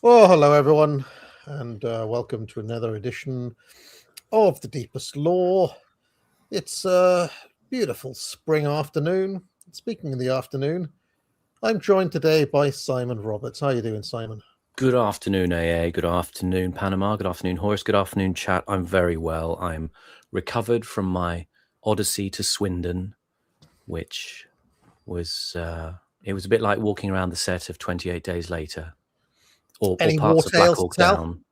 Well, hello everyone, and welcome to another edition of The Deepest Law. It's a beautiful spring afternoon. Speaking of the afternoon, I'm joined today by Simon Roberts. How are you doing, Simon? Good afternoon, AA. Good afternoon, Panama. Good afternoon, Horace. Good afternoon, chat. I'm very well. I'm recovered from my odyssey to Swindon, which was it was a bit like walking around the set of 28 Days Later. Or parts of Black Hawk Down.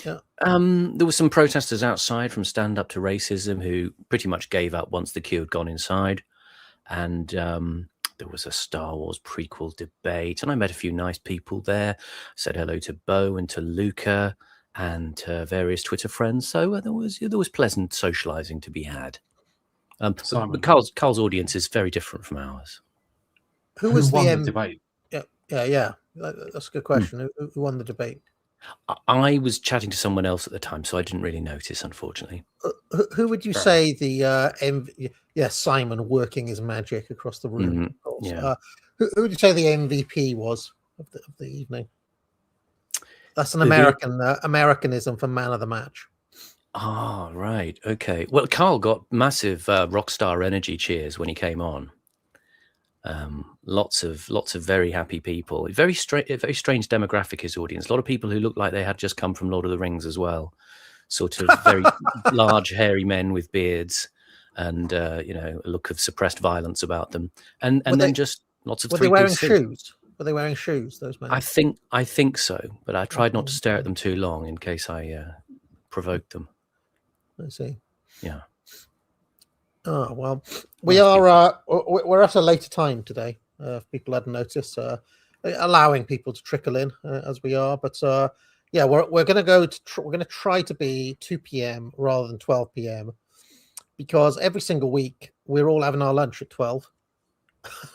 Yeah. There were some protesters outside from Stand Up to Racism who pretty much gave up once the queue had gone inside. And there was a Star Wars prequel debate. And I met a few nice people there. Said hello to Bo and to Luca and to various Twitter friends. So there was pleasant socializing to be had. But Carl's audience is very different from ours. Who was won the debate? Yeah. That's a good question. Who won the debate? I was chatting to someone else at the time, so I didn't really notice, unfortunately. Who would you say the Simon working his magic across the room? Mm-hmm. Yeah. Who would you say the MVP was of the evening? That's an Americanism for man of the match. Ah, right. Okay. Well, Carl got massive rock star energy cheers when he came on. Lots of very happy people. Very strange demographic, his audience. A lot of people who looked like they had just come from Lord of the Rings as well. Sort of very large, hairy men with beards, and a look of suppressed violence about them. And then just lots of. Were they wearing shoes? Were they wearing shoes? Those men. I think so, but I tried not to stare at them too long in case I provoked them. I see. Yeah. Oh, well, we're at a later time today. If people hadn't noticed, allowing people to trickle in as we are, but we're going to try to be 2 p.m. rather than 12 p.m. because every single week we're all having our lunch at 12,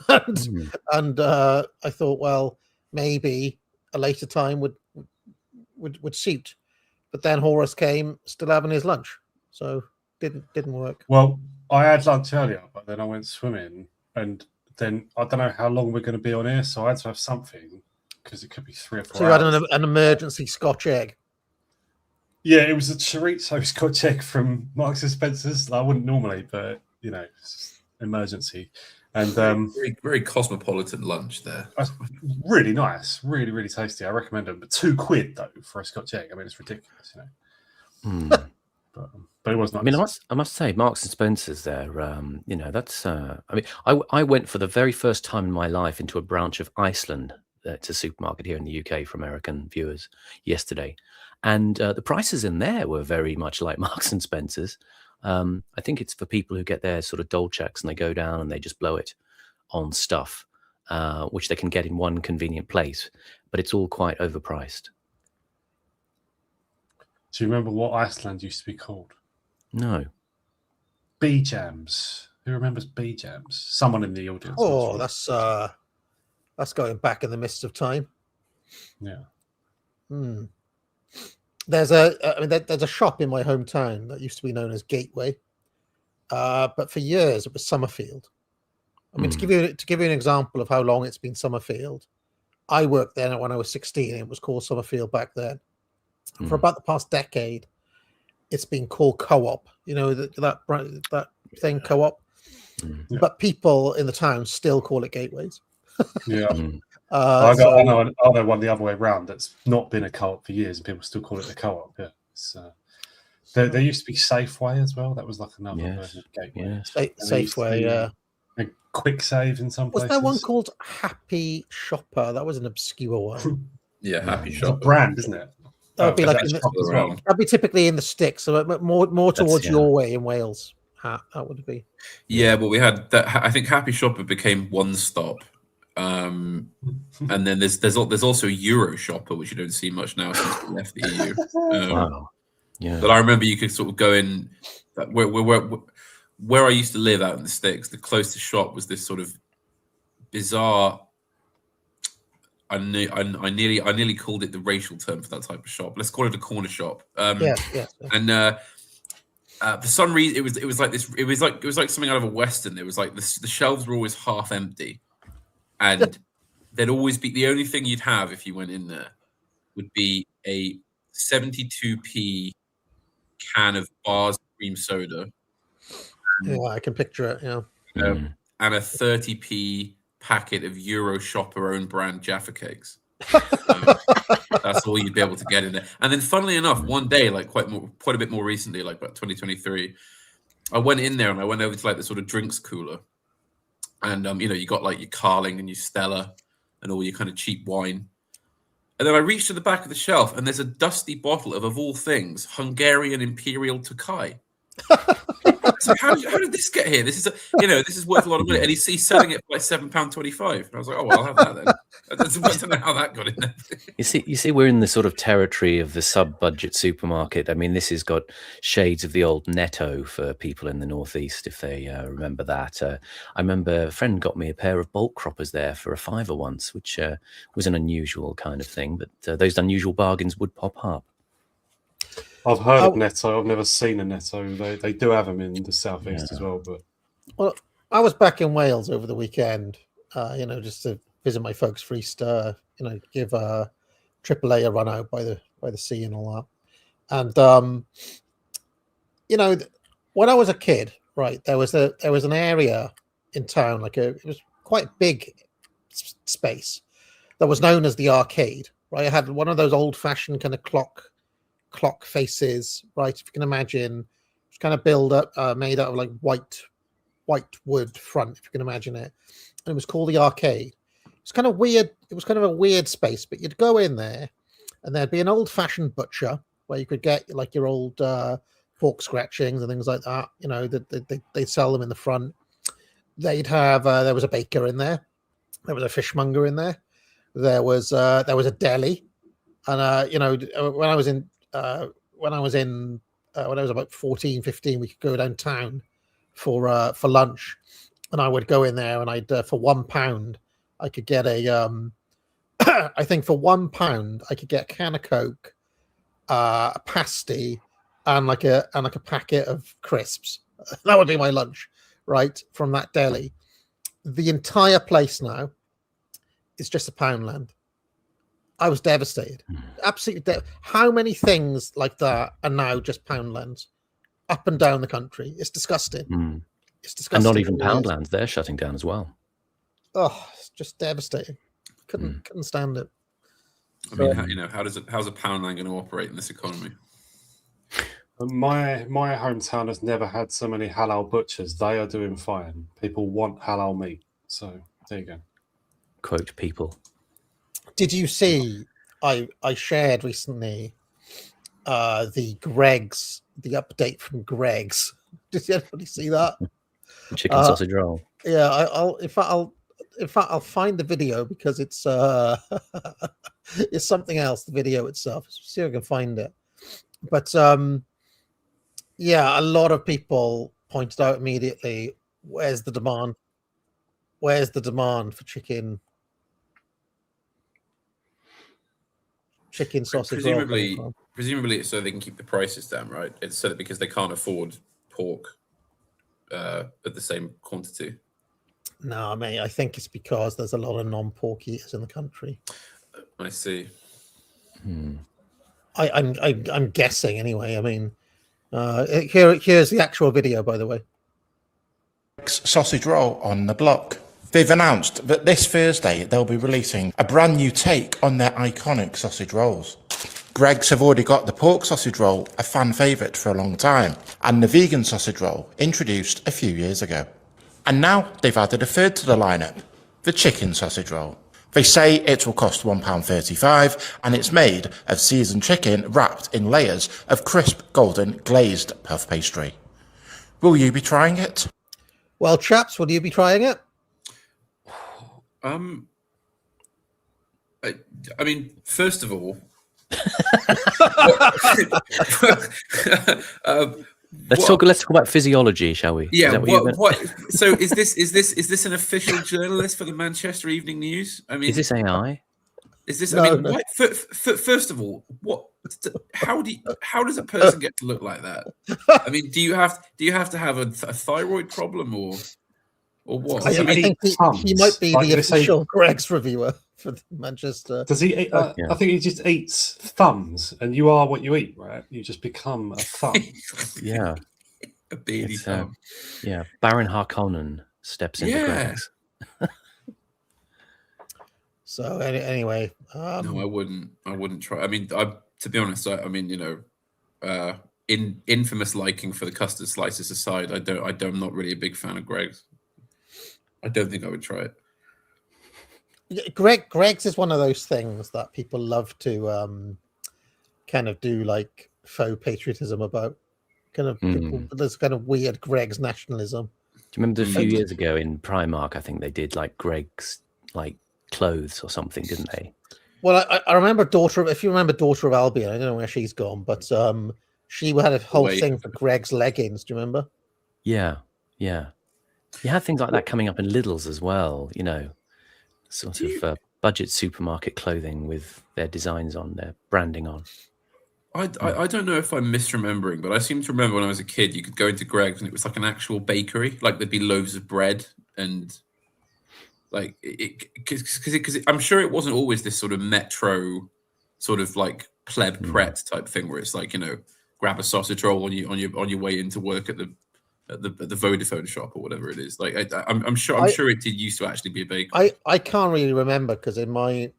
and I thought, well, maybe a later time would suit, but then Horace came still having his lunch, so didn't work. Well, I had lunch earlier, but then I went swimming, and then I don't know how long we're going to be on here, so I had to have something because it could be 3 or 4 hours. So you had an emergency Scotch egg? Yeah, it was a chorizo Scotch egg from Marks and Spencer's. I wouldn't normally, but emergency. And very, very cosmopolitan lunch there. Really nice, really, really tasty. I recommend them, but £2 though for a Scotch egg. I mean, it's ridiculous, But it was nice. I mean, I must say, Marks and Spencer's there. That's. I went for the very first time in my life into a branch of Iceland. It's a supermarket here in the UK for American viewers yesterday, and the prices in there were very much like Marks and Spencer's. I think it's for people who get their sort of dole checks and they go down and they just blow it on stuff, which they can get in one convenient place, but it's all quite overpriced. Do you remember what Iceland used to be called? No. Bee Jams. Who remembers Bee Jams? Someone in the audience. Oh, that's going back in the mists of time. Yeah. There's a shop in my hometown that used to be known as Gateway, but for years it was Summerfield. I mean, to give you an example of how long it's been Summerfield, I worked there when I was 16. And it was called Summerfield back then. For about the past decade, it's been called Co-op. You know that thing, Co-op. Yeah. But people in the town still call it Gateways. Yeah. I know one the other way around that's not been a co-op for years, and people still call it the co-op. Yeah, there used to be Safeway as well. That was like another version of Gateway. Yeah. Safeway, and Quick Save in some places. Was there one called Happy Shopper? That was an obscure one. Yeah, Happy It's a Shopper. brand, isn't it? That would be like that's in shop as well. that'd be typically in the sticks, so more towards yeah. your way in Wales. That would be. Yeah, but we had that. I think Happy Shopper became One Stop, and then there's also Euro Shopper, which you don't see much now since we left the EU. Wow. Yeah. But I remember you could sort of go in. Where I used to live out in the sticks, the closest shop was this sort of bizarre. I nearly called it the racial term for that type of shop. Let's call it a corner shop. Yeah. And for some reason, it was like this. It was like something out of a western. It was like the shelves were always half empty, and there'd always be the only thing you'd have if you went in there would be a 72p can of Bars cream soda. Yeah, I can picture it. Yeah. And a 30p packet of Euro Shopper own brand Jaffa cakes. That's all you'd be able to get in there. And then, funnily enough, one day, like quite a bit more recently, like about 2023, I went in there and I went over to like the sort of drinks cooler, and you got like your Carling and your Stella and all your kind of cheap wine. And then I reached to the back of the shelf, and there's a dusty bottle of all things, Hungarian Imperial Tokai. So how did this get here? This is worth a lot of money, and he's selling it for like £7.25. And I was like, oh well, I'll have that then. I don't know how that got in there. You see, we're in the sort of territory of the sub-budget supermarket. I mean, this has got shades of the old Netto for people in the northeast, if they remember that. I remember a friend got me a pair of bolt croppers there for £5 once, which was an unusual kind of thing. But those unusual bargains would pop up. I've heard of Netto. I've never seen a Netto. They do have them in the southeast as well. Well, I was back in Wales over the weekend, just to visit my folks for Easter. Give AAA a run out by the sea and all that. And when I was a kid, right, there was an area in town, it was quite a big space that was known as the arcade. Right, it had one of those old-fashioned kind of clock faces, right? If you can imagine, it's kind of made out of like white wood front, if you can imagine it. And it was called the arcade. It's kind of weird. It was kind of a weird space, but you'd go in there, and there'd be an old-fashioned butcher where you could get like your old pork scratchings and things like that. They'd sell them in the front. They'd have there was a baker in there. There was a fishmonger in there. There was a deli, and when I was about 14, 15, we could go downtown for lunch, and I would go in there, and I'd for £1 I could get I think for £1 I could get a can of Coke, a pasty, and like a packet of crisps. That would be my lunch, right, from that deli. The entire place now is just a Poundland. I was devastated, absolutely. How many things like that are now just Poundlands up and down the country? It's disgusting. It's disgusting. And not even Poundlands; they're shutting down as well. Oh, it's just devastating. Couldn't stand it. I mean, how's a Poundland going to operate in this economy? My hometown has never had so many halal butchers. They are doing fine. People want halal meat, so there you go. Quote people. Did you see? I shared recently the update from Greg's. Did anybody see that? Chicken sausage roll. Yeah, I'll find the video because it's it's something else. The video itself. See if I can find it. But a lot of people pointed out immediately. Where's the demand? Where's the demand for chicken sausage roll? Presumably it's so they can keep the prices down, right? It's so that because they can't afford pork at the same quantity. No, mate, I think it's because there's a lot of non-pork eaters in the country. I see. I'm guessing anyway. I mean, here's the actual video, by the way. Sausage roll on the block. They've announced that this Thursday they'll be releasing a brand new take on their iconic sausage rolls. Greggs have already got the pork sausage roll, a fan favourite for a long time, and the vegan sausage roll, introduced a few years ago. And now they've added a third to the lineup, the chicken sausage roll. They say it will cost £1.35 and it's made of seasoned chicken wrapped in layers of crisp golden glazed puff pastry. Will you be trying it? Well, chaps, will you be trying it? I mean, first of all, let's talk about physiology, shall we? Yeah. So is this an official journalist for the Manchester Evening News? I mean, is this AI? Is this? No, I mean, no. first of all, how does a person get to look like that? I mean, do you have to have a thyroid problem or what? I think he might be the official Greg's reviewer for Manchester. Does he eat, I think he just eats thumbs, and you are what you eat, right? You just become a thumb. Yeah. A beady thumb. Yeah. Baron Harkonnen steps into Greg's. So anyway, no, I wouldn't try. I mean, to be honest, I mean, you know, infamous liking for the custard slices aside, I'm not really a big fan of Greg's. I don't think I would try it. Greg's is one of those things that people love to kind of do like faux patriotism about. Kind of people, there's kind of weird Greg's nationalism. Do you remember a few years ago in Primark? I think they did like Greg's like clothes or something, didn't they? Well, I remember if you remember Daughter of Albion, I don't know where she's gone, but she had a whole thing for Greg's leggings. Do you remember? Yeah. You had things like that coming up in Lidl's as well, you know, sort of budget supermarket clothing with their designs on, their branding on. I don't know if I'm misremembering, but I seem to remember when I was a kid, you could go into Greg's and it was like an actual bakery. Like there'd be loaves of bread and like because I'm sure it wasn't always this sort of metro sort of like pleb pret type thing where it's like, you know, grab a sausage roll on your way into work at the Vodafone shop or whatever it is. Like I'm sure it did used to actually be a bakery. I can't really remember because in my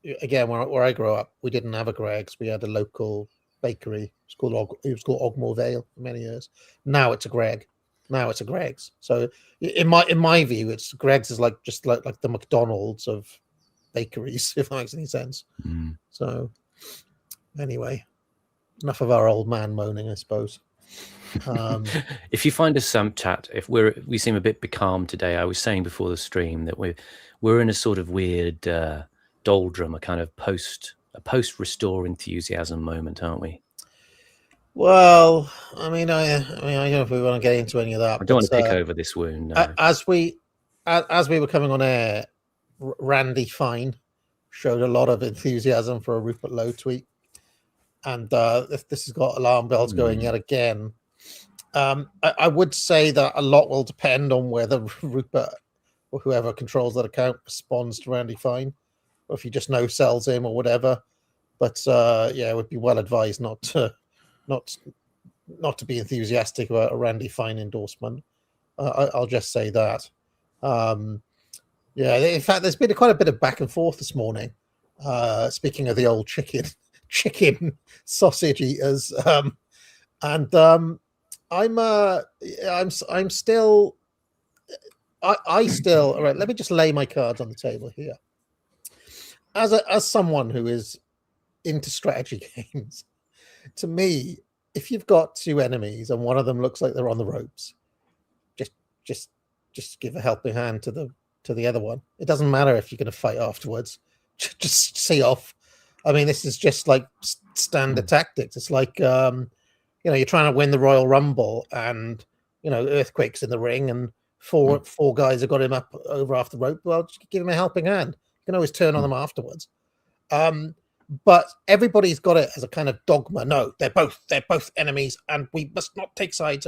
where I grew up, we didn't have a Greg's. We had a local bakery. It was called Ogmore Vale for many years. Now it's a Greg. Now it's a Greg's. So in my view, it's Greg's is like just like the McDonald's of bakeries, if that makes any sense. So anyway, enough of our old man moaning, I suppose. If you find us some chat, if we seem a bit becalmed today, I was saying before the stream that we're in a sort of weird doldrum, a kind of post restore enthusiasm moment, aren't we? Well, I mean, I don't know if we want to get into any of that. I don't want to pick over this wound. No. As we were coming on air, Randy Fine showed a lot of enthusiasm for a Rupert Lowe tweet, and this has got alarm bells going yet again. I would say that a lot will depend on whether Rupert or whoever controls that account responds to Randy Fine, or if he just no-sells him or whatever. But it would be well advised not to be enthusiastic about a Randy Fine endorsement. I'll just say that. In fact, there's been quite a bit of back and forth this morning. Speaking of the old chicken sausage eaters, I'm still. I still. All right, let me just lay my cards on the table here. As someone who is into strategy games, to me, if you've got two enemies and one of them looks like they're on the ropes, just give a helping hand to the other one. It doesn't matter if you're going to fight afterwards. Just see off. I mean, this is just like standard tactics. It's like you're trying to win the Royal Rumble, and Earthquake's in the ring, and four guys have got him up over half the rope. Well, just give him a helping hand. You can always turn on them afterwards. But everybody's got it as a kind of dogma. No, they're both enemies, and we must not take sides.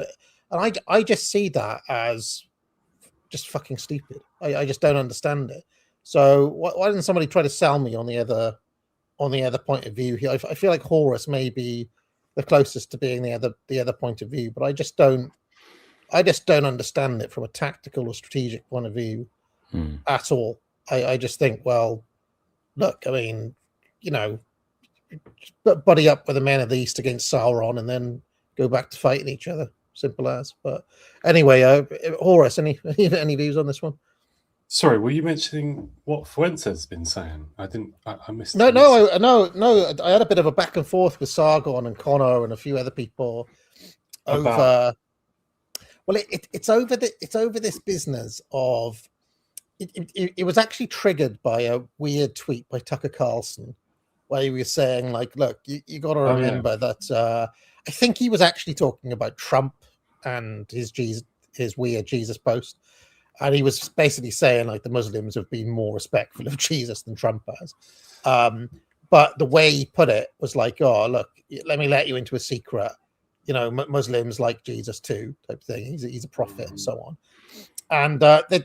And I just see that as just fucking stupid. I just don't understand it. So why didn't somebody try to sell me on the other point of view here? I feel like Horus may be the closest to being the other point of view, but I just don't understand it from a tactical or strategic point of view at all. I just think, well, look, I mean, buddy up with the men of the East against Sauron and then go back to fighting each other. Simple as. But anyway, Horus, any views on this one? Sorry, were you mentioning what Fuente's been saying? I missed. No. I had a bit of a back and forth with Sargon and Connor and a few other people over. Well, it's over this business of. It was actually triggered by a weird tweet by Tucker Carlson, where he was saying, like, look, you got to remember that. I think he was actually talking about Trump and his weird Jesus post. And he was basically saying, like, the Muslims have been more respectful of Jesus than Trump has. But the way he put it was like, oh, look, let me let you into a secret. You know, Muslims like Jesus too, type thing. He's a prophet and so on. And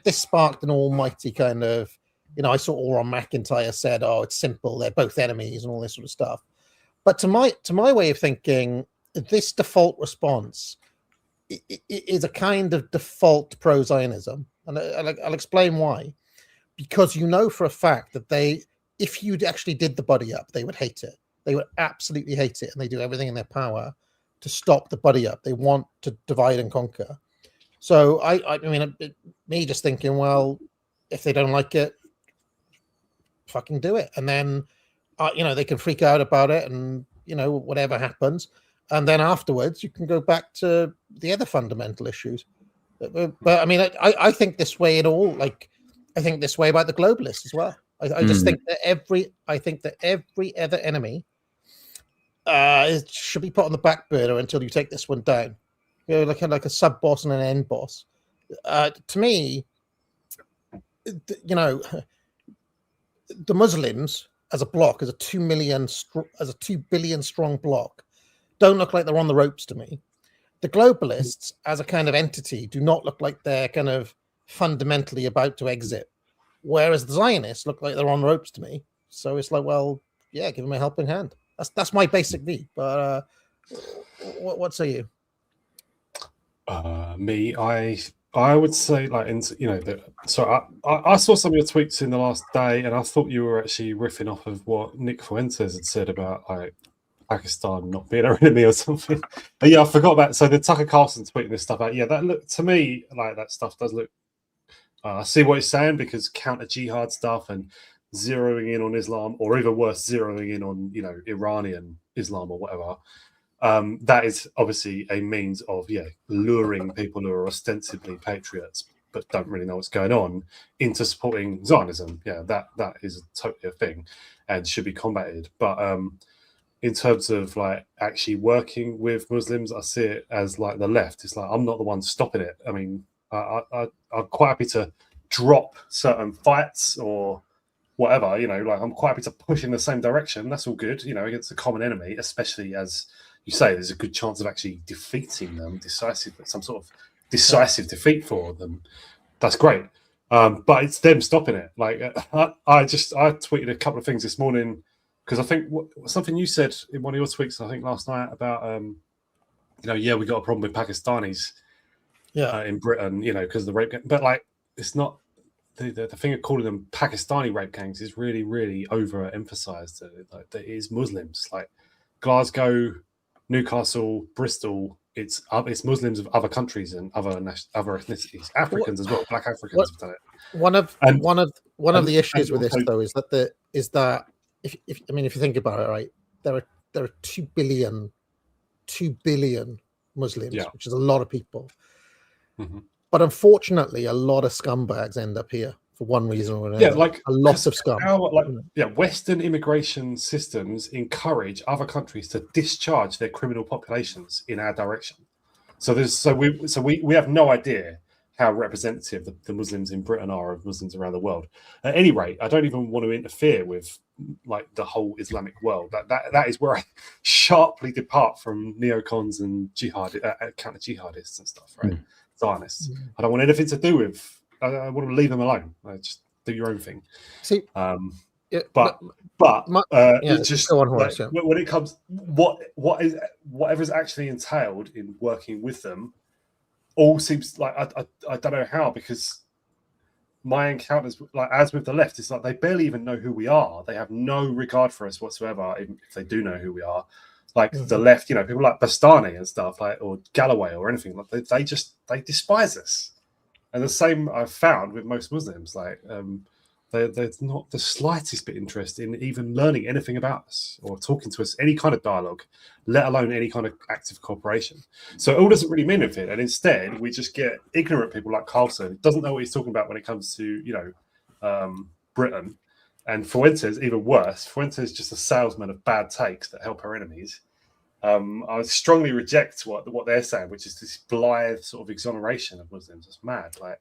this sparked an almighty kind of, you know, I saw Oran McIntyre said, oh, it's simple. They're both enemies and all this sort of stuff. But to my way of thinking, this default response is a kind of default pro-Zionism. And I'll explain why. Because you know for a fact that if you actually did the buddy up, they would hate it. They would absolutely hate it. And they do everything in their power to stop the buddy up. They want to divide and conquer. So I mean, me just thinking, well, if they don't like it, fucking do it. And then, you know, they can freak out about it and, you know, whatever happens. And then afterwards, you can go back to the other fundamental issues. But I mean, I think this way I think this way about the globalists as well. I just think that every other enemy should be put on the back burner until you take this one down. You know, like a sub boss and an end boss. To me, you know, the Muslims as a bloc, as a 2 billion strong bloc, don't look like they're on the ropes to me. The globalists as a kind of entity do not look like they're kind of fundamentally about to exit, whereas the Zionists look like they're on the ropes to me. So it's like, well, yeah, give them a helping hand. That's my basic view. But what say you? Me, I would say, like, you know, so I saw some of your tweets in the last day, and I thought you were actually riffing off of what Nick Fuentes had said about, like, Pakistan not being our enemy or something. But yeah, I forgot about. So the Tucker Carlson tweeting this stuff out. Yeah, that looked to me like that stuff does look. I see what he's saying, because counter jihad stuff and zeroing in on Islam, or even worse, zeroing in on, you know, Iranian Islam or whatever. That is obviously a means of luring people who are ostensibly patriots but don't really know what's going on into supporting Zionism. Yeah, that is totally a thing and should be combated. But in terms of, like, actually working with Muslims, I see it as like the left. It's like, I'm not the one stopping it. I mean, I'm quite happy to drop certain fights or whatever, you know, like, I'm quite happy to push in the same direction. That's all good, you know, against a common enemy, especially as you say, there's a good chance of actually defeating them, some sort of decisive defeat for them. That's great. But it's them stopping it. Like, I tweeted a couple of things this morning, because I think something you said in one of your tweets, I think last night, about, you know, we got a problem with Pakistanis in Britain, you know, because of the rape gang. But, like, it's not the thing of calling them Pakistani rape gangs is really, really overemphasized. Like, it is Muslims, like Glasgow, Newcastle, Bristol. It's Muslims of other countries and other ethnicities, Africans as well. Black Africans have done it. One of the issues with this, though, is that if you think about it, right, there are 2 billion Muslims, which is a lot of people. Mm-hmm. But unfortunately, a lot of scumbags end up here for one reason or another. Yeah, like a lot of scum. Western immigration systems encourage other countries to discharge their criminal populations in our direction. So we have no idea how representative the Muslims in Britain are of Muslims around the world. At any rate, I don't even want to interfere with, like, the whole Islamic world. That is where I sharply depart from neocons and counter jihadists and stuff, right? Zionists. I don't want anything to do with. I want to leave them alone. Just do your own thing. See, it's just when it comes, whatever's actually entailed in working with them, all seems like I don't know how, because my encounters, like, as with the left, it's like they barely even know who we are. They have no regard for us whatsoever, even if they do know who we are. Like the left, you know, people like Bastani and stuff, like, or Galloway or anything, like they despise us. And the same I've found with most Muslims, like they're not the slightest bit interested in even learning anything about us or talking to us, any kind of dialogue, let alone any kind of active cooperation. So it all doesn't really mean anything. And instead, we just get ignorant people like Carlson, who doesn't know what he's talking about when it comes to, Britain. And Fuentes, even worse. Fuentes is just a salesman of bad takes that help our enemies. I strongly reject what they're saying, which is this blithe sort of exoneration of Muslims. It's mad. Like,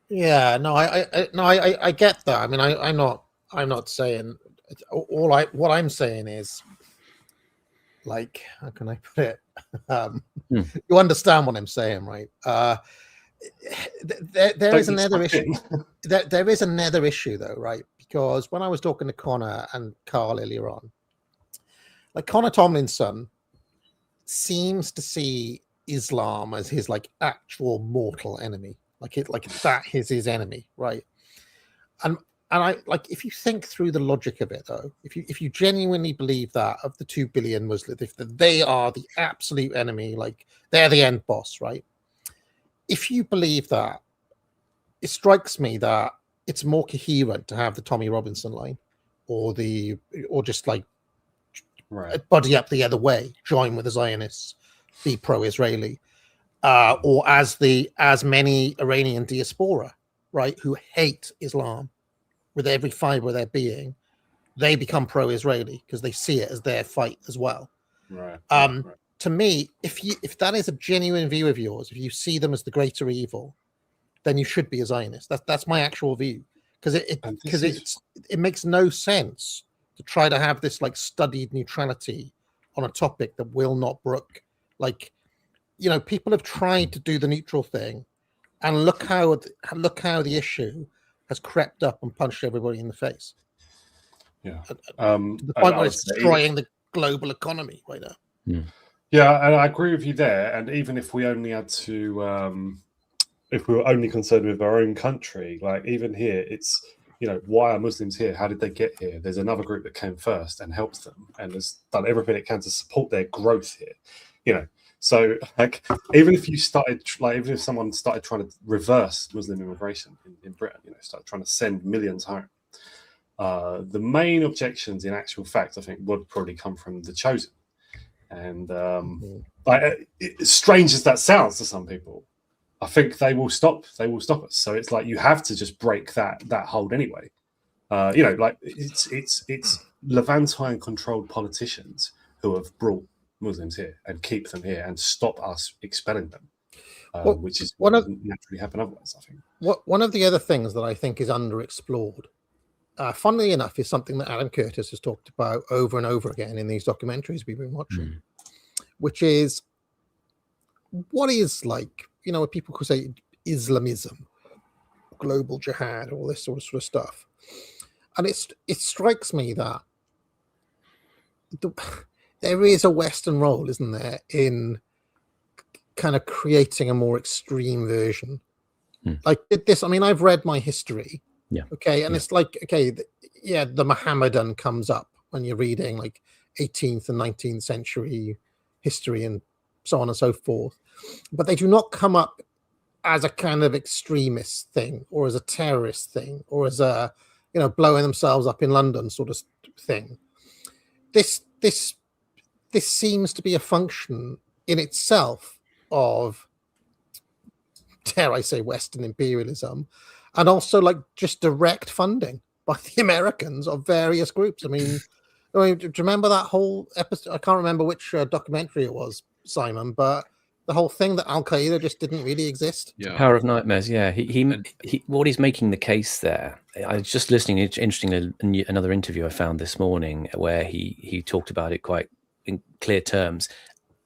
yeah, no, I get that. I mean, I'm not saying what I'm saying is, like, how can I put it? You understand what I'm saying, right? There is another issue. There is another issue, though, right? Because when I was talking to Connor and Carl earlier on, like, Connor Tomlinson seems to see Islam as his like actual mortal enemy, like that is his enemy, right? And I like, if you think through the logic of it, though, if you genuinely believe that of the 2 billion Muslims, if they are the absolute enemy, like they're the end boss, right? If you believe that, it strikes me that it's more coherent to have the Tommy Robinson line, or just like, right, buddy up the other way, join with the Zionists, be pro-Israeli, or as many Iranian diaspora, right, who hate Islam with every fiber of their being, they become pro-Israeli because they see it as their fight as well. Right. To me, if that is a genuine view of yours, if you see them as the greater evil, then you should be a Zionist. That's my actual view, because it makes no sense to try to have this like studied neutrality on a topic that will not brook. Like, people have tried to do the neutral thing, and look how the issue has crept up and punched everybody in the face. Yeah. To the point where it's destroying the global economy right now. Yeah. Yeah, and I agree with you there. And even if we only had to, if we were only concerned with our own country, like even here, it's, why are Muslims here? How did they get here? There's another group that came first and helped them and has done everything it can to support their growth here. So like, even if someone started trying to reverse Muslim immigration in Britain, started trying to send millions home, the main objections in actual fact, I think, would probably come from the chosen. And as strange as that sounds to some people, I think they will stop us. So it's like you have to just break that hold anyway. Like it's Levantine controlled politicians who have brought Muslims here and keep them here and stop us expelling them, which is what doesn't naturally happen otherwise, I think. One of the other things that I think is underexplored, funnily enough, is something that Adam Curtis has talked about over and over again in these documentaries we've been watching, which is what is, like, what people could say Islamism, global jihad, all this sort of stuff. And it strikes me that there is a Western role, isn't there, in kind of creating a more extreme version. Like this, I mean, I've read my history. Yeah. Okay. And it's like, okay, the Mohammedan comes up when you're reading like 18th and 19th century history and so on and so forth. But they do not come up as a kind of extremist thing, or as a terrorist thing, or as a, blowing themselves up in London sort of thing. This seems to be a function in itself of, dare I say, Western imperialism, and also like just direct funding by the Americans of various groups. I mean, do you remember that whole episode? I can't remember which documentary it was, Simon, but the whole thing that Al Qaeda just didn't really exist. Yeah. Power of Nightmares. Yeah, he what he's making the case there. I was just listening. Interestingly, another interview I found this morning where he talked about it quite in clear terms,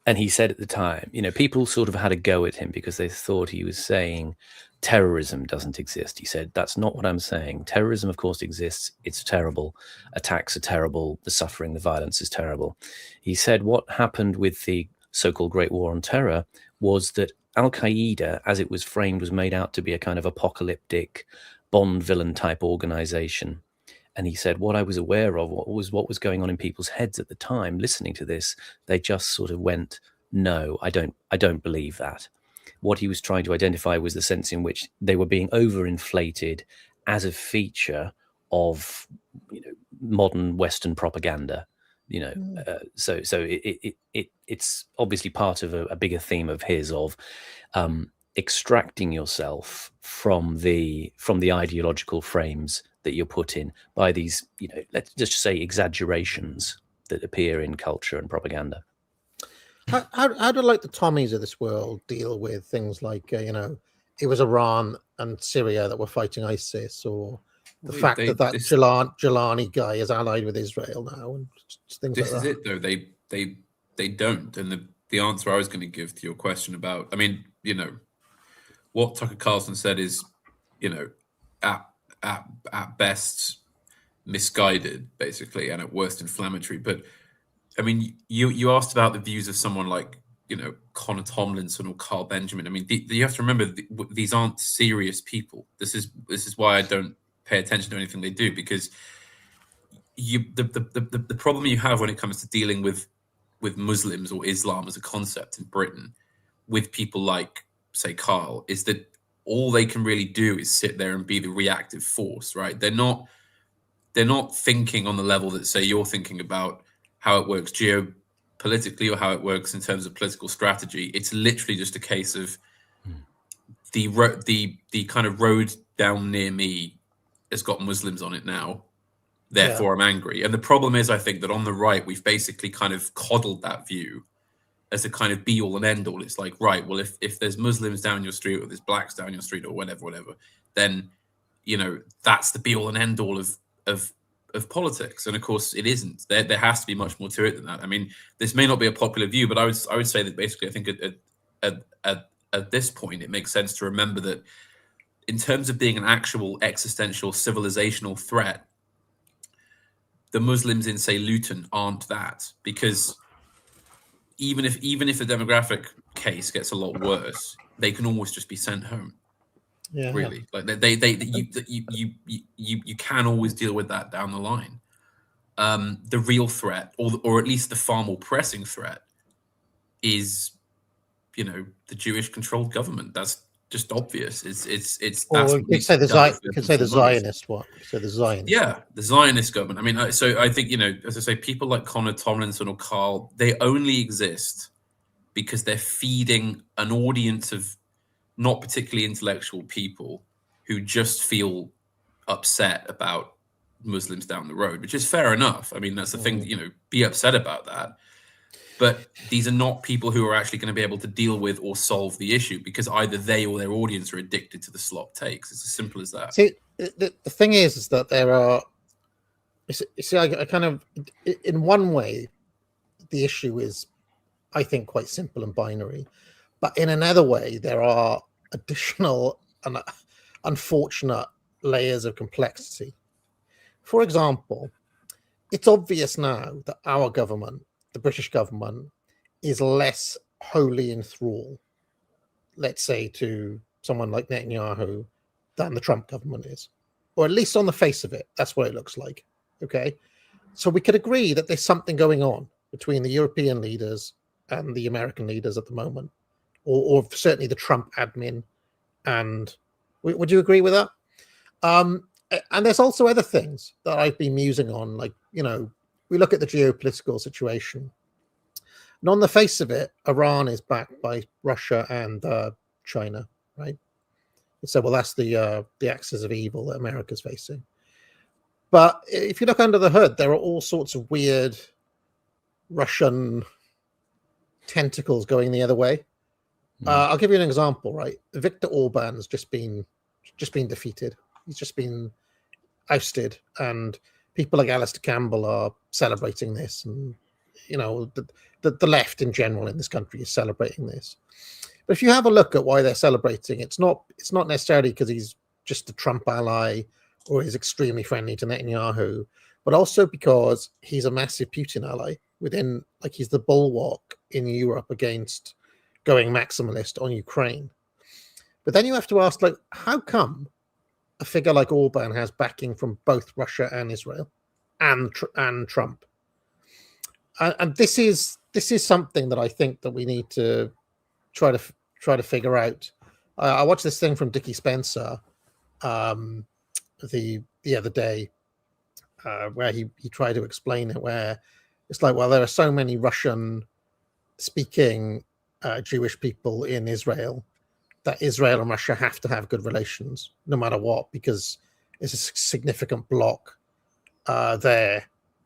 and he said at the time, people sort of had a go at him because they thought he was saying terrorism doesn't exist. He said, that's not what I'm saying. Terrorism, of course, exists. It's terrible. Attacks are terrible. The suffering, the violence is terrible. He said what happened with the so-called Great War on Terror was that Al-Qaeda, as it was framed, was made out to be a kind of apocalyptic Bond villain type organization. And he said, what I was aware of, what was going on in people's heads at the time, listening to this, they just sort of went, no, I don't believe that. what he was trying to identify was the sense in which they were being overinflated as a feature of, modern Western propaganda. So it's obviously part of a bigger theme of his of extracting yourself from the ideological frames that you're put in by these, let's just say, exaggerations that appear in culture and propaganda. How do like the Tommies of this world deal with things like it was Iran and Syria that were fighting ISIS, or the fact that Jelani guy is allied with Israel now, and things like that? This is it, though. They don't. And the answer I was going to give to your question about, I mean, what Tucker Carlson said is, at best misguided, basically, and at worst inflammatory. But I mean, you asked about the views of someone like, Connor Tomlinson or Carl Benjamin. I mean, you have to remember these aren't serious people. This is why I don't pay attention to anything they do, because the problem you have when it comes to dealing with Muslims or Islam as a concept in Britain with people like, say, Carl, is that all they can really do is sit there and be the reactive force, right? They're not thinking on the level that, say, you're thinking about how it works geopolitically or how it works in terms of political strategy. It's literally just a case of the kind of road down near me has got Muslims on it now, therefore I'm angry. And the problem is, I think that on the right, we've basically kind of coddled that view as a kind of be all and end all. It's like, right, well, if there's Muslims down your street or there's blacks down your street or whatever, then, that's the be all and end all of politics. And of course it isn't. There has to be much more to it than that. I mean, this may not be a popular view, but I would say that basically, I think at this point, it makes sense to remember that in terms of being an actual existential civilizational threat, the Muslims in, say, Luton aren't that, because even if the demographic case gets a lot worse, they can always just be sent home. Yeah, really. Like you can always deal with that down the line. The real threat, or at least the far more pressing threat, is the Jewish-controlled government. That's just obvious. It's. Or you could say the Zionist one. So the Zionist. Yeah, the Zionist government. I mean, so I think as I say, people like Connor Tomlinson or Carl, they only exist because they're feeding an audience of not particularly intellectual people who just feel upset about Muslims down the road, which is fair enough. I mean, that's the thing, be upset about that. But these are not people who are actually going to be able to deal with or solve the issue, because either they or their audience are addicted to the slop takes. It's as simple as that. See, the thing is that there are, I kind of, in one way, the issue is, I think, quite simple and binary. But in another way, there are additional and unfortunate layers of complexity. For example, it's obvious now that our government, the British government, is less wholly in thrall, let's say, to someone like Netanyahu than the Trump government is. Or at least on the face of it, that's what it looks like. Okay? So we could agree that there's something going on between the European leaders and the American leaders at the moment, or certainly the Trump admin. And would you agree with that? And there's also other things that I've been musing on, like, we look at the geopolitical situation, and on the face of it, Iran is backed by Russia and China, right? So, well, that's the axis of evil that America's facing. But if you look under the hood, there are all sorts of weird Russian tentacles going the other way. I'll give you an example, right? Viktor Orban's just been defeated. He's just been ousted, and people like Alistair Campbell are celebrating this, and the left in general in this country is celebrating this. But if you have a look at why they're celebrating, it's not necessarily because he's just a Trump ally or is extremely friendly to Netanyahu, but also because he's a massive Putin ally within, like, he's the bulwark in Europe against going maximalist on Ukraine. But then you have to ask, like, how come a figure like Orban has backing from both Russia and Israel and Trump? And this is something that I think that we need to try try to figure out. I watched this thing from Dickie Spencer the other day, where he tried to explain it, where it's like, well, there are so many Russian speaking Jewish people in Israel that Israel and Russia have to have good relations no matter what, because it's a significant bloc there.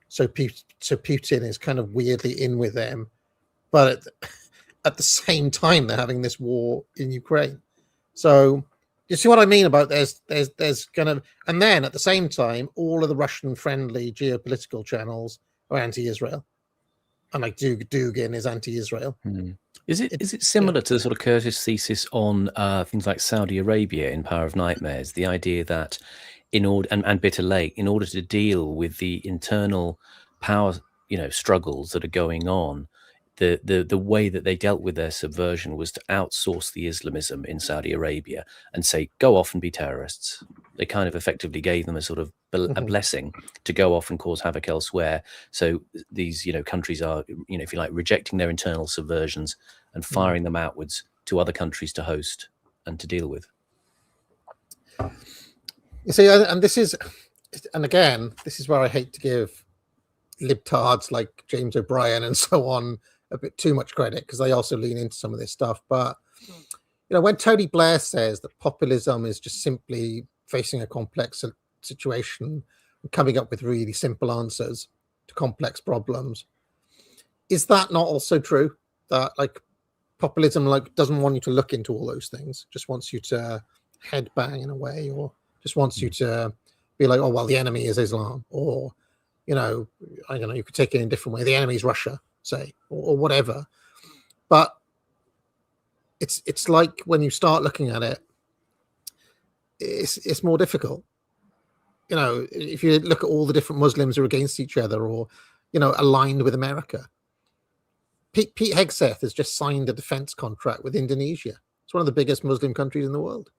So Putin is kind of weirdly in with them, but at the same time they're having this war in Ukraine. So you see what I mean about there's kind of, and then at the same time all of the Russian friendly geopolitical channels are anti-Israel, and like Dugin is anti-Israel. Is it similar to the sort of Curtis thesis on things like Saudi Arabia in Power of Nightmares? The idea that in order and Bitter Lake, in order to deal with the internal power struggles that are going on, the way that they dealt with their subversion was to outsource the Islamism in Saudi Arabia and say, go off and be terrorists. They kind of effectively gave them a sort of a blessing to go off and cause havoc elsewhere. So these countries are, if you like, rejecting their internal subversions and firing them outwards to other countries to host and to deal with. You see, and this is where I hate to give libtards like James O'Brien and so on a bit too much credit, because they also lean into some of this stuff. But when Tony Blair says that populism is just simply facing a complex situation and coming up with really simple answers to complex problems, is that not also true? That like populism doesn't want you to look into all those things, just wants you to headbang in a way, or just wants you to be like, oh well, the enemy is Islam, or I don't know, you could take it in a different way, the enemy is Russia, say, or whatever. But it's like when you start looking at it, it's more difficult. If you look at all the different Muslims who are against each other, or aligned with America. Pete Hegseth has just signed a defense contract with Indonesia. It's one of the biggest Muslim countries in the world.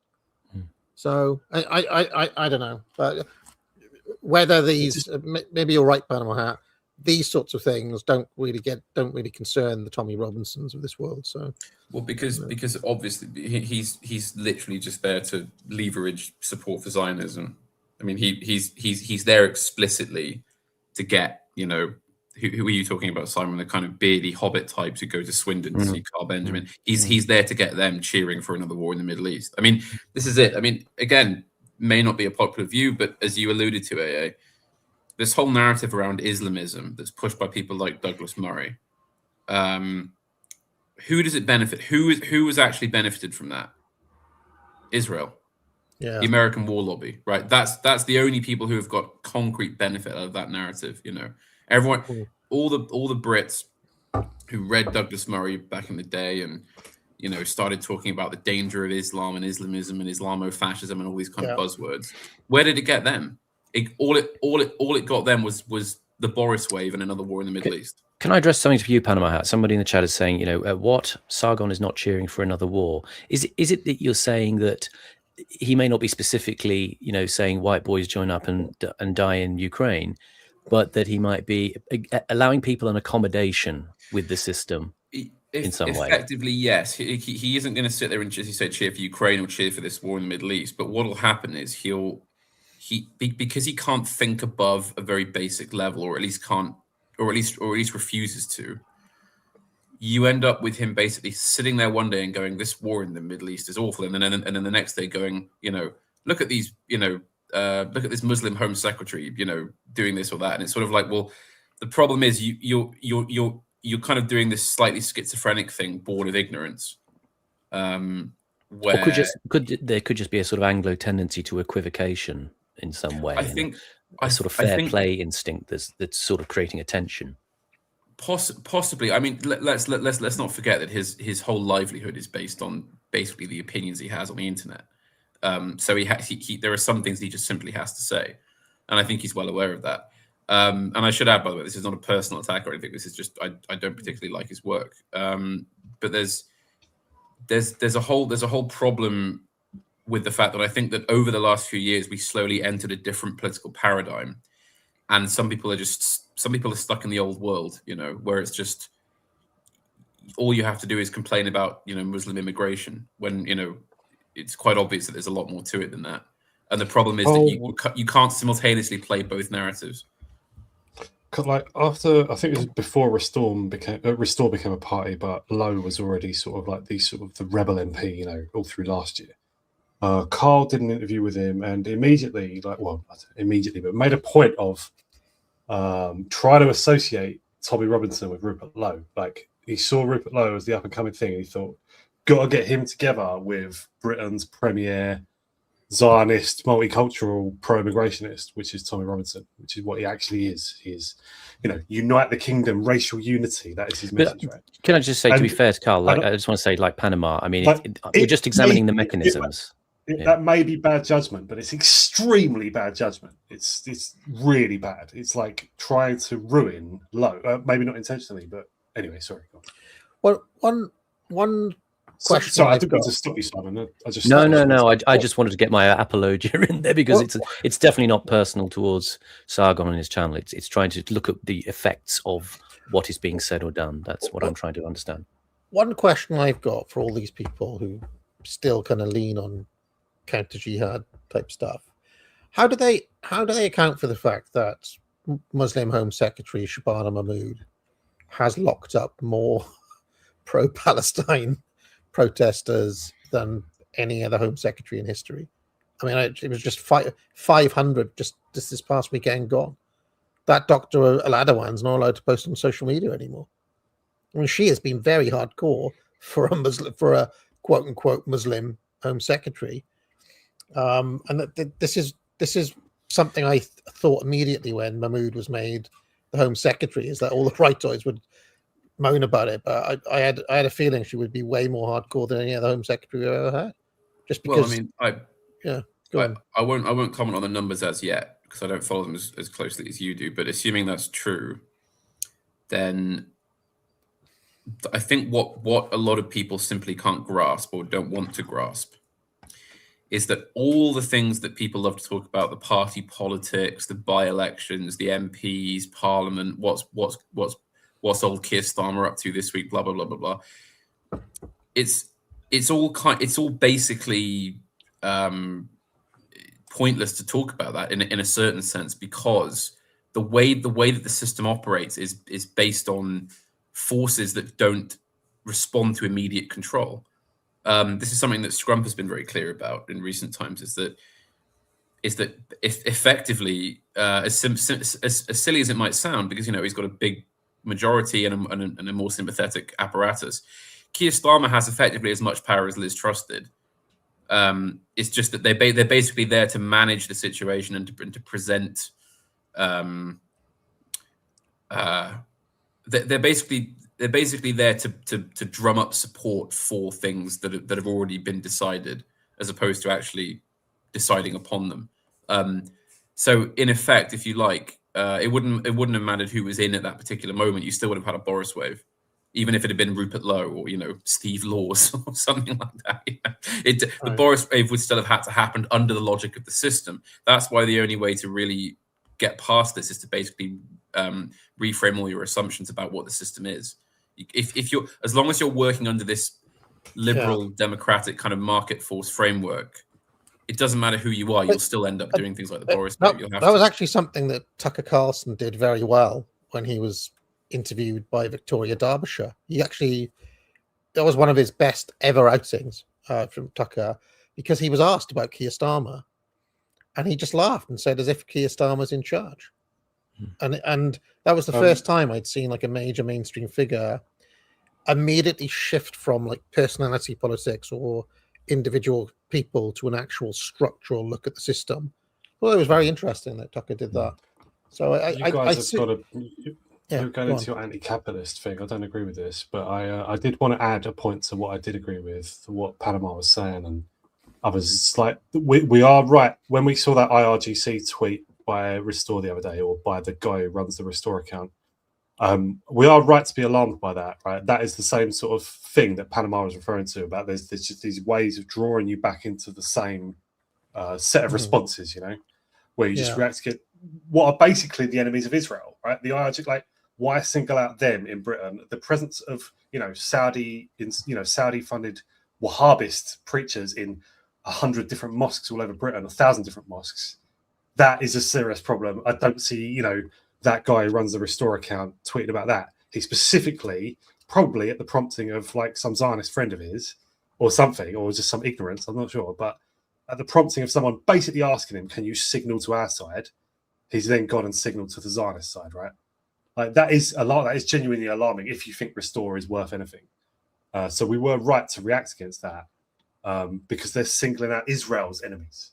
So I don't know, but whether these, maybe you're right, Panama Hat, these sorts of things don't really concern the Tommy Robinsons of this world. So because obviously he's literally just there to leverage support for Zionism. I mean, he's there explicitly to get who are you talking about, Simon? The kind of beardy hobbit types who go to Swindon to see Carl Benjamin. He's there to get them cheering for another war in the Middle East. I mean, this is it. I mean, again, may not be a popular view, but as you alluded to, AA, this whole narrative around Islamism that's pushed by people like Douglas Murray, who does it benefit? Who has actually benefited from that? Israel. Yeah. The American war lobby, right? That's the only people who have got concrete benefit out of that narrative. Everyone, all the Brits who read Douglas Murray back in the day and started talking about the danger of Islam and Islamism and Islamofascism and all these kind of buzzwords. Where did it get them? All it got them was the Boris wave and another war in the Middle East. Can I address something to you, Panama Hat? Somebody in the chat is saying, what? Sargon is not cheering for another war. Is it that you're saying that he may not be specifically, saying white boys join up and die in Ukraine, but that he might be allowing people an accommodation with the system in some way? Effectively, yes. He isn't going to sit there and, as you say, cheer for Ukraine or cheer for this war in the Middle East. But what will happen is because he can't think above a very basic level, or at least refuses to. You end up with him basically sitting there one day and going, "This war in the Middle East is awful," and then the next day going, "Look at these, look at this Muslim Home Secretary, doing this or that." And it's sort of like, well, the problem is you're kind of doing this slightly schizophrenic thing, born of ignorance. Where there could just be a sort of Anglo tendency to equivocation in some way. I think a sort of fair play instinct that's sort of creating a tension. Possibly. I mean, let's not forget that his whole livelihood is based on basically the opinions he has on the internet. So there are some things he just simply has to say, and I think he's well aware of that. And I should add, by the way, this is not a personal attack or anything. This is just I don't particularly like his work. But there's a whole problem with the fact that I think that over the last few years we slowly entered a different political paradigm, and some people are stuck in the old world, where it's just all you have to do is complain about, Muslim immigration, when, it's quite obvious that there's a lot more to it than that. And the problem is that you can't simultaneously play both narratives. Like after, I think it was before Restore became a party, but Lowe was already sort of like the rebel MP, all through last year. Carl did an interview with him, and immediately, but made a point of trying to associate Tommy Robinson with Rupert Lowe. Like, he saw Rupert Lowe as the up and coming thing, and he thought, got to get him together with Britain's premier Zionist, multicultural, pro-immigrationist, which is Tommy Robinson, which is what he actually is. He is, unite the kingdom, racial unity. That is his message, right? Can I just say, to be fair to Carl, I just want to say, like Panama, I mean, we're just examining the mechanisms. That may be bad judgment, but it's extremely bad judgment. It's really bad. It's like trying to ruin Lowe. Maybe not intentionally, but anyway, sorry. Well, one question. Sorry, I didn't mean to stop you, Simon. No. I just wanted to get my apologia in there, because it's definitely not personal towards Sargon and his channel. It's trying to look at the effects of what is being said or done. That's what I'm trying to understand. One question I've got for all these people who still kind of lean on counter jihad type stuff: how do they account for the fact that Muslim Home Secretary Shabana Mahmood has locked up more pro-Palestine protesters than any other Home Secretary in history? I mean, it was just 500 just this past weekend gone. That Dr. Al-Adawan's not allowed to post on social media anymore. I mean, she has been very hardcore for a quote unquote Muslim Home Secretary. And this is something I thought immediately when Mahmood was made the Home Secretary, is that all the rightoids would moan about it, but I had a feeling she would be way more hardcore than any other Home Secretary we've ever had. Just because, I won't comment on the numbers as yet, because I don't follow them as closely as you do. But assuming that's true, then I think what a lot of people simply can't grasp or don't want to grasp is that all the things that people love to talk about, the party politics, the by-elections, the MPs, Parliament, what's old Keir Starmer up to this week, blah blah blah blah blah. It's all basically pointless to talk about that in a certain sense, because the way that the system operates is based on forces that don't respond to immediate control. This is something that Scrump has been very clear about in recent times. Is that if effectively, as silly as it might sound, because he's got a big majority and a more sympathetic apparatus, Keir Starmer has effectively as much power as Liz Truss did. It's just that they're basically there to manage the situation and to present. They're basically there to drum up support for things that have already been decided, as opposed to actually deciding upon them. So in effect, if you like, it wouldn't have mattered who was in at that particular moment. You still would have had a Boris wave, even if it had been Rupert Lowe or Steve Laws or something like that. The Boris wave would still have had to happen under the logic of the system. That's why the only way to really get past this is to basically reframe all your assumptions about what the system is. If you're, as long as you're working under this liberal democratic kind of market force framework, it doesn't matter who you are, you'll still end up doing things like the Boris wave. That was actually something that Tucker Carlson did very well when he was interviewed by Victoria Derbyshire. That was one of his best ever outings from Tucker, because he was asked about Keir Starmer and he just laughed and said, as if Keir Starmer's in charge. And that was the first time I'd seen like a major mainstream figure immediately shift from like personality politics or individual people to an actual structural look at the system. Well, it was very interesting that Tucker did that. So you guys have got to go into your anti-capitalist thing. I don't agree with this, but I did want to add a point to what I did agree with, what Panama was saying and others. It's like we are right. When we saw that IRGC tweet by Restore the other day, or by the guy who runs the Restore account, we are right to be alarmed by that, right? That is the same sort of thing that Panama is referring to, about there's just these ways of drawing you back into the same set of responses, where you just react to what are basically the enemies of Israel, right? The IRG, like why single out them in Britain? The presence of Saudi-funded Wahhabist preachers in 100 different mosques all over Britain, 1,000 different mosques. That is a serious problem. I don't see, that guy who runs the Restore account tweeting about that. He specifically, probably at the prompting of like some Zionist friend of his or something, or just some ignorance, I'm not sure, but at the prompting of someone basically asking him, can you signal to our side? He's then gone and signaled to the Zionist side, right? Like that is genuinely alarming if you think Restore is worth anything. So we were right to react against that because they're singling out Israel's enemies.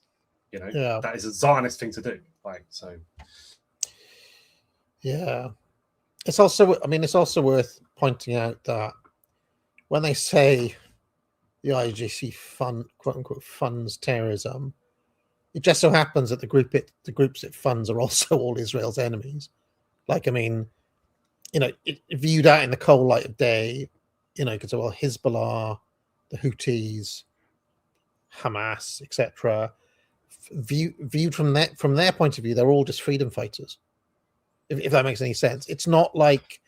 That is a Zionist thing to do. Yeah. It's also worth pointing out that when they say the IGC quote unquote funds terrorism, it just so happens that the groups it funds are also all Israel's enemies. It viewed out in the cold light of day, because Hezbollah, the Houthis, Hamas, etc. Viewed from their point of view, they're all just freedom fighters. If that makes any sense, it's not like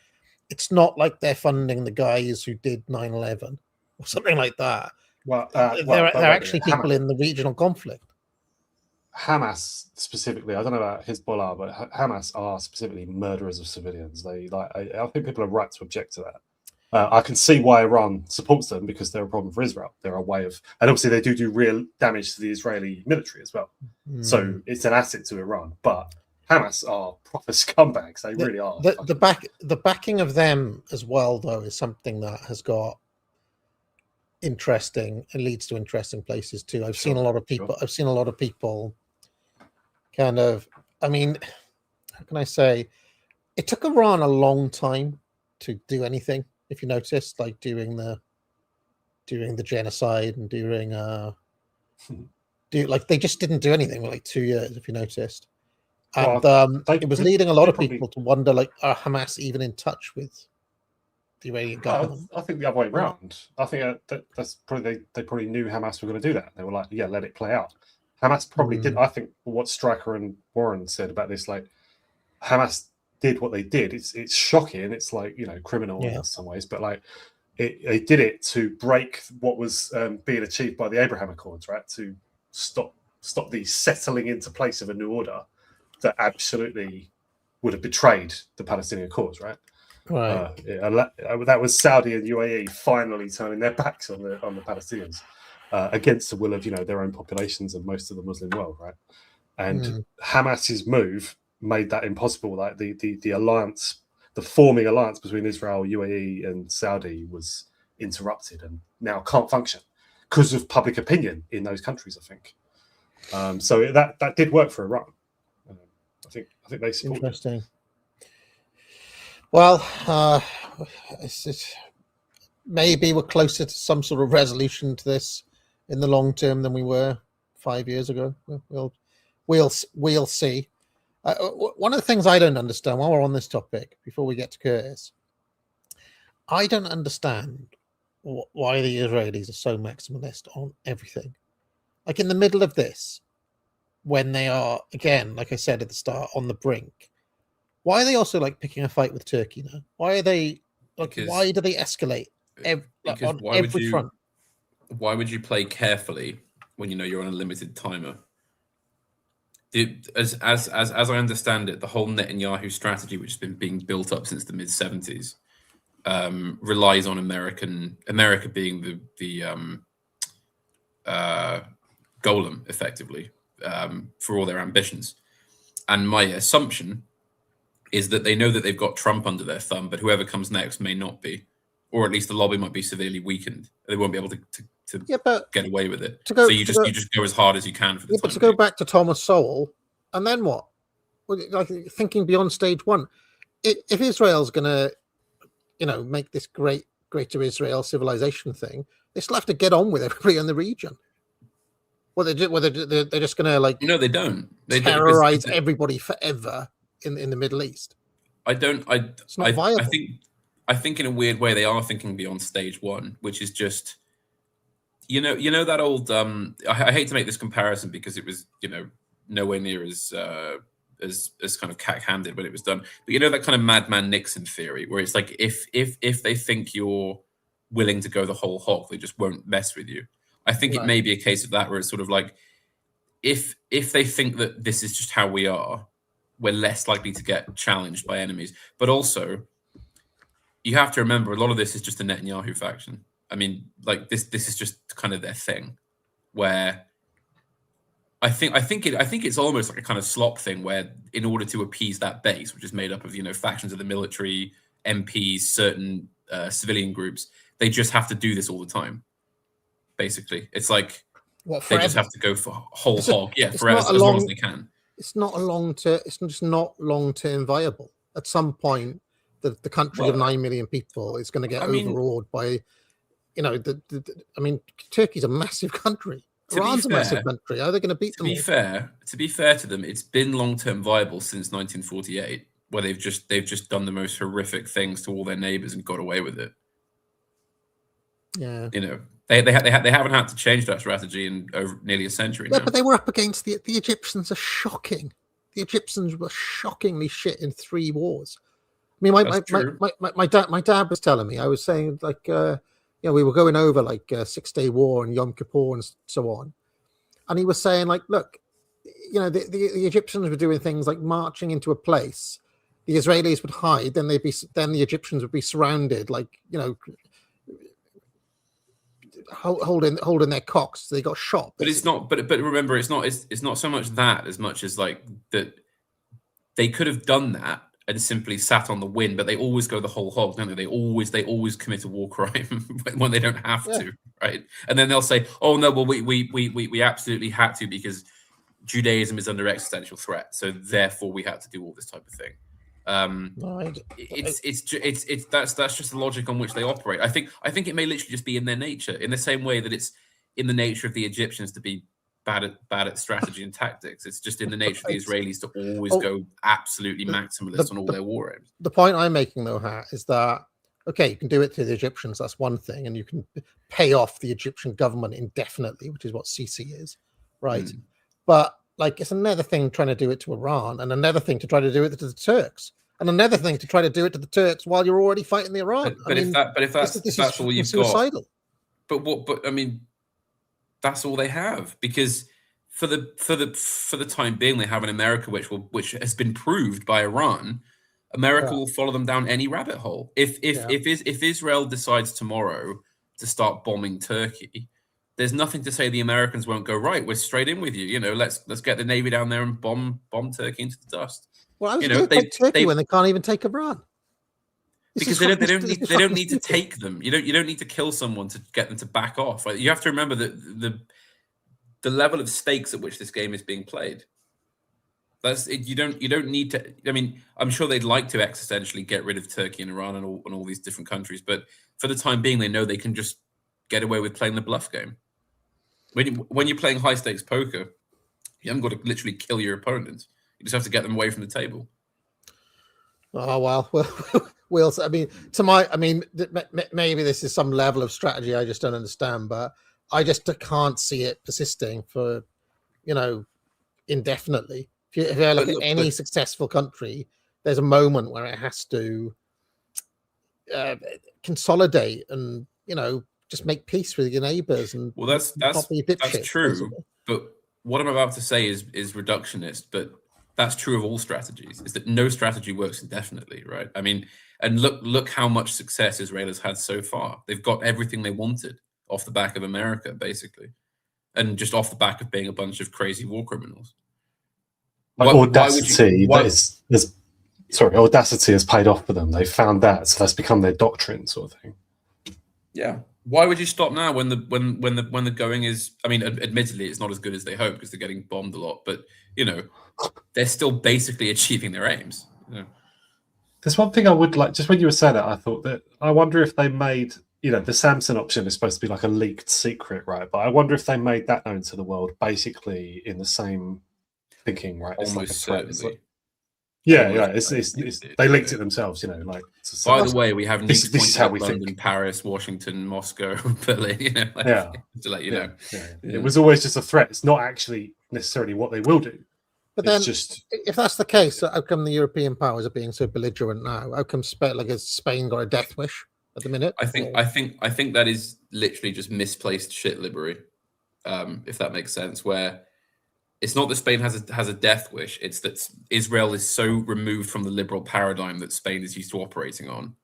they're funding the guys who did 9/11 or something like that. They're actually people in the regional conflict. Hamas specifically, I don't know about Hezbollah, but Hamas are specifically murderers of civilians. I think people are right to object to that. I can see why Iran supports them because they're a problem for Israel. They're a way of, and obviously they do real damage to the Israeli military as well. So it's an asset to Iran. But Hamas are proper scumbags. They really are. The backing of them as well, though, is something that has got interesting and leads to interesting places too. I've seen a lot of people kind of, how can I say, it took Iran a long time to do anything. If you noticed, like during the genocide and they just didn't do anything for like 2 years. If you noticed, and it was leading a lot of people to wonder, like, are Hamas even in touch with the Iranian government? I think the other way around. I think that's probably they probably knew Hamas were going to do that. They were like, yeah, let it play out. Hamas probably did. I think what Stryker and Warren said about this, like, Hamas did what they did. It's shocking. It's like, criminal in some ways, but like they did it to break what was being achieved by the Abraham Accords, right? To stop the settling into place of a new order that absolutely would have betrayed the Palestinian cause, right? Right. That was Saudi and UAE finally turning their backs on the Palestinians against the will of their own populations and most of the Muslim world, right? And Hamas's move made that impossible. Like the alliance, the forming alliance between Israel, UAE, and Saudi was interrupted and now can't function because of public opinion in those countries, I think. So that did work for Iran. I think they support. Interesting. Well, maybe we're closer to some sort of resolution to this in the long term than we were 5 years ago. We'll see. One of the things I don't understand while we're on this topic, before we get to Curtis, I don't understand why the Israelis are so maximalist on everything. Like in the middle of this, when they are, again, like I said at the start, on the brink, why are they also like picking a fight with Turkey now? Why are they like? Why do they escalate on every front? Why would you play carefully when you're on a limited timer? As I understand it, the whole Netanyahu strategy, which has been being built up since the mid-70s, relies on America being the golem, effectively, for all their ambitions. And my assumption is that they know that they've got Trump under their thumb, but whoever comes next may not be, or at least the lobby might be severely weakened. They won't be able to get away with it. So you just go as hard as you can for the time. But to go back to Thomas Sowell, and then what? Like thinking beyond stage one, if Israel's going to, make this greater Israel civilization thing, they still have to get on with everybody in the region. They're just going to like. No, they don't. They terrorize everybody forever in the Middle East. It's not viable. I think in a weird way they are thinking beyond stage one, which is just, that old. I hate to make this comparison because it was, nowhere near as as kind of cack-handed when it was done. But you know that kind of Madman Nixon theory, where it's like if they think you're willing to go the whole hog, they just won't mess with you. I think it may be a case of that, where it's sort of like if they think that this is just how we are, we're less likely to get challenged by enemies. But also, you have to remember a lot of this is just the Netanyahu faction. I mean, like this is just kind of their thing, where I think it's almost like a kind of slop thing, where in order to appease that base, which is made up of factions of the military, MPs, certain civilian groups, they just have to do this all the time. Basically, it's like they just have to go for whole hog, forever, as long as they can. It's not a long term. It's just not long term viable. At some point, the country of 9 million people is going to get overawed by, I mean, Turkey's a massive country. Iran's a massive country. How are they going to beat them? To be fair to them, it's been long term viable since 1948, where they've just done the most horrific things to all their neighbors and got away with it. Yeah, They haven't had to change that strategy in over nearly a century now. But they were up against the Egyptians. Are shocking. The Egyptians were shockingly shit in 3 wars. I mean, my dad was telling me. I was saying like, we were going over like 6-day war and Yom Kippur and so on, and he was saying like, look, the Egyptians were doing things like marching into a place, the Israelis would hide, then the Egyptians would be surrounded, like holding their cocks. So they got shot. But it's not. But remember, it's not so much that as much as like that. They could have done that and simply sat on the win, but they always go the whole hog, don't they? They always commit a war crime when they don't have to, right? And then they'll say, "Oh no, well we absolutely had to because Judaism is under existential threat, so therefore we had to do all this type of thing." That's just the logic on which they operate. I think it may literally just be in their nature, in the same way that it's in the nature of the Egyptians to be bad at strategy and tactics. It's just in the nature of the Israelis to always go absolutely maximalist on all their war aims. The point I'm making, though, Hat, is that, okay, you can do it to the Egyptians, that's one thing, and you can pay off the Egyptian government indefinitely, which is what Sisi is, right? But, like, it's another thing trying to do it to Iran, and another thing to try to do it to the Turks, and another thing to try to do it to the Turks while you're already fighting the Iran. But if that's all you've got, but I mean, that's all they have, because for the time being, they have an America which has been proved by Iran. America will follow them down any rabbit hole. If Israel decides tomorrow to start bombing Turkey, there's nothing to say the Americans won't go, right, we're straight in with you. Let's get the Navy down there and bomb Turkey into the dust. Well, Turkey when they can't even take Iran. Because they don't need to take them. You don't need to kill someone to get them to back off. Like, you have to remember that the level of stakes at which this game is being played. That's it. You don't need to. I mean, I'm sure they'd like to existentially get rid of Turkey and Iran and all these different countries, but for the time being, they know they can just get away with playing the bluff game. When you're playing high stakes poker, you haven't got to literally kill your opponents. You just have to get them away from the table. Oh well. Maybe this is some level of strategy I just don't understand, but I just can't see it persisting for, indefinitely. If you look at any successful country, there's a moment where it has to consolidate and, just make peace with your neighbors. And that's true. Basically. But what I'm about to say is reductionist, but that's true of all strategies, is that no strategy works indefinitely, right? I mean, and look how much success Israel has had so far. They've got everything they wanted off the back of America, basically, and just off the back of being a bunch of crazy war criminals. Audacity has paid off for them. They found that, so that's become their doctrine, sort of thing. Yeah. Why would you stop now when the going is? I mean, admittedly, it's not as good as they hope because they're getting bombed a lot, but they're still basically achieving their aims. There's one thing I would like. Just when you were saying that, I thought that I wonder if they made. The Samson option is supposed to be like a leaked secret, right? But I wonder if they made that known to the world, basically in the same thinking, right? Almost certainly. They linked it themselves, By the way, we have nukes pointed at London, Paris, Washington, Moscow, Berlin. To let you know. It was always just a threat. It's not actually necessarily what they will do. But then, it's just if that's the case, how come the European powers are being so belligerent now? How come Spain, has Spain got a death wish at the minute? I think that is literally just misplaced shit libbery, if that makes sense. Where it's not that Spain has a death wish; it's that Israel is so removed from the liberal paradigm that Spain is used to operating on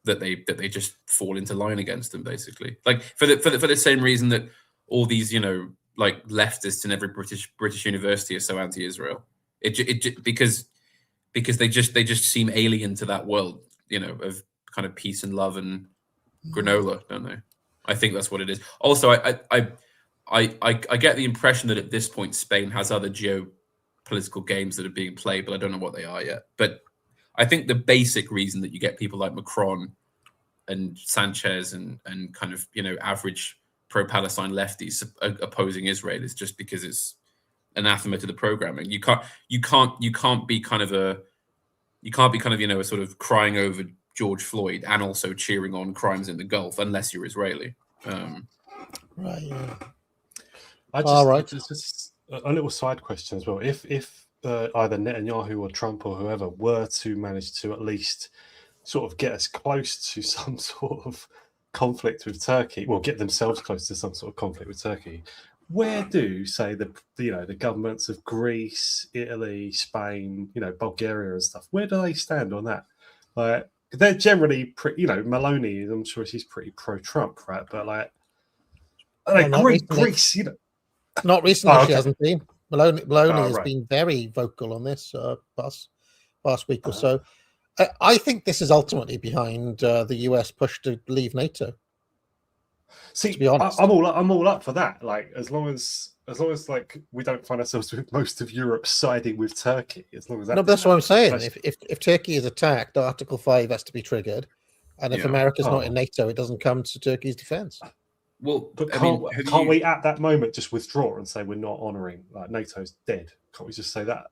that they just fall into line against them, basically. Like for the same reason that all these like leftists in every British university are so anti-Israel. Because they just seem alien to that world, of kind of peace and love and granola, don't they? I think that's what it is. Also, I get the impression that at this point Spain has other geopolitical games that are being played, but I don't know what they are yet. But I think the basic reason that you get people like Macron and Sanchez and kind of average pro-Palestine lefties opposing Israel is just because it's anathema to the programming. You can't be kind of a sort of crying over George Floyd and also cheering on crimes in the Gulf unless you're Israeli. Right. Yeah. All right. Just a little side question as well. If either Netanyahu or Trump or whoever were to manage to at least sort of get us close to some sort of conflict with Turkey, well, get themselves close to some sort of conflict with Turkey, where do, say, the governments of Greece, Italy, Spain, Bulgaria and stuff, where do they stand on that? Like, they're generally pretty, Maloney, I'm sure she's pretty pro-Trump, right? But like, Greece, Not recently, okay. She hasn't been. Maloney has been very vocal on this past week or so. I think this is ultimately behind the US push to leave NATO. See, to be honest, I'm all up for that. Like, as long as like we don't find ourselves with most of Europe siding with Turkey, as long as that. No, but that's what I'm saying. If Turkey is attacked, Article 5 has to be triggered, and if America's not in NATO, it doesn't come to Turkey's defense. Well, but can't we at that moment just withdraw and say we're not honouring, like, NATO's dead? Can't we just say that?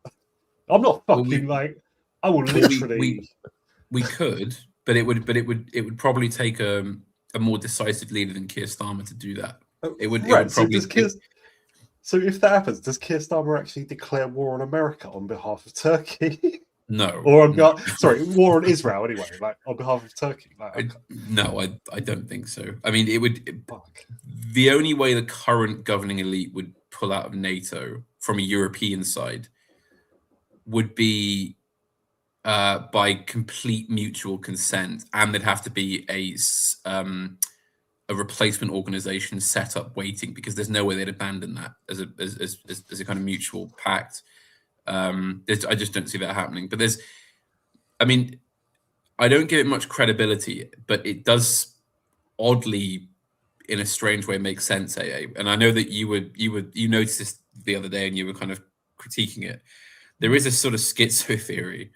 I'm not fucking I will literally. We could, but it would probably take a more decisive leader than Keir Starmer to do that. It would probably. So if that happens, does Keir Starmer actually declare war on America on behalf of Turkey? No. Or on war on Israel anyway, like on behalf of Turkey. No, I don't think so. I mean, the only way the current governing elite would pull out of NATO from a European side would be by complete mutual consent, and there'd have to be a replacement organization set up waiting, because there's no way they'd abandon that as a kind of mutual pact. I just don't see that happening. But I don't give it much credibility, but it does oddly, in a strange way, make sense, AA. And I know that you noticed this the other day and you were kind of critiquing it. There is a sort of schizo theory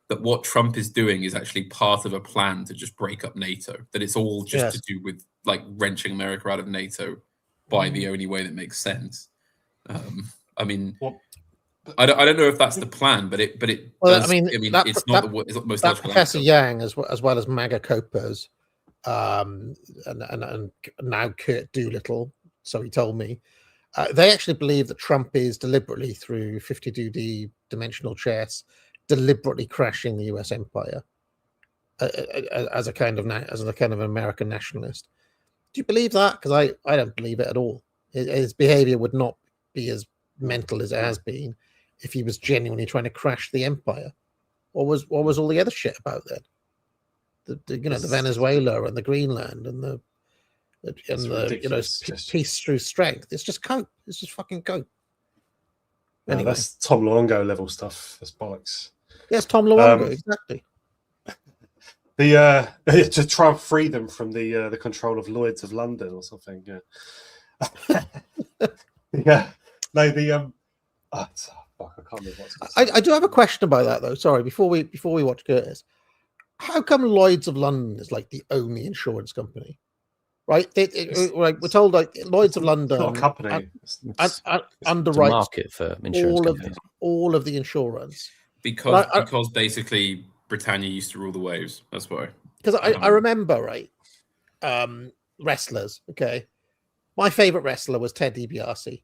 that what Trump is doing is actually part of a plan to just break up NATO, that it's all just to do with like wrenching America out of NATO by the only way that makes sense. I don't know if that's the plan, but it does. It's not the most logical. Professor Yang, as well as MAGA Copers, and now Kurt Doolittle, so he told me, they actually believe that Trump is deliberately, through 52D dimensional chess, deliberately crashing the US empire as a kind of an American nationalist. Do you believe that? Because I don't believe it at all. His behavior would not be as mental as it has been if he was genuinely trying to crash the empire. What was all the other shit about then? The Venezuela and the Greenland and the peace through strength. It's just cope. It's just fucking cope. Anyway. That's Tom Luongo level stuff. That's bollocks. Yes, Tom Luongo, exactly. To try and free them from the control of Lloyd's of London or something. Yeah. Yeah. No, fuck, I can't remember what's. I do have a question about that though. Sorry, before we watch Curtis, how come Lloyd's of London is like the only insurance company? Right, we're told like Lloyd's of London, not a company, underwrites market for insurance all of the insurance because basically Britannia used to rule the waves. That's why. Because I remember, right, wrestlers. Okay, my favorite wrestler was Ted DiBiase.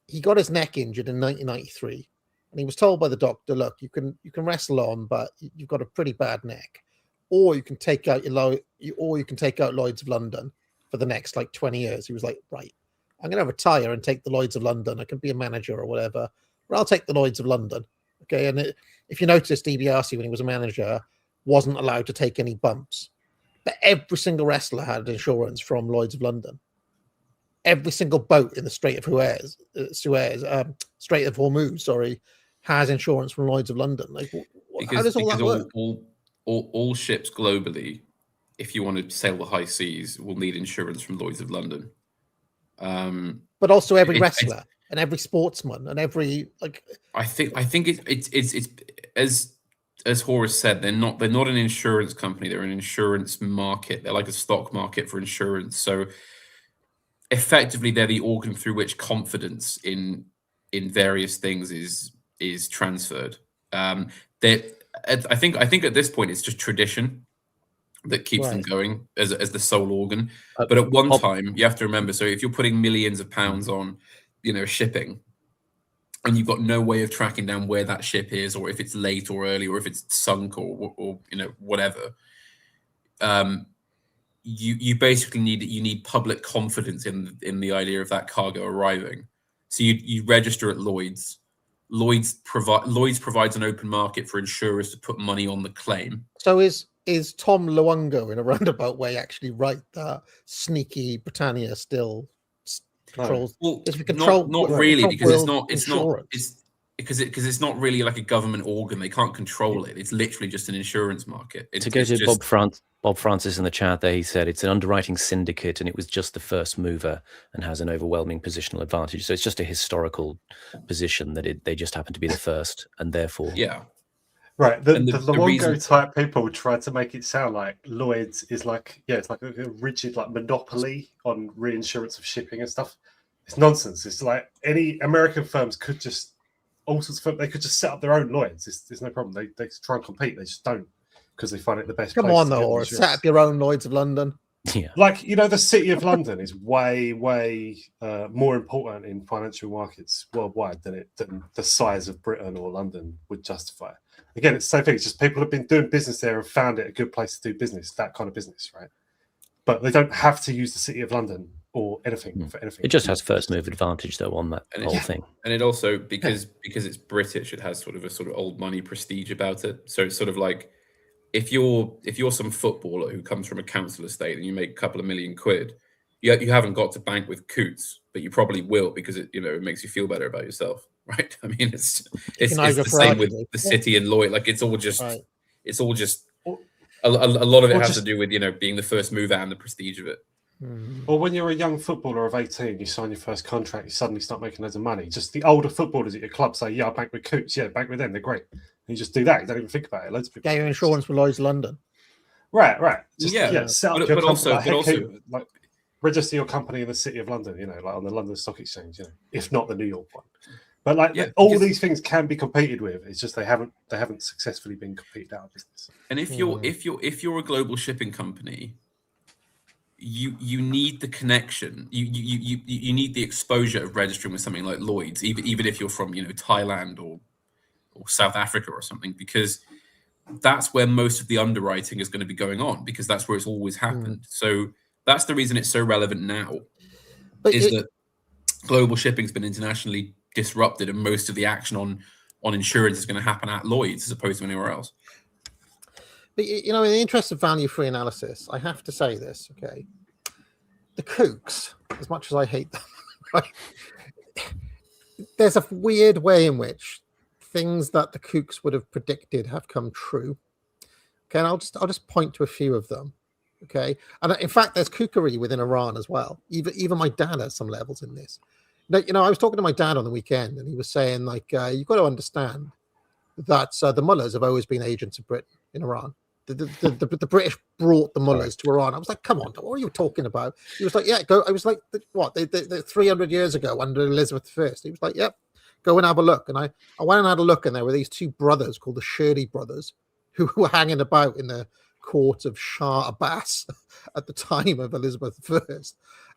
He got his neck injured in 1993, and he was told by the doctor, look, you can wrestle on, but you've got a pretty bad neck, or you can take out Lloyd's of London for the next like 20 years. He was like, right, I'm going to retire and take the Lloyd's of London. I can be a manager or whatever, but I'll take the Lloyd's of London. Okay, and if you notice, DiBiase, when he was a manager, wasn't allowed to take any bumps. But every single wrestler had insurance from Lloyd's of London. Every single boat in the Strait of Hormuz, has insurance from Lloyd's of London. Like, how does all that work? All ships globally, if you want to sail the high seas, will need insurance from Lloyd's of London. But also every wrestler and every sportsman and every like. I think it's as Horace said, they're not an insurance company. They're an insurance market. They're like a stock market for insurance. So effectively, they're the organ through which confidence in various things is transferred. I think at this point it's just tradition that keeps them going as the sole organ. But at one time, you have to remember. So if you're putting millions of pounds on, shipping, and you've got no way of tracking down where that ship is, or if it's late or early, or if it's sunk, or whatever, you basically need public confidence in the idea of that cargo arriving. So you register at Lloyd's. Lloyd's provides an open market for insurers to put money on the claim. So is Tom Luongo in a roundabout way actually right that sneaky Britannia still controls? Well, not really, because it's not really like a government organ. They can't control it. It's literally just an insurance market. To go to Bob Francis in the chat there, he said it's an underwriting syndicate and it was just the first mover and has an overwhelming positional advantage. So it's just a historical position that they just happen to be the first, and therefore right. The Luongo type people tried to make it sound like Lloyd's is like it's like a rigid like monopoly on reinsurance of shipping and stuff. It's nonsense. It's like any American firms could just they could just set up their own Lloyd's. There's no problem. They try and compete. They just don't, because they find it the best. Come on, though, or set up your own Lloyd's of London. Yeah, like the City of London is way more important in financial markets worldwide than the size of Britain or London would justify. Again, it's the same thing. It's just people have been doing business there and found it a good place to do business, that kind of business, right? But they don't have to use the City of London or anything for anything. It just has first move advantage though on that whole thing. And it also because it's British, it has sort of old money prestige about it. So it's sort of like if you're some footballer who comes from a council estate and you make a couple of million quid, you haven't got to bank with Coots, but you probably will because it makes you feel better about yourself, right? I mean, it's the same with the City and Lloyd. Like it's all just a lot of it has to do with being the first mover and the prestige of it. Or when you're a young footballer of 18, you sign your first contract, you suddenly start making loads of money. Just the older footballers at your club say, "Yeah, I bank with Coots. Yeah, bank with them. They're great." And you just do that. You don't even think about it. Loads of people get your insurance with Lloyd's London. Right. Just, set up your company, also like register your company in the City of London. Like on the London Stock Exchange. If not the New York one. But all these things can be competed with. It's just they haven't successfully been competed out of business. And if you're a global shipping company, you need the connection. You need the exposure of registering with something like Lloyd's, even if you're from Thailand or South Africa or something, because that's where most of the underwriting is going to be going on, because that's where it's always happened. So that's the reason it's so relevant now. That global shipping's been internationally disrupted, and most of the action on insurance is going to happen at Lloyd's as opposed to anywhere else. But in the interest of value-free analysis, I have to say this, okay? The kooks, as much as I hate them, right? There's a weird way in which things that the kooks would have predicted have come true. Okay, and I'll just point to a few of them. Okay, and in fact, there's kookery within Iran as well. Even my dad has some levels in this. I was talking to my dad on the weekend, and he was saying you've got to understand that the mullahs have always been agents of Britain in Iran. The British brought the mullahs to Iran. I was like, come on, what are you talking about? He was like, yeah, go. I was like, what? They 300 years ago under Elizabeth I. He was like, yep, go and have a look. And I went and had a look, and there were these two brothers called the Shirley brothers who were hanging about in the court of Shah Abbas at the time of Elizabeth I.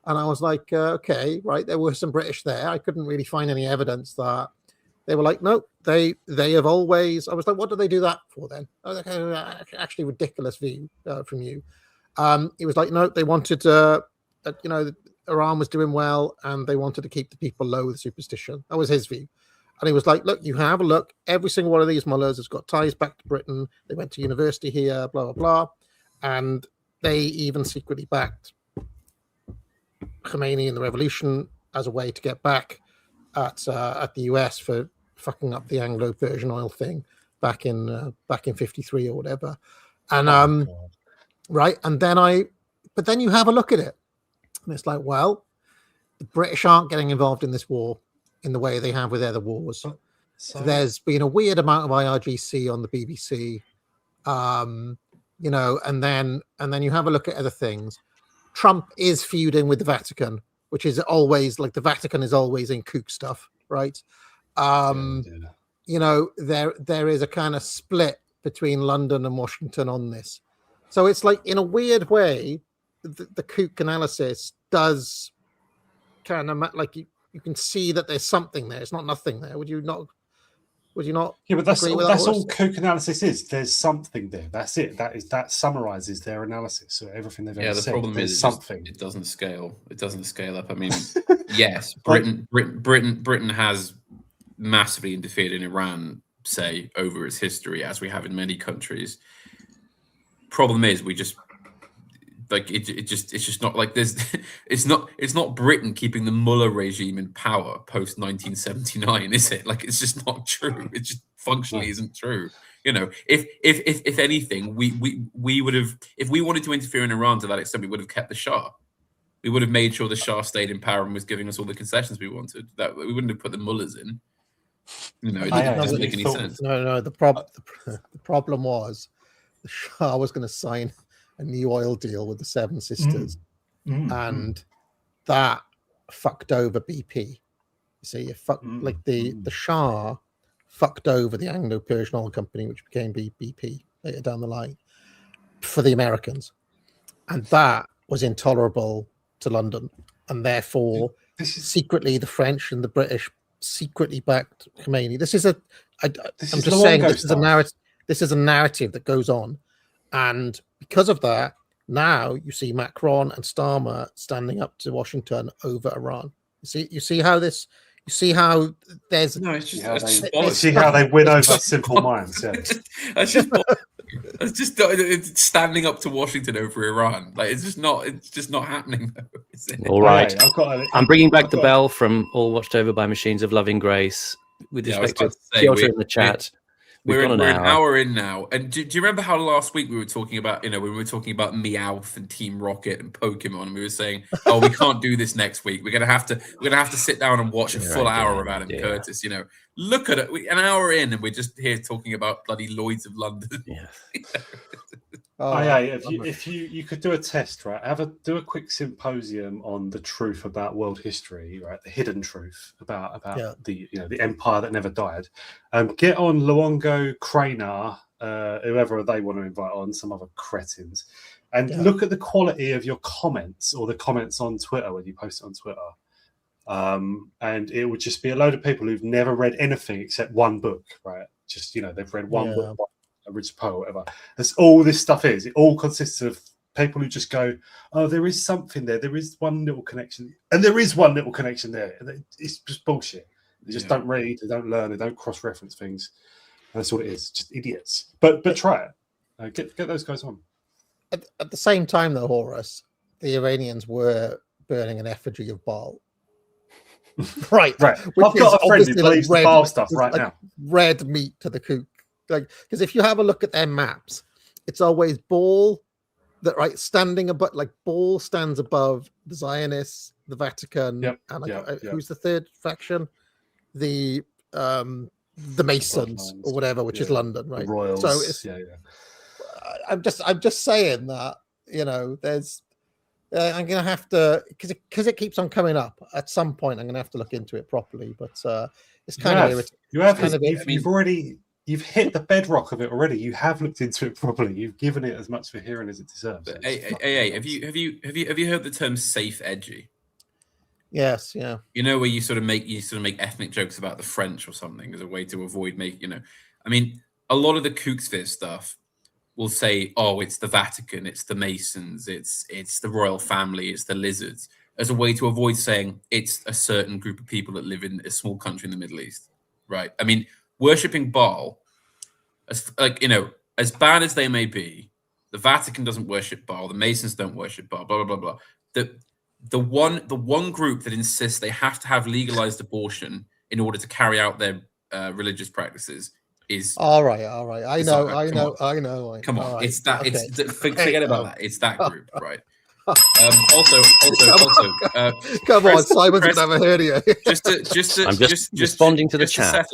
And I was like, okay, right, there were some British there. I couldn't really find any evidence that They were like, no, they have always. I was like, what do they do that for then? I was like, actually, ridiculous view from you. It was like, no, they wanted Iran was doing well, and they wanted to keep the people low with superstition. That was his view. And he was like, look, you have a look. Every single one of these mullahs has got ties back to Britain. They went to university here, blah, blah, blah. And they even secretly backed Khomeini and the revolution as a way to get back at the US for fucking up the Anglo-Persian oil thing back in 53 or whatever. And right, and but then you have a look at it, and it's like, well, the British aren't getting involved in this war in the way they have with other wars. So there's been a weird amount of IRGC on the BBC, and then you have a look at other things. Trump is feuding with the Vatican, which is always like the Vatican is always in kook stuff, right? There is a kind of split between London and Washington on this. So it's like, in a weird way, the kook analysis does kind of like you can see that there's something there. It's not nothing there. Would you not? Yeah, but that's all kook analysis is. There's something there. That's it. That summarizes their analysis. So everything they've ever said. The problem is something. It doesn't scale. It doesn't scale up. I mean, yes, Britain has massively interfered in Iran, say, over its history, as we have in many countries. Problem is, we just like it's just not like there's it's not Britain keeping the Mullah regime in power post 1979, is it? Like, it's just not true. It just functionally isn't true. If anything, we would have, if we wanted to interfere in Iran to that extent, we would have kept the Shah. We would have made sure the Shah stayed in power and was giving us all the concessions we wanted. That we wouldn't have put the mullahs in. It doesn't make any sense. No. The problem was the Shah was going to sign a new oil deal with the Seven Sisters, and that fucked over BP. You see, the Shah fucked over the Anglo-Persian Oil Company, which became BP later down the line, for the Americans, and that was intolerable to London, and therefore secretly the French and the British secretly backed Khomeini. This is a narrative. This is a narrative that goes on. And because of that, now you see Macron and Starmer standing up to Washington over Iran. You see how there's it's just see how they win over simple minds. Yeah. It's standing up to Washington over Iran. Like, it's just not happening, though, is it? All right, I'm bringing back the bell from All Watched Over by Machines of Loving Grace with respect to Piotr in the chat. We're an hour in now, and do you remember how last week we were talking about, when we were talking about Meowth and Team Rocket and Pokemon, and we were saying, "Oh, we can't do this next week. We're gonna have to sit down and watch a full hour of Adam Curtis." Look at it, an hour in, and we're just here talking about bloody Lloyd's of London. Yeah. If you could do a test, right? Do a quick symposium on the truth about world history, right? The hidden truth about the empire that never died. Get on Luongo, Cranar, whoever they want to invite on, some other cretins, and look at the quality of your comments or the comments on Twitter when you post it on Twitter. And it would just be a load of people who've never read anything except one book, right? Just they've read one book. A rich poet, whatever. That's all this stuff is. It all consists of people who just go, "Oh, there is something there. There is one little connection, and there is one little connection there." It's just bullshit. They just don't read, they don't learn, they don't cross-reference things. And that's all it is. Just idiots. But try it. Get those guys on. At the same time, though, Horus, the Iranians were burning an effigy of Baal. Right. I've got a friend who believes the Baal stuff right now. Red meat to the kook. Because if you have a look at their maps, it's always Baal standing above, like Baal stands above the Zionists, the Vatican, who's the third faction? The Masons or whatever, which is London, right? The Royals. So it's, I'm just saying that there's. I'm gonna have to because it keeps on coming up. At some point, I'm gonna have to look into it properly. But it's kind of irritating. You've hit the bedrock of it already. You have looked into it properly. You've given it as much for hearing as it deserves. Have you heard the term safe edgy? Yes, yeah. You know, where you sort of make ethnic jokes about the French or something as a way to avoid I mean, a lot of the Kooksphere stuff will say, oh, it's the Vatican, it's the Masons, it's the royal family, it's the lizards, as a way to avoid saying it's a certain group of people that live in a small country in the Middle East, right? I mean, worshipping Baal, as bad as they may be, the Vatican doesn't worship Baal, the Masons don't worship Baal, blah blah blah blah. The one group that insists they have to have legalized abortion in order to carry out their religious practices is all right. I know. Come on, right. it's that. Okay. Forget about that. It's that group, right? Also, come on, Simon's gonna have a head here. I'm just responding to the chat.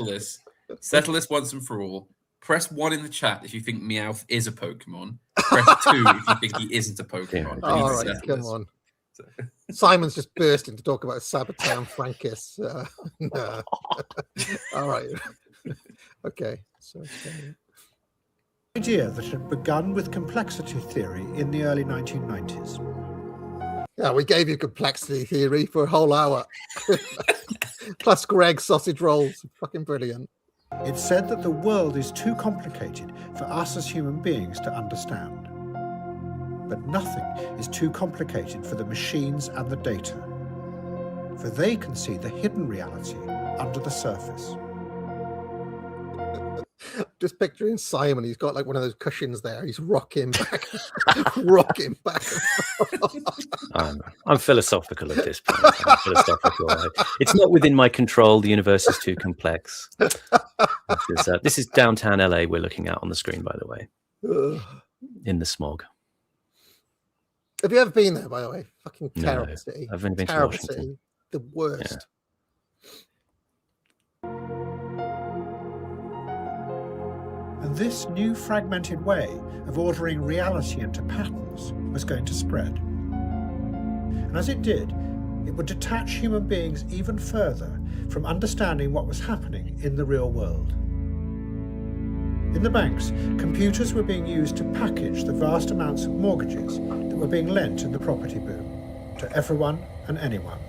Settle this once and for all. Press 1 in the chat if you think Meowth is a Pokemon. Press 2 if you think he isn't a Pokemon. All right, come on. Simon's just bursting to talk about Sabaton Francus. No. All right. Okay. So, idea that had begun with complexity theory in the early 1990s. Yeah, we gave you complexity theory for a whole hour. Plus Greg's sausage rolls. Fucking brilliant. It said that the world is too complicated for us as human beings to understand. But nothing is too complicated for the machines and the data, for they can see the hidden reality under the surface. Just picturing Simon, he's got like one of those cushions there. He's rocking back, rocking back. I'm philosophical at this point. I'm philosophical. It's not within my control. The universe is too complex. This is downtown LA we're looking at on the screen, by the way, in the smog. Have you ever been there, by the way? Fucking terrible city. I've only been to Washington. City. The worst. Yeah. And this new fragmented way of ordering reality into patterns was going to spread. And as it did, it would detach human beings even further from understanding what was happening in the real world. In the banks, computers were being used to package the vast amounts of mortgages that were being lent in the property boom to everyone and anyone.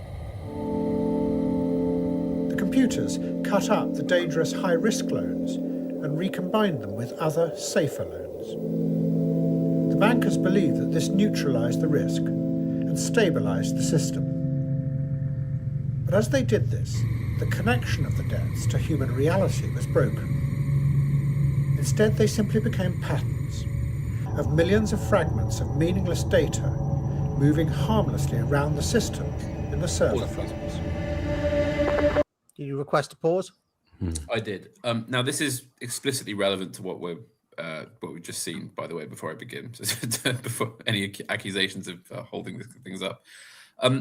The computers cut up the dangerous high-risk loans and recombined them with other, safer loans. The bankers believed that this neutralized the risk and stabilized the system. But as they did this, the connection of the debts to human reality was broken. Instead, they simply became patterns of millions of fragments of meaningless data moving harmlessly around the system in the server farms. Did you request a pause? I did. Now, this is explicitly relevant to what we've just seen, by the way, before I begin, before any accusations of holding things up.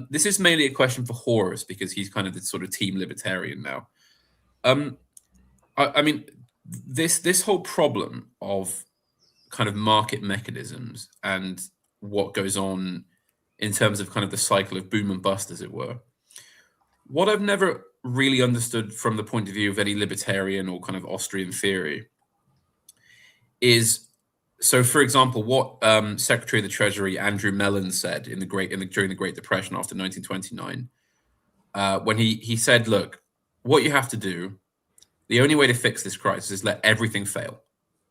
This is mainly a question for Horus, because he's kind of the sort of team libertarian now. I mean, this whole problem of kind of market mechanisms and what goes on in terms of kind of the cycle of boom and bust, as it were. What I've never really understood from the point of view of any libertarian or kind of Austrian theory is, so for example, what Secretary of the Treasury Andrew Mellon said during the Great Depression after 1929, when he said, look, what you have to do, the only way to fix this crisis is let everything fail.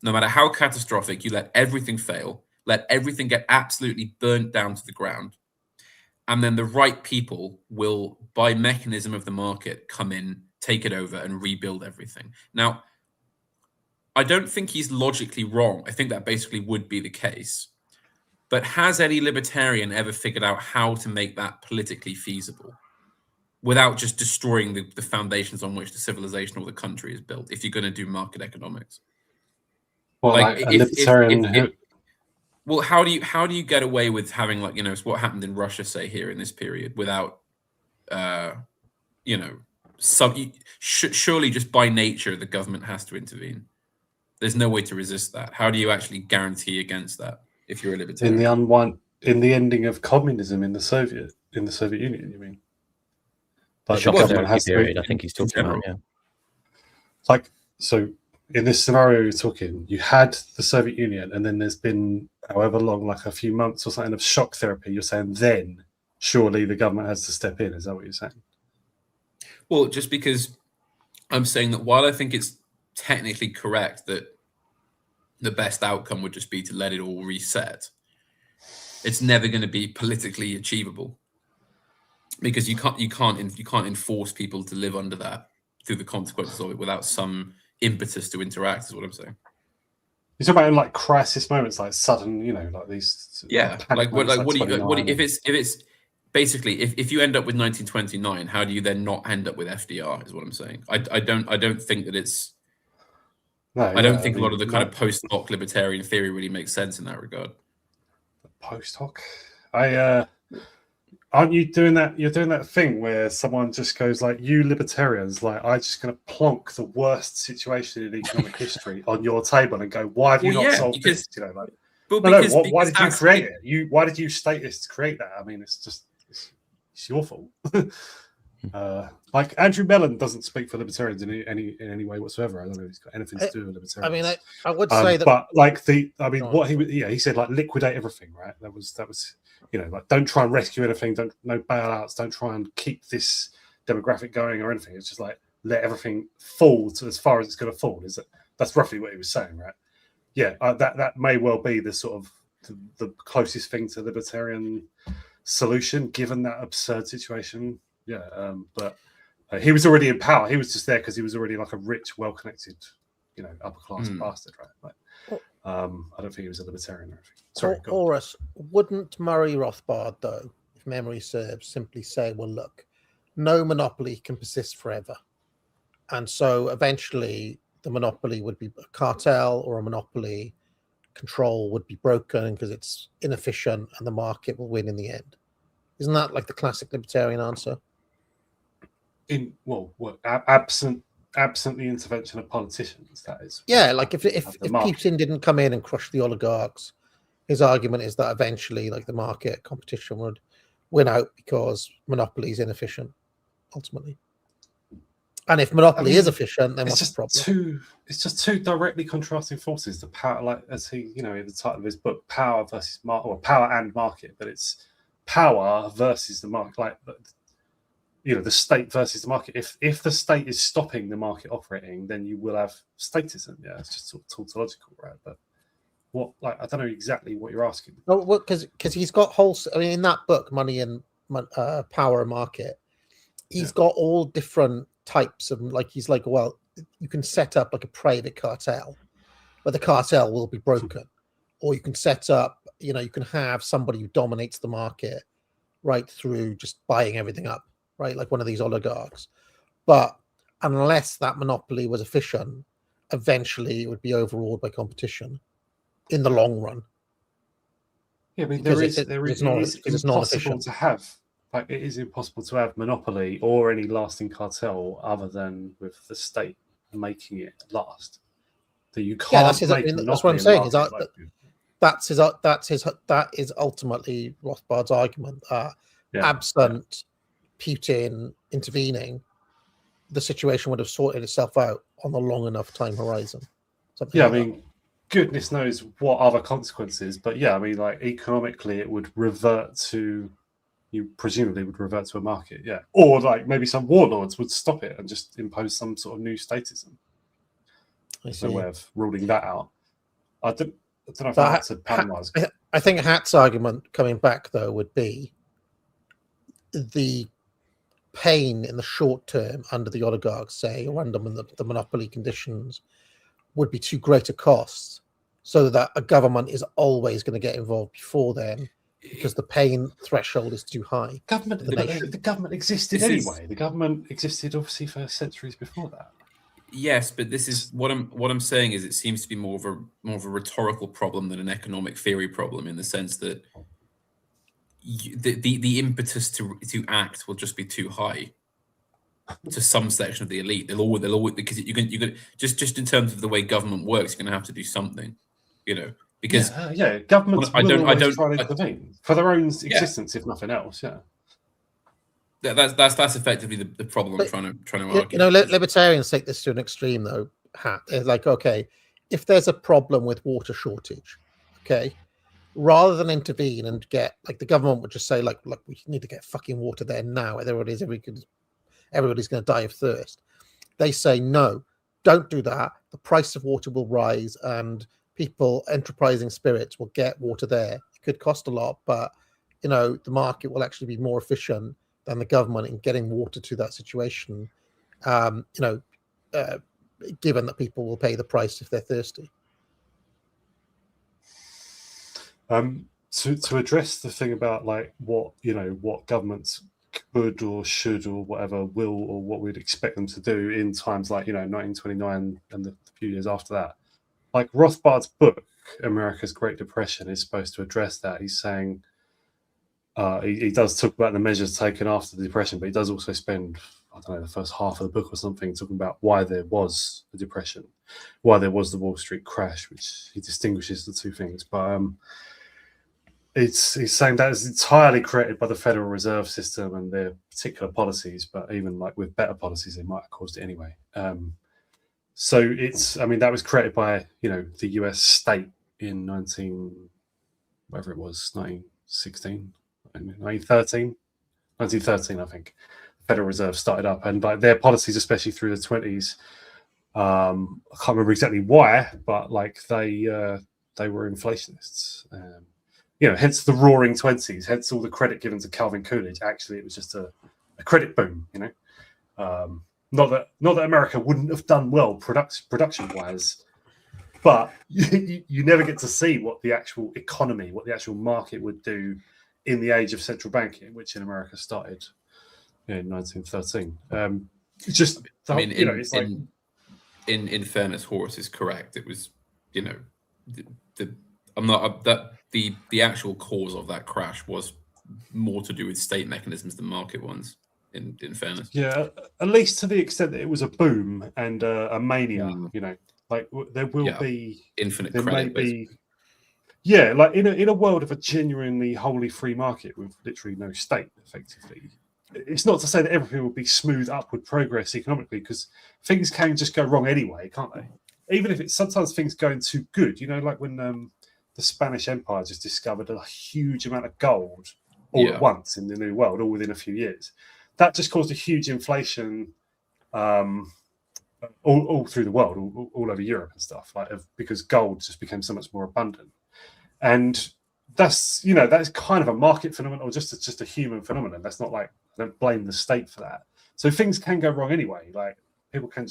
No matter how catastrophic, you let everything fail, let everything get absolutely burnt down to the ground. And then the right people will, by mechanism of the market, come in, take it over, and rebuild everything. Now, I don't think he's logically wrong. I think that basically would be the case. But has any libertarian ever figured out how to make that politically feasible without just destroying the foundations on which the civilization or the country is built, if you're going to do market economics? Well, like a libertarian... Well, how do you get away with having, like, you know, what happened in Russia, say, here in this period, without, surely just by nature the government has to intervene. There's no way to resist that. How do you actually guarantee against that if you're a libertarian? In the ending of communism in the Soviet Union, you mean? But the government has period, I think he's talking about, yeah. Like, so in this scenario you're talking, you had the Soviet Union, and then there's been however long, like a few months or something, of shock therapy. You're saying then surely the government has to step in. Is that what you're saying? Well, just because I'm saying that while I think it's technically correct that the best outcome would just be to let it all reset, it's never going to be politically achievable, because you can't enforce people to live under that through the consequences of it without some impetus to interact, is what I'm saying. You're talking about in like crisis moments, like sudden, like these. What if it's basically if you end up with 1929, how do you then not end up with FDR? Is what I'm saying. I don't think that it's. No, I don't think a lot of the kind of post hoc libertarian theory really makes sense in that regard. Post hoc, aren't you doing that? You're doing that thing where someone just goes like, "You libertarians, like, I'm just going to plonk the worst situation in economic history on your table and go, why have you not solved this?" Why did you create it? Why did you statists create that? I mean, it's your fault. Like Andrew Mellon doesn't speak for libertarians in any way whatsoever. I don't know if he's got anything to do with libertarians. I mean, I would say that, but like what he said, like, liquidate everything, right? That was like, don't try and rescue anything, no bailouts, don't try and keep this demographic going or anything. It's just like, let everything fall to as far as it's going to fall. That's roughly what he was saying, right? Yeah, that may well be the sort of the closest thing to libertarian solution, given that absurd situation. Yeah, but he was already in power. He was just there because he was already like a rich, well-connected, upper class bastard, right? Like, I don't think he was a libertarian or anything. Sorry, Horus, wouldn't Murray Rothbard, though, if memory serves, simply say, well, look, no monopoly can persist forever. And so eventually the monopoly would be a cartel, or a monopoly control would be broken because it's inefficient and the market will win in the end. Isn't that like the classic libertarian answer? Absent the intervention of politicians, that is. Yeah, like if Putin didn't come in and crush the oligarchs, his argument is that eventually, like, the market competition would win out because monopoly is inefficient, ultimately. And if monopoly is efficient, then what's the problem? It's just two directly contrasting forces. The power, like, as he, in the title of his book, power versus market, or power and market, but it's power versus the market, like, the state versus the market. If the state is stopping the market operating, then you will have statism. Yeah, it's just sort of tautological, right? But I don't know exactly what you're asking. No, well, because he's got in that book, Money and Power and Market, he's got all different types of, like, he's like, well, you can set up like a private cartel, but the cartel will be broken, or you can set up, you can have somebody who dominates the market right through just buying everything up, right? Like one of these oligarchs. But unless that monopoly was efficient, eventually it would be overawed by competition in the long run. Yeah, I mean, it's impossible to have. Like, it is impossible to have monopoly or any lasting cartel other than with the state making it last. That you can't. That's what I'm saying. That is ultimately Rothbard's argument. Absent Putin intervening, the situation would have sorted itself out on a long enough time horizon. Goodness knows what other consequences, but like, economically, it would revert to. You presumably would revert to a market, or like maybe some warlords would stop it and just impose some sort of new statism. There's no way of ruling that out. I don't know if I answered Panama's. I think Hat's argument, coming back though, would be the pain in the short term under the oligarchs, say, or under the monopoly conditions, would be too great a cost, so that a government is always going to get involved before then, because the pain threshold is too high. The government existed anyway. The government existed obviously for centuries before that. Yes, but this is what I'm saying is, it seems to be more of a rhetorical problem than an economic theory problem, in the sense that the impetus to act will just be too high to some section of the elite. They'll always, because you can just in terms of the way government works, you're going to have to do something, Because governments try to intervene for their own existence, if nothing else. Yeah, that's effectively the problem I'm trying to argue. Libertarians take this to an extreme, though. They're like, okay, if there's a problem with water shortage, okay, rather than intervene and get, like, the government would just say, like, look, we need to get fucking water there now. Everybody's going to die of thirst. They say, no, don't do that. The price of water will rise, and people, enterprising spirits, will get water there. It could cost a lot, but the market will actually be more efficient than the government in getting water to that situation. Given that people will pay the price if they're thirsty. To address the thing about like what governments could or should or whatever will or what we'd expect them to do in times like 1929 and the few years after that, like Rothbard's book America's Great Depression is supposed to address that. He's saying he does talk about the measures taken after the Depression, but he does also spend, I don't know, the first half of the book or something talking about why there was a depression, why there was the Wall Street crash, which he distinguishes the two things. But he's saying that is entirely created by the Federal Reserve System and their particular policies, but even like with better policies, they might have caused it anyway. So that was created by, the US state in 1913, I think. The Federal Reserve started up, and like their policies, especially through the 1920s, I can't remember exactly why, but like they were inflationists. Hence the Roaring Twenties, hence all the credit given to Calvin Coolidge. Actually, it was just a credit boom, Not that America wouldn't have done well production-wise, but you never get to see what the actual economy, what the actual market would do in the age of central banking, which in America started in 1913. In fairness, Horace is correct. It was, the actual cause of that crash was more to do with state mechanisms than market ones. In fairness, yeah, at least to the extent that it was a boom and a mania. Like there will be infinite there credit. May be, yeah, like in a world of a genuinely wholly free market with literally no state, effectively. It's not to say that everything will be smooth upward progress economically, because things can just go wrong anyway, can't they? Even if it's sometimes things going too good, like when the Spanish Empire just discovered a huge amount of gold all at once in the New World, all within a few years. That just caused a huge inflation all through the world, all over Europe and stuff, because gold just became so much more abundant. And that's kind of a market phenomenon, or just a human phenomenon. That's not like, I don't blame the state for that. So things can go wrong anyway. Like people can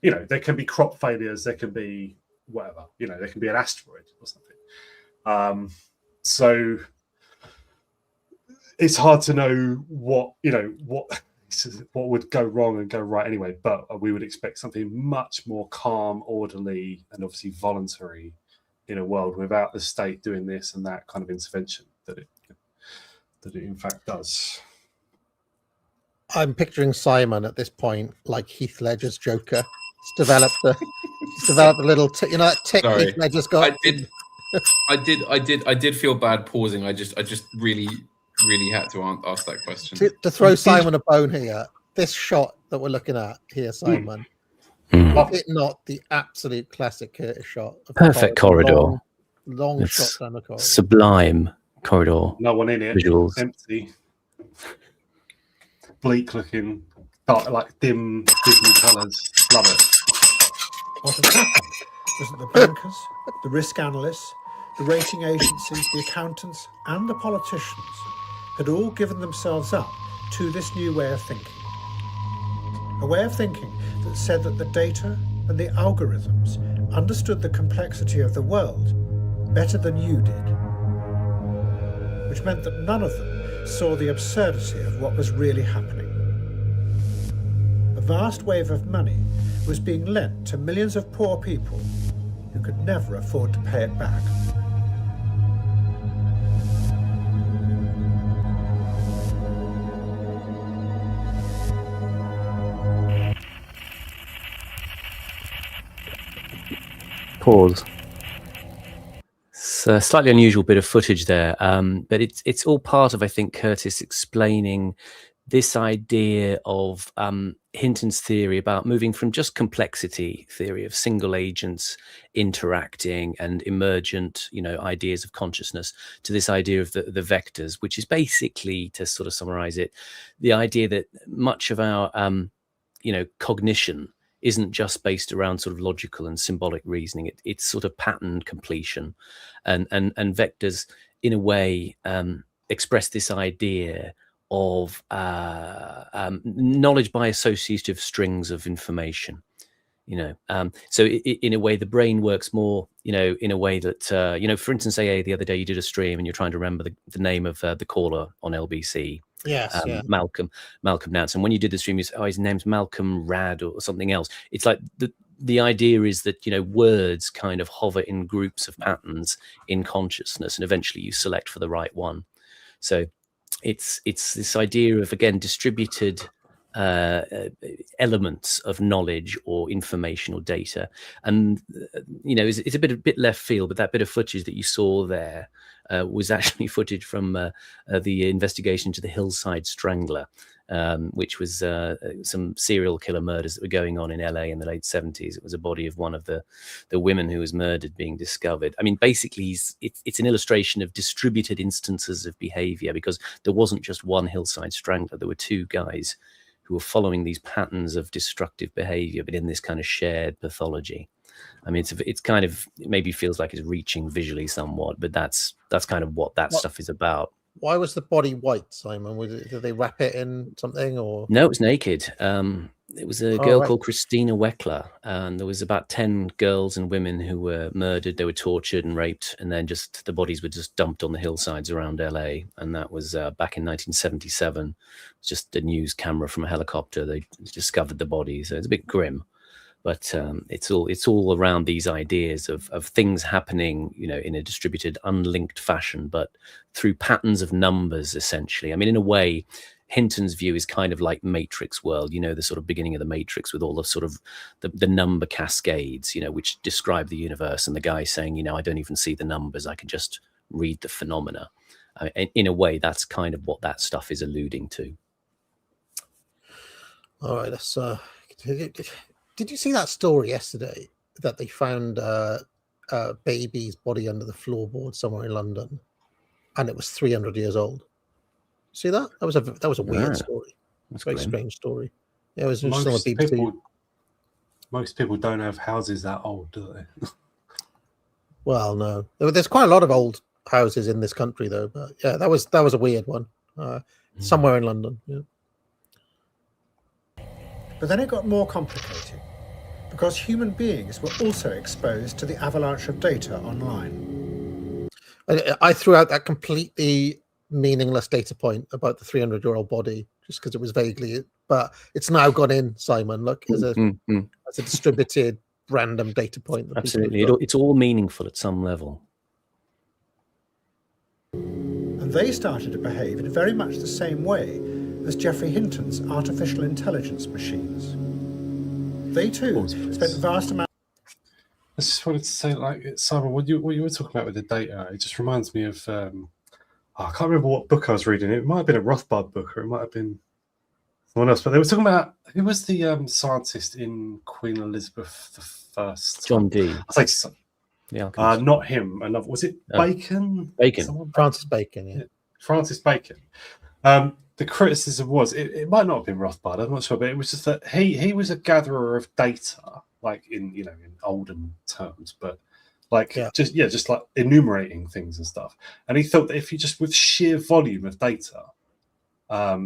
there can be crop failures, there can be whatever, there can be an asteroid or something. So it's hard to know what would go wrong and go right anyway, but we would expect something much more calm, orderly, and obviously voluntary in a world without the state doing this and that kind of intervention that it in fact does. I'm picturing Simon at this point like Heath Ledger's Joker. He's developed a little that tick Heath Ledger's got. I did feel bad pausing. I just really had to ask that question. To throw Simon a bone here, this shot that we're looking at here, Simon, is it not the absolute classic Curtis shot? Perfect corridor. Long shot down the corridor. Sublime corridor. No one in it. Visuals. Empty. Bleak looking, dark, like dim, dismal colours. Love it. What had happened was that the bankers, the risk analysts, the rating agencies, the accountants, and the politicians had all given themselves up to this new way of thinking. A way of thinking that said that the data and the algorithms understood the complexity of the world better than you did, which meant that none of them saw the absurdity of what was really happening. A vast wave of money was being lent to millions of poor people who could never afford to pay it back. Pause. It's a slightly unusual bit of footage there, but it's all part of, I think, Curtis explaining this idea of Hinton's theory about moving from just complexity theory of single agents interacting and emergent, ideas of consciousness, to this idea of the vectors, which is basically, to sort of summarize it, the idea that much of our cognition isn't just based around sort of logical and symbolic reasoning. It's sort of pattern completion, and vectors in a way express this idea of knowledge by associative strings of information. So in a way the brain works more, in a way that, for instance, AA, the other day you did a stream and you're trying to remember the name of the caller on LBC. Yes, yeah. Malcolm Nance. And when you did the stream, you said, his name's Malcolm Rad or something else. It's like the idea is that, words kind of hover in groups of patterns in consciousness, and eventually you select for the right one. So it's this idea of, again, distributed elements of knowledge or information or data. And it's a bit left field, but that bit of footage that you saw there was actually footage from the investigation into the Hillside Strangler, which was some serial killer murders that were going on in LA in the late 70s. It was a body of one of the women who was murdered being discovered. I mean, basically, it's an illustration of distributed instances of behavior, because there wasn't just one Hillside Strangler. There were two guys who were following these patterns of destructive behavior, but in this kind of shared pathology. I mean, it's kind of, it maybe feels like it's reaching visually somewhat, but that's kind of what stuff is about. Why was the body white, Simon? Did they wrap it in something, or? No, it was naked. It was a girl called Christina Weckler, and there was about 10 girls and women who were murdered. They were tortured and raped, and then just the bodies were just dumped on the hillsides around LA. And that was back in 1977. It was just a news camera from a helicopter. They discovered the bodies. So it's a bit grim. But it's all around these ideas of things happening, in a distributed, unlinked fashion, but through patterns of numbers, essentially. I mean, in a way, Hinton's view is kind of like Matrix world, the sort of beginning of the Matrix with all the sort of the number cascades, which describe the universe, and the guy saying, I don't even see the numbers, I can just read the phenomena. In a way, that's kind of what that stuff is alluding to. All right, let's. Did you see that story yesterday that they found a baby's body under the floorboard somewhere in London, and it was 300 years old? See that? That was a weird story. It's a very strange story. Yeah, it was just on the BBC. Most people don't have houses that old, do they? Well, no. There's quite a lot of old houses in this country, though. But yeah, that was a weird one. Somewhere in London. Yeah. But then it got more complicated, because human beings were also exposed to the avalanche of data online. I threw out that completely meaningless data point about the 300-year-old body just because it was vaguely, but it's now gone in, Simon. Look, as a distributed random data point. Absolutely. It's all meaningful at some level. And they started to behave in very much the same way as Geoffrey Hinton's artificial intelligence machines. They too spent vast amounts. I just wanted to say, Simon, what you were talking about with the data, it just reminds me of, I can't remember what book I was reading. It might have been a Rothbard book, or it might have been someone else, but they were talking about, who was the scientist in Queen Elizabeth I? John Dee. I think Yeah. not him. Another, was it Bacon? Bacon. Francis Bacon, yeah. Francis Bacon. The criticism was, it might not have been Rothbard, I'm not sure, but it was just that he was a gatherer of data, like in olden terms, but just like enumerating things and stuff. And he thought that if you just, with sheer volume of data,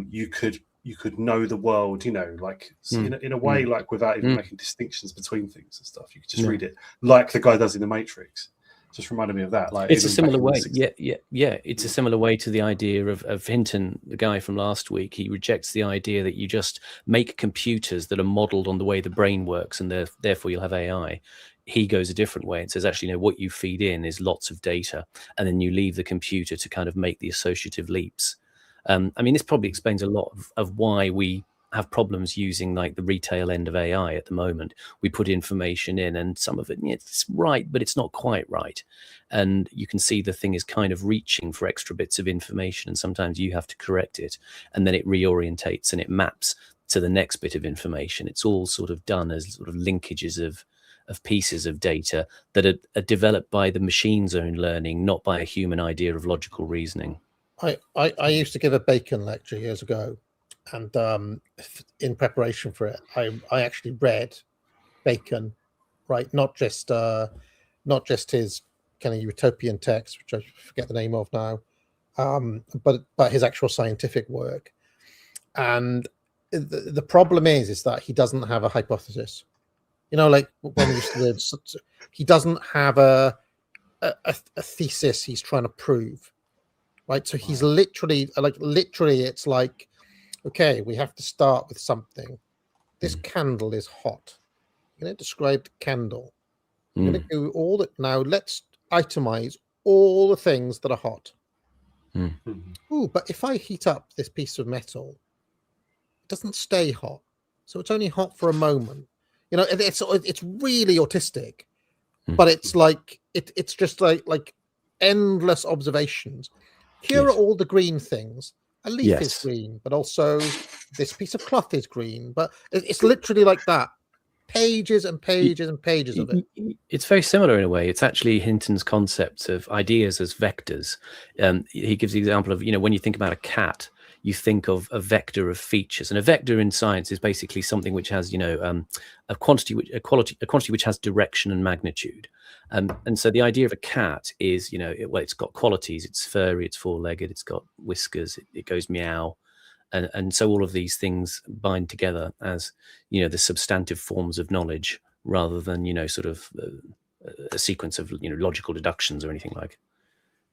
you could know the world, in a way, like without even making distinctions between things and stuff. You could just read it like the guy does in the Matrix. Just reminded me of that. Like, it's a similar way. Yeah. It's a similar way to the idea of Hinton, the guy from last week. He rejects the idea that you just make computers that are modeled on the way the brain works, and therefore you'll have AI. He goes a different way and says, actually, what you feed in is lots of data, and then you leave the computer to kind of make the associative leaps. I mean, this probably explains a lot of why we have problems using like the retail end of AI at the moment. We put information in, and some of it, it's right, but it's not quite right. And you can see the thing is kind of reaching for extra bits of information, and sometimes you have to correct it, and then it reorientates and it maps to the next bit of information. It's all sort of done as sort of linkages of pieces of data that are developed by the machine's own learning, not by a human idea of logical reasoning. I used to give a Bacon lecture years ago, and in preparation for it, I actually read Bacon, right? Not just his kind of utopian text, which I forget the name of now, but his actual scientific work. And the problem is that he doesn't have a hypothesis. Like when we used to, he doesn't have a thesis he's trying to prove, right? So he's literally, it's like, okay, we have to start with something. This candle is hot. I'm going to describe the candle. I'm going to do all that. Now let's itemize all the things that are hot. Ooh, but if I heat up this piece of metal, it doesn't stay hot. So it's only hot for a moment. It's really autistic, but it's like it's just like endless observations. Here are all the green things. A leaf is green, but also this piece of cloth is green. But it's literally like that. Pages and pages and pages of it. It's very similar in a way. It's actually Hinton's concept of ideas as vectors. He gives the example of, when you think about a cat, you think of a vector of features, and a vector in science is basically something which has, a quantity which has direction and magnitude. And so the idea of a cat is, it's got qualities. It's furry, it's four-legged, it's got whiskers, it goes meow. And so all of these things bind together as, the substantive forms of knowledge, rather than, sort of a sequence of, logical deductions or anything like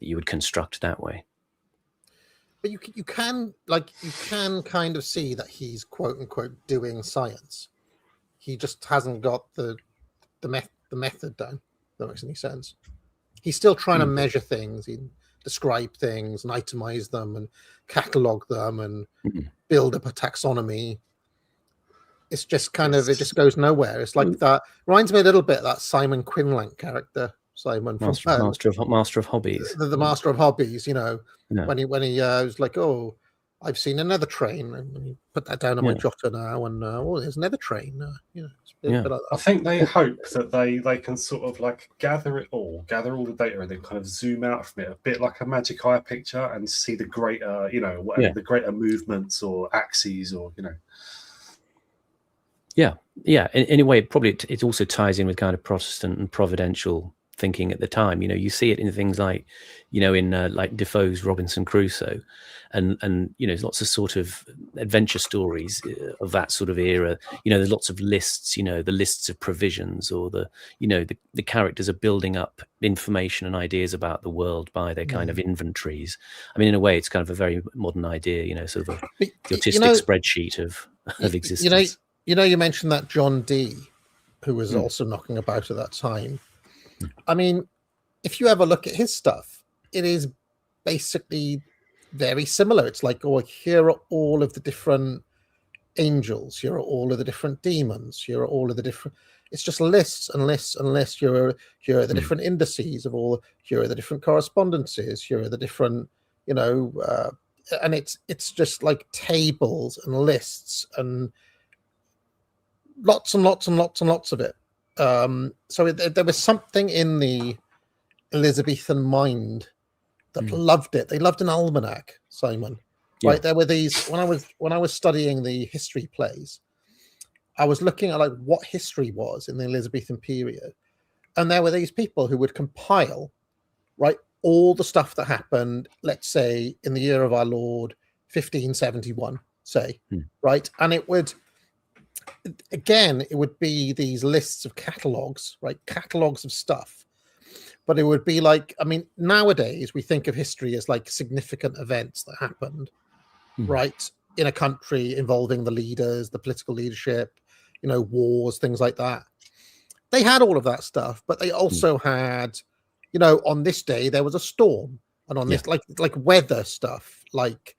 that you would construct that way. But you can kind of see that he's quote unquote doing science. He just hasn't got the method down. If that makes any sense. He's still trying to measure things, describe things, and itemize them, and catalog them, and build up a taxonomy. It's just kind of, it just goes nowhere. It's like that. Reminds me a little bit of that Simon Quinlan character. Simon from Master of Hobbies. The Master of Hobbies, when he was like, oh, I've seen another train, and you put that down on my jotter now, and there's another train. It's a bit like that. I think they hope that they can sort of like gather all the data, and then kind of zoom out from it a bit like a magic eye picture, and see the greater, the greater movements or axes, or Yeah. In a way, probably it also ties in with kind of Protestant and providential thinking at the time. You see it in things like, in like Defoe's Robinson Crusoe, and there's lots of sort of adventure stories of that sort of era. There's lots of lists, the lists of provisions, or the characters are building up information and ideas about the world by their kind of inventories. I mean, in a way, it's kind of a very modern idea, sort of the autistic spreadsheet of existence. You mentioned that John Dee, who was also knocking about at that time. I mean, if you ever look at his stuff, it is basically very similar. It's like, here are all of the different angels. Here are all of the different demons. Here are all of the different. It's just lists and lists and lists. Here are the different indices of all. Here are the different correspondences. Here are the different, and it's just like tables and lists and lots and lots and lots and lots of it. So there was something in the Elizabethan mind that loved it. They loved an almanac, Simon. Right? Yeah. There were these when I was studying the history plays, I was looking at like what history was in the Elizabethan period, and there were these people who would compile, right, all the stuff that happened, let's say in the year of our Lord 1571, say, right, and it would be these lists of catalogs, right? Catalogs of stuff. But it would be like, I mean, nowadays we think of history as like significant events that happened, right? In a country involving the leaders, the political leadership, wars, things like that. They had all of that stuff, but they also had, on this day there was a storm, and on this like weather stuff, like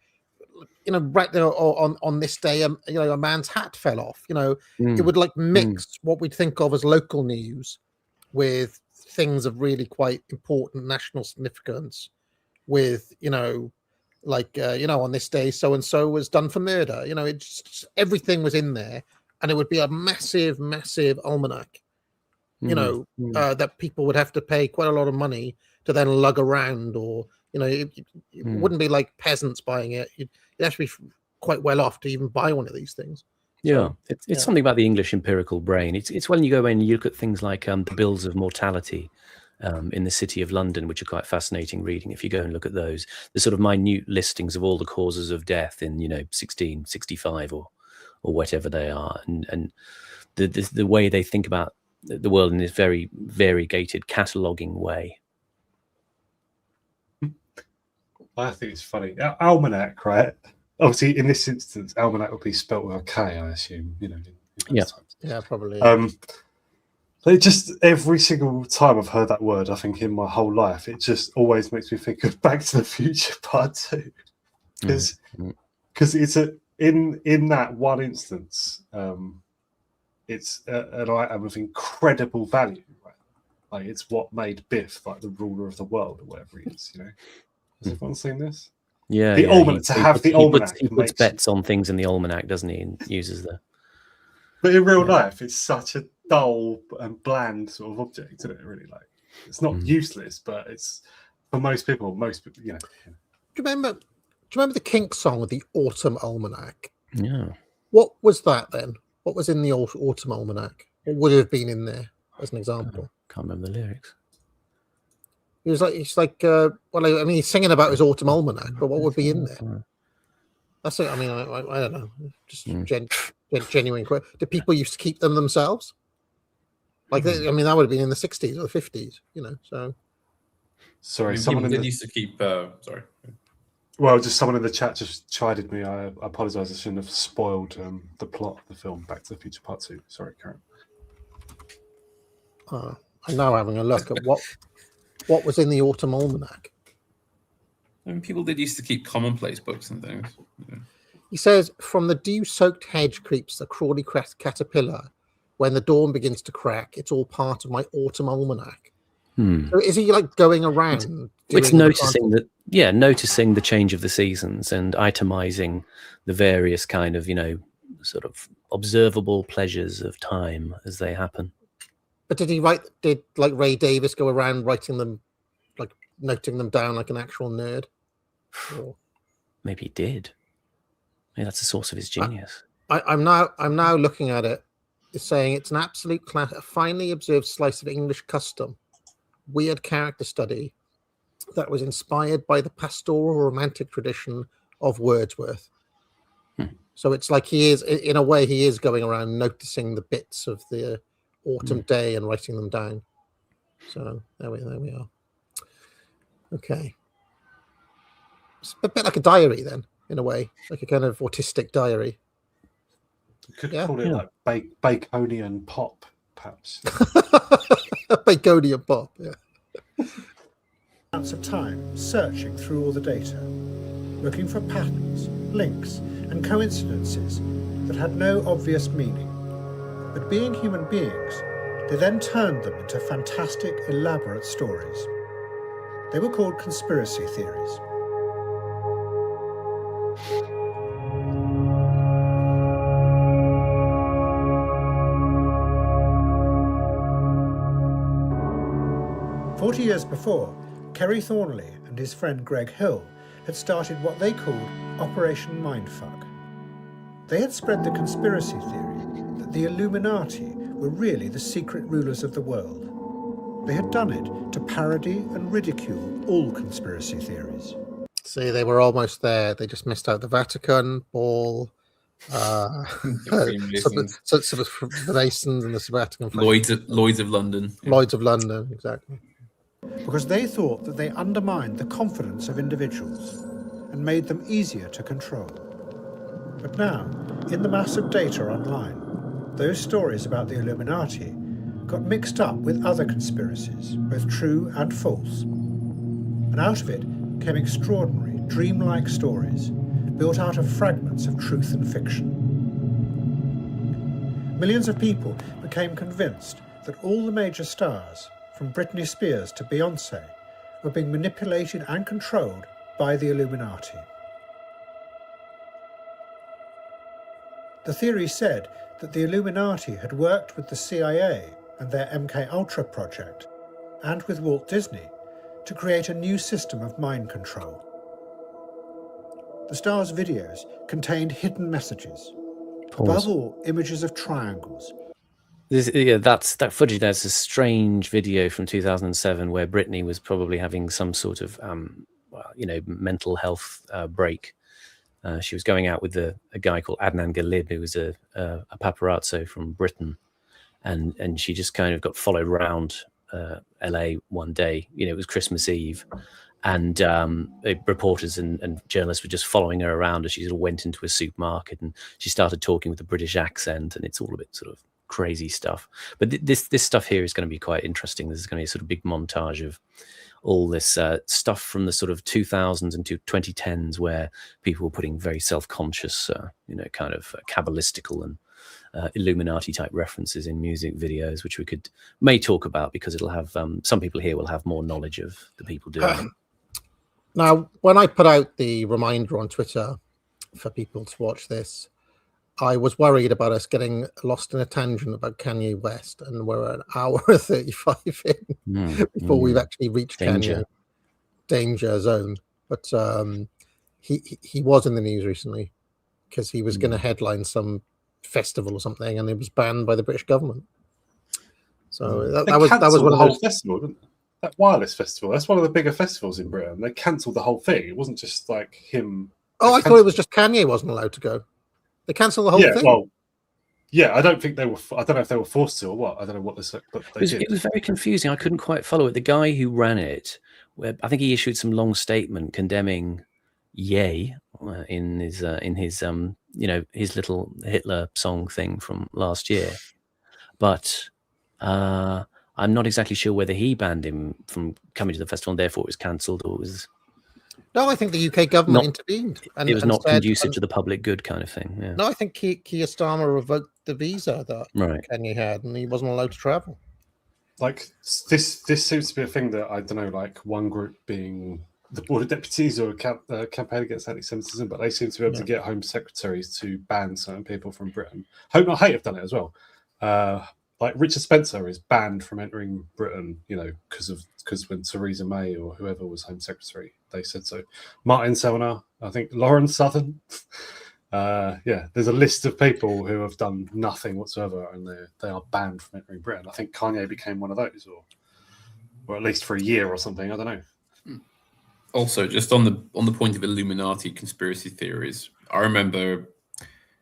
right there on this day, a man's hat fell off. It would like mix what we'd think of as local news with things of really quite important national significance. With on this day, so and so was done for murder. It's just, everything was in there, and it would be a massive, massive almanac. That people would have to pay quite a lot of money to then lug around, or it wouldn't be like peasants buying it. You'd have to be quite well off to even buy one of these things. It's something about the English empirical brain. It's when you go in and you look at things like the bills of mortality in the City of London, which are quite fascinating reading. If you go and look at those, the sort of minute listings of all the causes of death in 1665 or whatever they are, and the way they think about the world in this very variegated cataloguing way. I think it's funny. Almanac, right? Obviously, in this instance, almanac would be spelt with a K, I assume. Yeah, probably. It just, every single time I've heard that word, I think in my whole life, it just always makes me think of Back to the Future Part 2, because it's in that one instance, it's an item of incredible value, right? Like, it's what made Biff like the ruler of the world or whatever he is. Has everyone seen this? Yeah, the almanac. He puts bets on things in the almanac, doesn't he? And uses the. But in real life, it's such a dull and bland sort of object, isn't it? Really, like, it's not useless, but it's for most people. Do you remember the Kinks song with the Autumn Almanac? Yeah. What was that then? What was in the Autumn Almanac? What would have been in there as an example? Can't remember the lyrics. He's he's singing about his Autumn Almanac, but what would be in there? That's it. I mean, I don't know. Just genuine question. Do people used to keep them themselves? Like, that would have been in the 60s or the 50s, so. Sorry, someone used to keep, sorry. Well, just someone in the chat just chided me. I apologise. I shouldn't have spoiled the plot of the film Back to the Future Part 2. Sorry, Karen. I'm now having a look at what was in the Autumn Almanac. People did used to keep commonplace books and things. He says, from the dew-soaked hedge creeps the crawly caterpillar. When the dawn begins to crack, it's all part of my Autumn Almanac. So is he like going around? It's noticing noticing the change of the seasons and itemizing the various kind of, sort of observable pleasures of time as they happen. But did like Ray Davis go around writing them, like noting them down like an actual nerd? Or... Maybe he did. Maybe that's the source of his genius. I'm now looking at it. It's saying it's an absolute a finely observed slice of English custom, weird character study that was inspired by the pastoral romantic tradition of Wordsworth. So it's like he is going around noticing the bits of the autumn day and writing them down. So there we are. Okay. It's a bit like a diary then, in a way, like a kind of autistic diary. You could call it like Baconian pop, perhaps. Baconian pop, yeah. Amounts of time searching through all the data, looking for patterns, links, and coincidences that had no obvious meaning. But being human beings, they then turned them into fantastic, elaborate stories. They were called conspiracy theories. "40 years before, Kerry Thornley and his friend Greg Hill had started what they called Operation Mindfuck. They had spread the conspiracy theory that the Illuminati were really the secret rulers of the world. They had done it to parody and ridicule all conspiracy theories. See, they were almost there. They just missed out the Vatican ball, the Masons and the Vatican. Lloyd's of London. Lloyd's of London, exactly. Because they thought that they undermined the confidence of individuals and made them easier to control. But now, in the mass of data online, those stories about the Illuminati got mixed up with other conspiracies, both true and false. And out of it came extraordinary, dreamlike stories built out of fragments of truth and fiction. Millions of people became convinced that all the major stars, from Britney Spears to Beyoncé, were being manipulated and controlled by the Illuminati. The theory said that the Illuminati had worked with the CIA and their MK-Ultra project, and with Walt Disney, to create a new system of mind control. The stars' videos contained hidden messages, above all images of triangles. That footage. There's a strange video from 2007 where Britney was probably having some sort of, mental health break. She was going out with a guy called Adnan Galib, who was a paparazzo from Britain, and she just kind of got followed around LA one day. It was Christmas Eve, and reporters and journalists were just following her around as she sort of went into a supermarket, and she started talking with a British accent, and it's all a bit sort of crazy stuff. But this stuff here is going to be quite interesting. This is going to be a sort of big montage of all this stuff from the sort of 2000s and 2010s, where people were putting very self-conscious, kind of Kabbalistical and Illuminati type references in music videos, which we may talk about, because it'll have some people here will have more knowledge of the people doing it. Now, when I put out the reminder on Twitter for people to watch this, I was worried about us getting lost in a tangent about Kanye West, and we're an hour and 35 in before we've actually reached Kanye danger zone. But he was in the news recently because he was going to headline some festival or something, and it was banned by the British government. So that was one of the whole those festival, didn't it? That wireless festival. That's one of the bigger festivals in Britain. They cancelled the whole thing. It wasn't just like him. Oh, I thought it was just Kanye wasn't allowed to go. They cancelled the whole thing. Well, yeah, I don't think they were. I don't know if they were forced to or what. I don't know what this. But it was very confusing. I couldn't quite follow it. The guy who ran it, I think he issued some long statement condemning Ye in his his little Hitler song thing from last year. But I'm not exactly sure whether he banned him from coming to the festival and therefore it was cancelled, or it was. No, I think the UK government intervened. And it was not conducive to the public good kind of thing. Yeah. No, I think Keir Starmer revoked the visa that Kanye had, and he wasn't allowed to travel. Like this seems to be a thing that, I don't know, like one group being the Board of Deputies or a campaign against anti-Semitism, but they seem to be able to get Home Secretaries to ban certain people from Britain. Hope Not Hate have done it as well. Like Richard Spencer is banned from entering Britain, because when Theresa May or whoever was Home Secretary, they said so. Martin Selner, I think Lauren Southern. There's a list of people who have done nothing whatsoever, and they are banned from entering Britain. I think Kanye became one of those, or at least for a year or something. I don't know. Also, just on the point of Illuminati conspiracy theories, I remember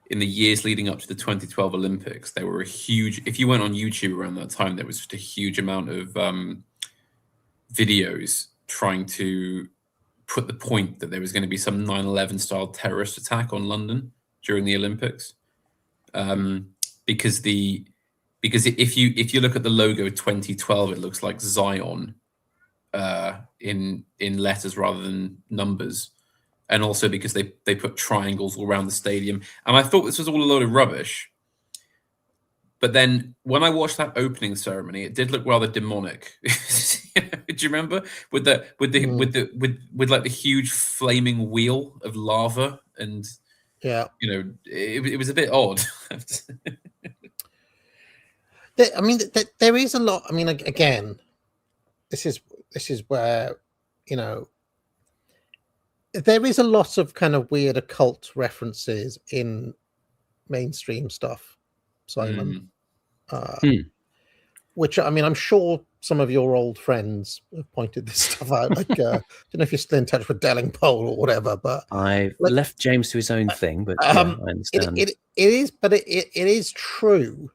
in the years leading up to the 2012 Olympics, there were a huge. If you went on YouTube around that time, there was just a huge amount of videos trying to put the point that there was going to be some 9/11 style terrorist attack on London during the Olympics, because if you look at the logo of 2012, it looks like Zion in letters rather than numbers, and also because they put triangles all around the stadium. And I thought this was all a load of rubbish. But then when I watched that opening ceremony, it did look rather demonic. Do you remember with like the huge flaming wheel of lava, and it was a bit odd. There is a lot. I mean, again, this is where there is a lot of kind of weird occult references in mainstream stuff, Simon. Which, I mean, I'm sure some of your old friends have pointed this stuff out. Like, I don't know if you're still in touch with Delingpole or whatever, but I left James to his own thing. But I understand. It is true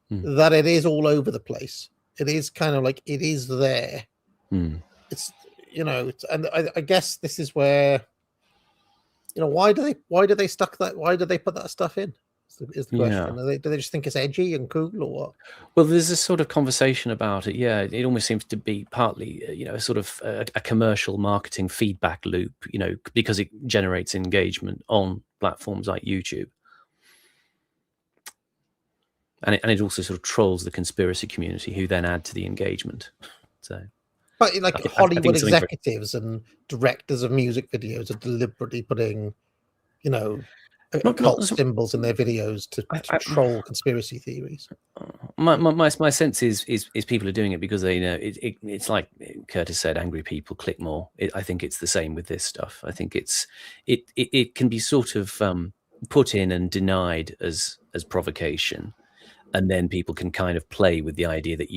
that it is all over the place. It is kind of like it is there. It's and I guess this is where why do they put that stuff in? Is the question? Do they just think it's edgy and cool, or what? Well, there's this sort of conversation about it. Yeah, it almost seems to be partly, a sort of a commercial marketing feedback loop. Because it generates engagement on platforms like YouTube, and it also sort of trolls the conspiracy community, who then add to the engagement. So, but Hollywood executives and directors of music videos are deliberately putting, occult symbols in their videos to troll conspiracy theories. My sense is people are doing it because they know it's like Curtis said, angry people click more. I think it's the same with this stuff. I think it can be sort of put in and denied as provocation, and then people can kind of play with the idea that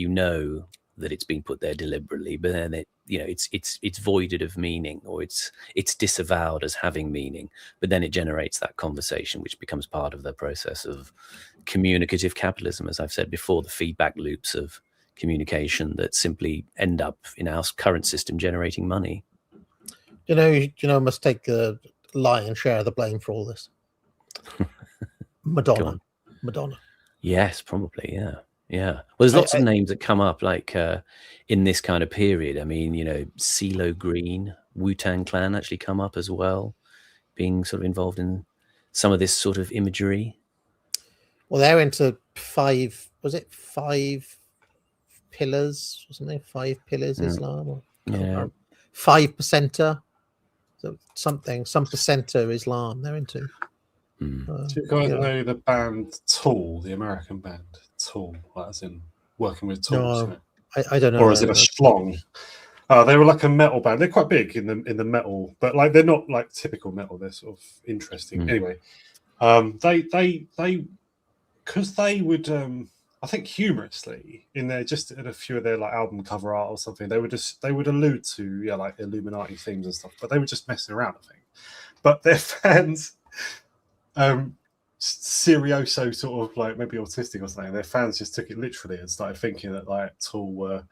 that it's been put there deliberately, but then it's voided of meaning, or it's disavowed as having meaning, but then it generates that conversation, which becomes part of the process of communicative capitalism, as I've said before, the feedback loops of communication that simply end up in our current system generating money. Must take the lion's share of the blame for all this. Madonna. Yes, probably. Yeah. Well, there's lots of names that come up like in this kind of period. I mean, CeeLo Green, Wu-Tang Clan actually come up as well, being sort of involved in some of this sort of imagery. Well, they're into 5 pillars or something? 5 pillars Islam? Or 5%er? So some percenter Islam they're into. Do you guys know the band Tool, the American band Tool, as in working with tools? No, I don't know. Or is it a schlong? They were like a metal band. They're quite big in the metal, but like they're not like typical metal. They're sort of interesting. Anyway, they because they would I think humorously in a few of their like album cover art or something, they would allude to like Illuminati themes and stuff, but they were just messing around, I think. But their fans serioso sort of like maybe autistic or something, their fans just took it literally and started thinking that like Tool were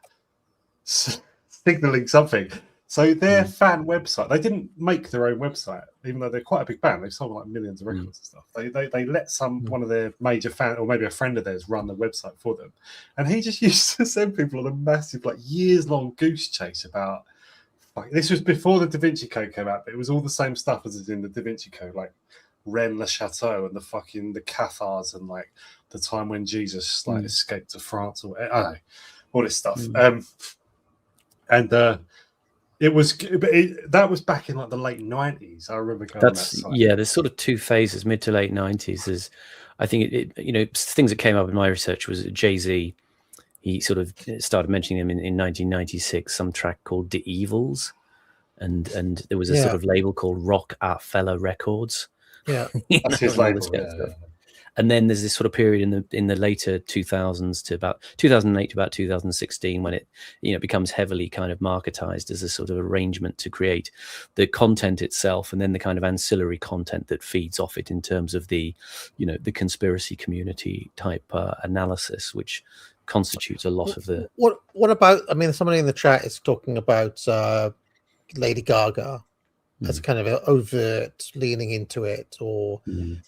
signaling something. So their fan website, they didn't make their own website, even though they're quite a big band. They've sold like millions of records and stuff. They let one of their major fans, or maybe a friend of theirs, run the website for them. And he just used to send people on a massive, like years-long goose chase about, like, this was before the Da Vinci Code came out, but it was all the same stuff as is in the Da Vinci Code, like Rennes le Chateau and the Cathars and like the time when Jesus like escaped to France, or I don't know, all this stuff. It was, that was back in like the late 90s. I remember going on that site. Yeah, there's sort of 2 phases, mid to late 90s. There's, I think things that came up in my research was Jay-Z. He sort of started mentioning them in 1996, some track called The Evils, and there was a sort of label called Rock Art Fella Records. Yeah, that's his label. And then there's this sort of period in the later 2000s to about 2008 to about 2016 when it becomes heavily kind of marketized as a sort of arrangement to create the content itself, and then the kind of ancillary content that feeds off it in terms of the the conspiracy community type analysis, which constitutes a lot of the. What about? I mean, somebody in the chat is talking about Lady Gaga as kind of an overt leaning into it, or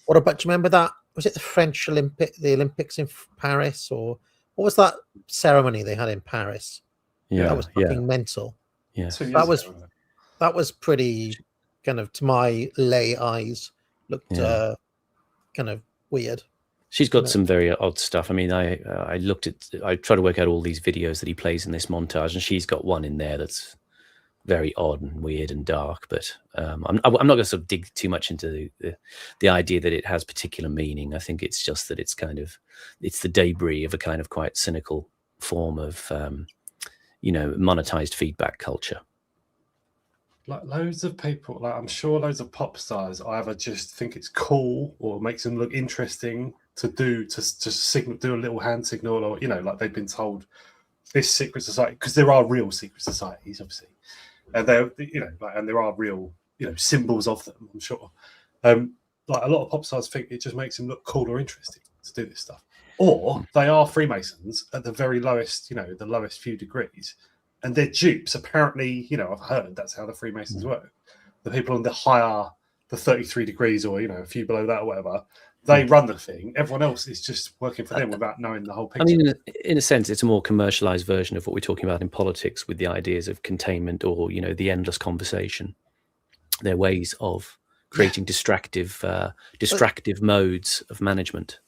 what about? Do you remember that? Was it the Olympics in Paris, or what was that ceremony they had in Paris? Yeah, that was fucking mental. Yeah, that was pretty kind of, to my lay eyes, looked kind of weird. She's got some very odd stuff. I mean, I tried to work out all these videos that he plays in this montage, and she's got one in there that's very odd and weird and dark, but I'm not going to sort of dig too much into the idea that it has particular meaning. I think it's just that it's the debris of a kind of quite cynical form of monetized feedback culture. Like loads of people, like I'm sure loads of pop stars either just think it's cool or makes them look interesting to do a little hand signal, or like they've been told this secret society, because there are real secret societies, obviously. And they're, and there are real, symbols of them, I'm sure. Like a lot of pop stars think it just makes them look cool or interesting to do this stuff. Or they are Freemasons at the very lowest, the lowest few degrees. And they're dupes. Apparently, I've heard that's how the Freemasons work. The people on the higher, the 33 degrees, or, a few below that or whatever, they run the thing. Everyone else is just working for them without knowing the whole picture. I mean, in a sense, it's a more commercialized version of what we're talking about in politics, with the ideas of containment or, the endless conversation. They're ways of creating distractive modes of management.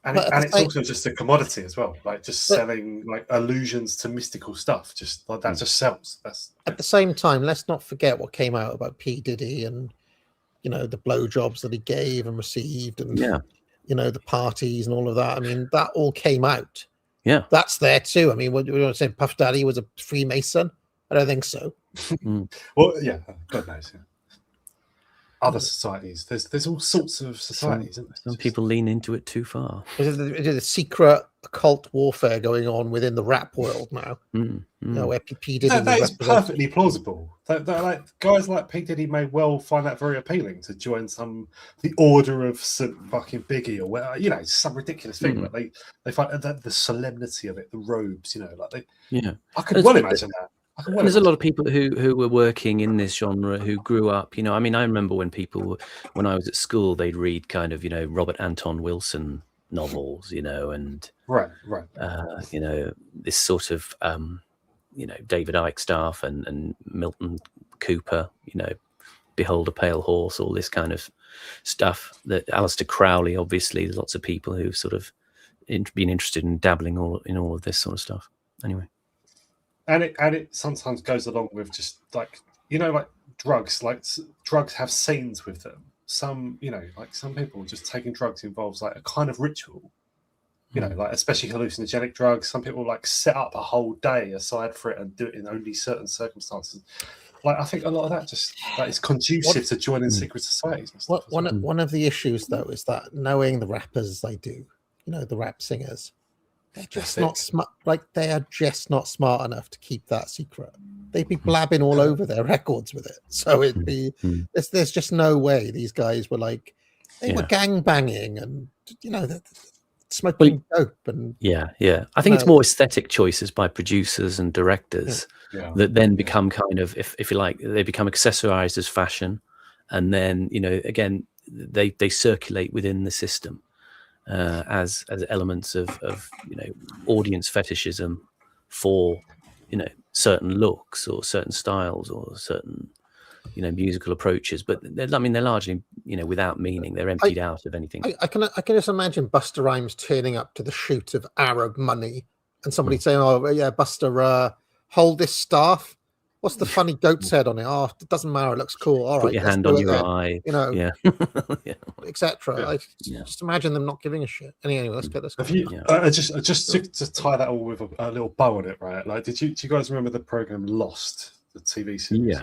And it's also just a commodity as well, like just selling like allusions to mystical stuff. Just like that just sells. At the same time, let's not forget what came out about P. Diddy and the blowjobs that he gave and received, and the parties and all of that. I mean, that all came out. Yeah, that's there too. I mean, what you want to say? Puff Daddy was a Freemason? I don't think so. Well, yeah, God knows. Yeah. Other societies, there's all sorts of societies. Isn't there? Some people lean into it too far. There's a secret occult warfare going on within the rap world now. Where P. Diddy that is perfectly plausible. Like guys like P. Diddy may well find that very appealing to join the Order of St. fucking Biggie or where some ridiculous thing. Like they find the solemnity of it, the robes. I could well imagine that. There's a lot of people who were working in this genre who grew up. I mean, I remember when I was at school, they'd read kind of Robert Anton Wilson novels, and right, this sort of David Icke stuff and Milton Cooper, Behold a Pale Horse, all this kind of stuff. That Aleister Crowley, obviously, there's lots of people who've sort of been interested in dabbling in all of this sort of stuff. Anyway. And it sometimes goes along with just like like drugs. Like drugs have scenes with them. Some like some people just taking drugs involves like a kind of ritual. Like especially hallucinogenic drugs. Some people like set up a whole day aside for it and do it in only certain circumstances. Like I think a lot of that is conducive to joining secret societies. And stuff one of the issues though is that knowing the rappers as they do, the rap singers. They're just not smart. Like they are just not smart enough to keep that secret. They'd be blabbing all over their records with it. So it'd be there's just no way these guys were like they were gang banging and smoking dope and I think it's more aesthetic choices by producers and directors that then become kind of if you like they become accessorized as fashion, and then again they circulate within the system. As elements of audience fetishism for certain looks or certain styles or certain musical approaches, but they're largely without meaning. They're emptied out of anything. I can just imagine Busta Rhymes turning up to the shoot of Arab Money and somebody saying, "Oh yeah, Busta, hold this staff. What's the funny goat's head on it? Oh, it doesn't matter. It looks cool. All right, put your hand on your eye, etc." Just imagine them not giving a shit. Anyway, let's get this. Just to tie that all with a little bow on it, right? Like, do you guys remember the program Lost, the TV series?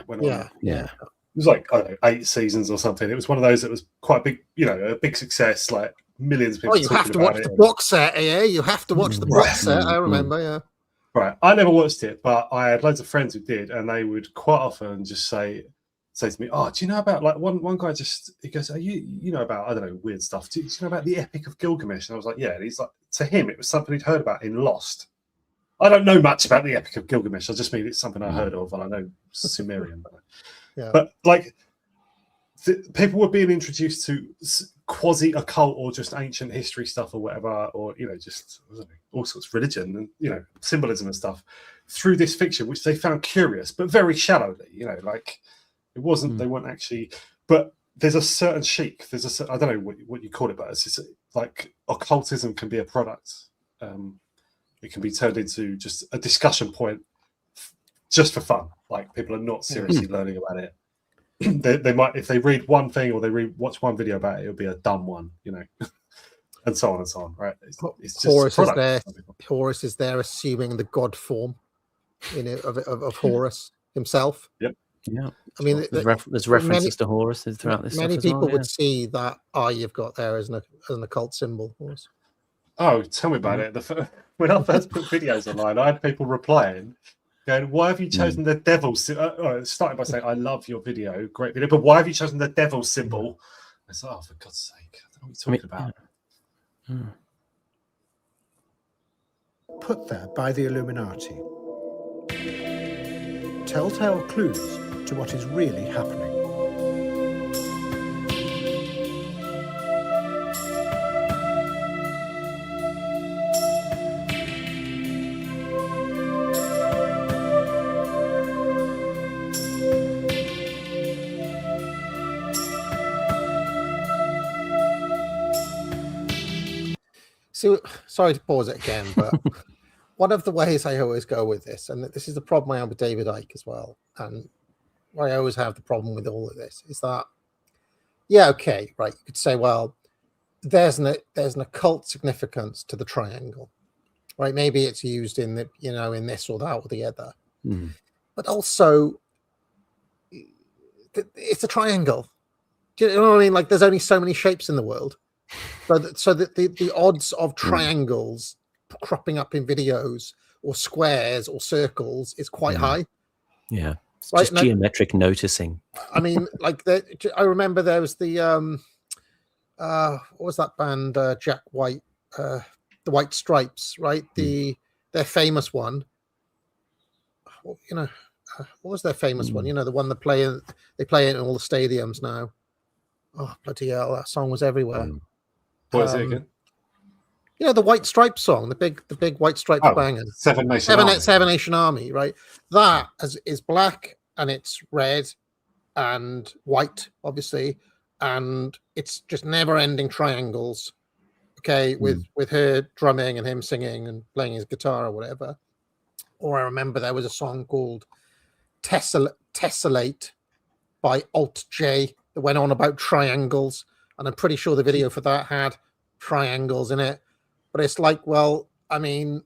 Yeah. It was like I don't know, 8 seasons or something. It was one of those that was quite big, a big success. Like millions of people. You have to watch the box set. Yeah, you have to watch the box set. I remember. Yeah. Right, I never watched it, but I had loads of friends who did, and they would quite often just say to me, "Oh, do you know about like one guy?" He goes, "Are you know about I don't know weird stuff? Do you know about the Epic of Gilgamesh?" And I was like, "Yeah." And he's like, to him, it was something he'd heard about in Lost. I don't know much about the Epic of Gilgamesh. I just mean it's something I heard of, and I know Sumerian. But like, people were being introduced to quasi occult or just ancient history stuff or whatever, or just all sorts of religion and symbolism and stuff through this fiction, which they found curious but very shallowly. Like it wasn't they weren't actually. But there's a certain chic. I don't know what you call it, but it's just like occultism can be a product. It can be turned into just a discussion point, just for fun. Like people are not seriously learning about it. They might, if they read one thing or watch one video about it, it'll be a dumb one, and so on, right? It's just Horus is there assuming the god form, of Horus himself. Yep. Yeah. I mean, there's references to Horus throughout this. Many people would see that eye you've got there as an occult symbol. Horus. Oh, tell me about it. When I first put videos online, I had people replying, going, "Why have you chosen the devil?" Starting by saying, "I love your video, great video, but why have you chosen the devil symbol?" I said, "Oh, for God's sake, I don't know what you're talking about." Put there by the Illuminati. Telltale clues to what is really happening. So, sorry to pause it again, but one of the ways I always go with this, and this is the problem I have with David Icke as well, and I always have the problem with all of this, is that, yeah, okay, right, you could say, well, there's an occult significance to the triangle, right? Maybe it's used in the, in this or that or the other, but also it's a triangle. Do you know what I mean? Like, there's only so many shapes in the world, so that the odds of triangles cropping up in videos or squares or circles is quite high. Yeah, it's just geometric noticing. I mean, like, I remember there was the what was that band, Jack White, the White Stripes, right? Their famous one. What was their famous one? The one they play in all the stadiums now. Oh, bloody hell, that song was everywhere. What is it again? The White Stripes song, the big White Stripes banger. Seven Nation Army, right? That is black and it's red and white, obviously, and it's just never-ending triangles. Okay, with her drumming and him singing and playing his guitar or whatever. Or I remember there was a song called Tessellate by Alt J that went on about triangles, and I'm pretty sure the video for that had triangles in it. But it's like, well, I mean,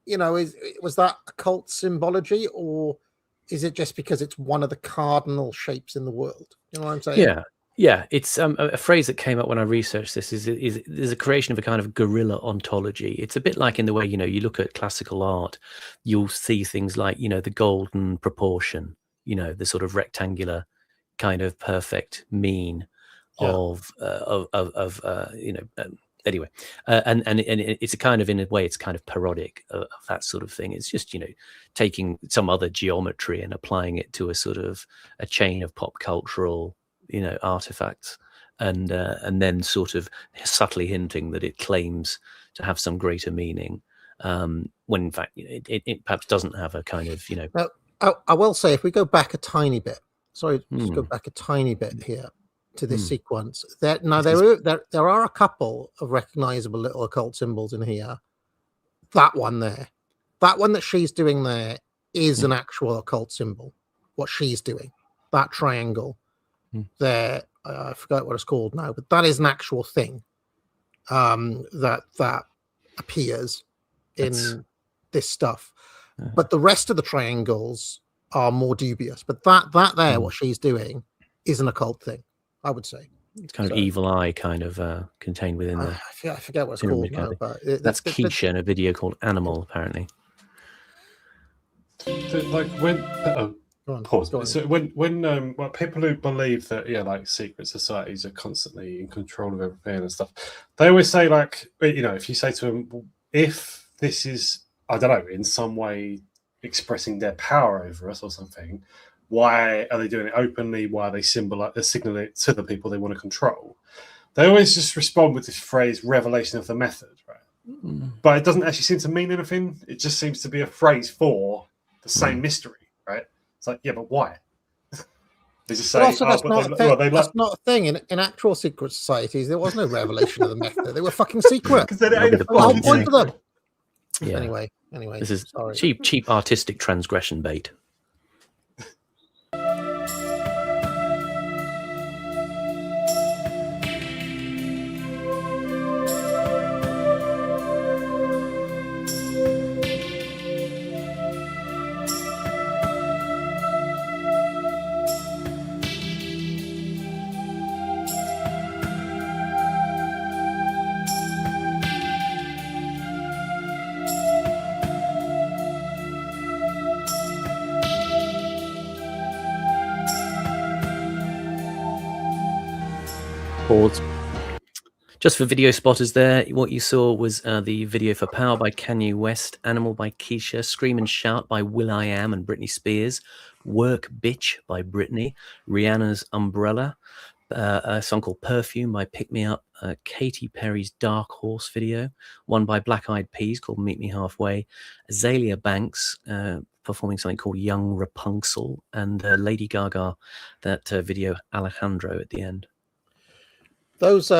was that occult symbology, or is it just because it's one of the cardinal shapes in the world? You know what I'm saying? Yeah. It's a phrase that came up when I researched this. Is there's a creation of a kind of guerrilla ontology. It's a bit like in the way you look at classical art, you'll see things like the golden proportion, the sort of rectangular kind of perfect mean of anyway, and it's a kind of, in a way, it's kind of parodic of that sort of thing. It's just taking some other geometry and applying it to a sort of a chain of pop cultural artifacts, and then sort of subtly hinting that it claims to have some greater meaning, when in fact it perhaps doesn't have a kind of Now, I will say, if we go back a tiny bit, just go back a tiny bit here to this sequence. There are a couple of recognizable little occult symbols in here. That one that she's doing there is an actual occult symbol. What she's doing, that triangle there, I forgot what it's called now, but that is an actual thing that appears in this stuff. But the rest of the triangles are more dubious. But that there, what she's doing, is an occult thing, I would say. It's kind of evil eye, kind of contained within the. I forget what it's called now, but that's Keisha in a video called Animal, apparently. Like when pause. So when people who believe that secret societies are constantly in control of everything and stuff, they always say, like, if you say to them, if this is, I don't know, in some way expressing their power over us or something, why are they doing it openly? Why are they signaling it to the people they want to control? They always just respond with this phrase, revelation of the method, right? But it doesn't actually seem to mean anything. It just seems to be a phrase for the same mystery, right? It's like, yeah, but why? They just say, that's not a thing. In actual secret societies, there was no revelation of the method. They were fucking secret. Because they ain't the whole point of them. Yeah. Anyway, this is cheap artistic transgression bait. Pause. Just for video spotters there, what you saw was the video for Power by Kanye West, Animal by Keisha, Scream and Shout by will.i.am and Britney Spears, Work Bitch by Britney, Rihanna's Umbrella, a song called Perfume by Pick Me Up, Katy Perry's Dark Horse video, one by Black Eyed Peas called Meet Me Halfway, Azalea Banks performing something called Young Rapunzel, and Lady Gaga, that video Alejandro at the end. Those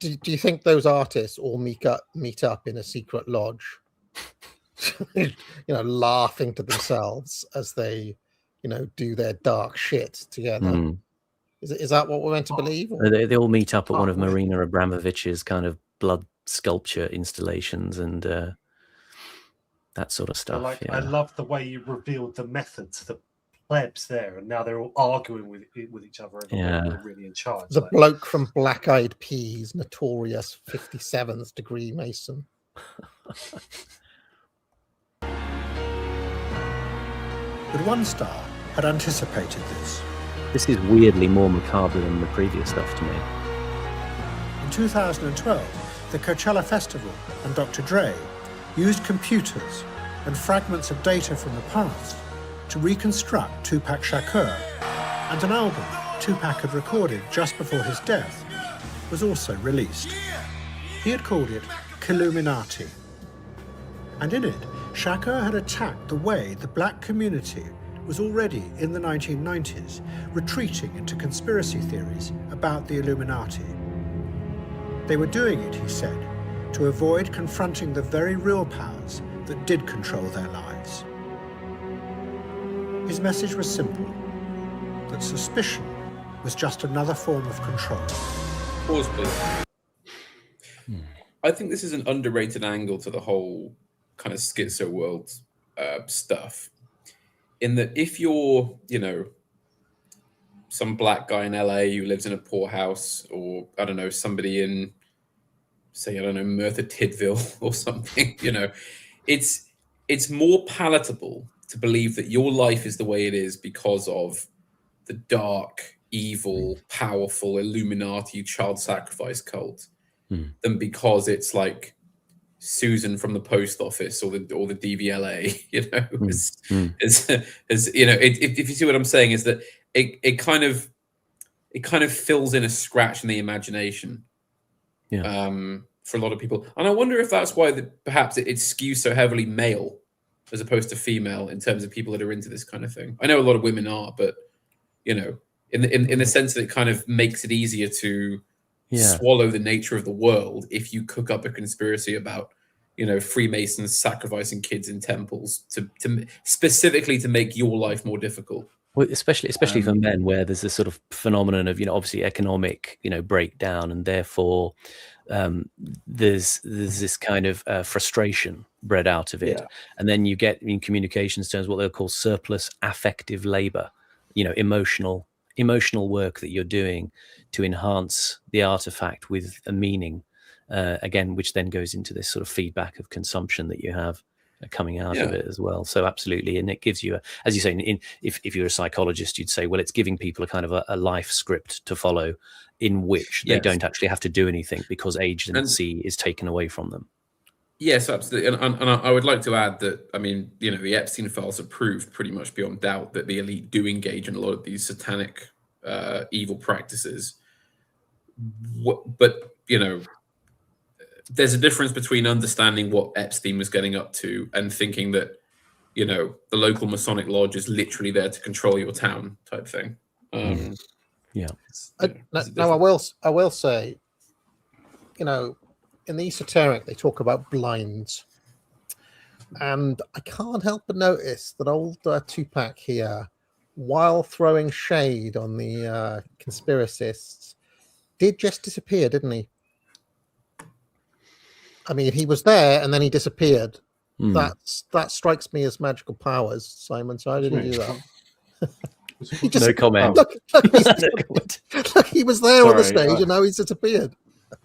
do you think those artists all meet up in a secret lodge, laughing to themselves as they, do their dark shit together? Is that what we're meant to believe? Or? They all meet up at one of Marina Abramovich's kind of blood sculpture installations and that sort of stuff. I love the way you revealed the method to the plebs there, and now they're all arguing with each other over they're really in charge. The bloke from Black Eyed Peas, notorious 57th degree Mason. But One Star had anticipated this. This is weirdly more macabre than the previous stuff to me. In 2012, the Coachella Festival and Dr. Dre used computers and fragments of data from the past to reconstruct Tupac Shakur, and an album Tupac had recorded just before his death was also released. He had called it Killuminati. And in it, Shakur had attacked the way the black community was already in the 1990s retreating into conspiracy theories about the Illuminati. They were doing it, he said, to avoid confronting the very real powers that did control their lives. His message was simple, that suspicion was just another form of control. Pause, please. I think this is an underrated angle to the whole kind of schizo world stuff. In that if you're, some black guy in LA who lives in a poor house, or, I don't know, somebody in, say, I don't know, Merthyr Tydfil or something, it's more palatable to believe that your life is the way it is because of the dark, evil, powerful Illuminati child sacrifice cult than because it's like Susan from the post office or the DVLA, if you see what I'm saying, is that it kind of fills in a scratch in the imagination for a lot of people. And I wonder if that's why perhaps it skews so heavily male as opposed to female in terms of people that are into this kind of thing. I know a lot of women are, but in the sense that it kind of makes it easier to swallow the nature of the world if you cook up a conspiracy about Freemasons sacrificing kids in temples to specifically to make your life more difficult. Well, especially for men, where there's this sort of phenomenon of obviously economic breakdown, and therefore there's this kind of frustration bred out of it, and then you get in communications terms what they'll call surplus affective labor, emotional work that you're doing to enhance the artifact with a meaning. Again, which then goes into this sort of feedback of consumption that you have coming out of it as well. So absolutely, and it gives you, as you say, if you're a psychologist, you'd say, well, it's giving people a kind of a life script to follow, in which they don't actually have to do anything because agency is taken away from them. Yes, absolutely, and I would like to add that the Epstein files have proved pretty much beyond doubt that the elite do engage in a lot of these satanic, evil practices. But there's a difference between understanding what Epstein was getting up to and thinking that, the local Masonic lodge is literally there to control your town type thing. Now I will say, in the esoteric, they talk about blinds. And I can't help but notice that old Tupac here, while throwing shade on the conspiracists, did just disappear, didn't he? I mean, he was there and then he disappeared. That strikes me as magical powers, Simon. So I didn't do that. No comment. Look, he was there on the stage and now he's disappeared.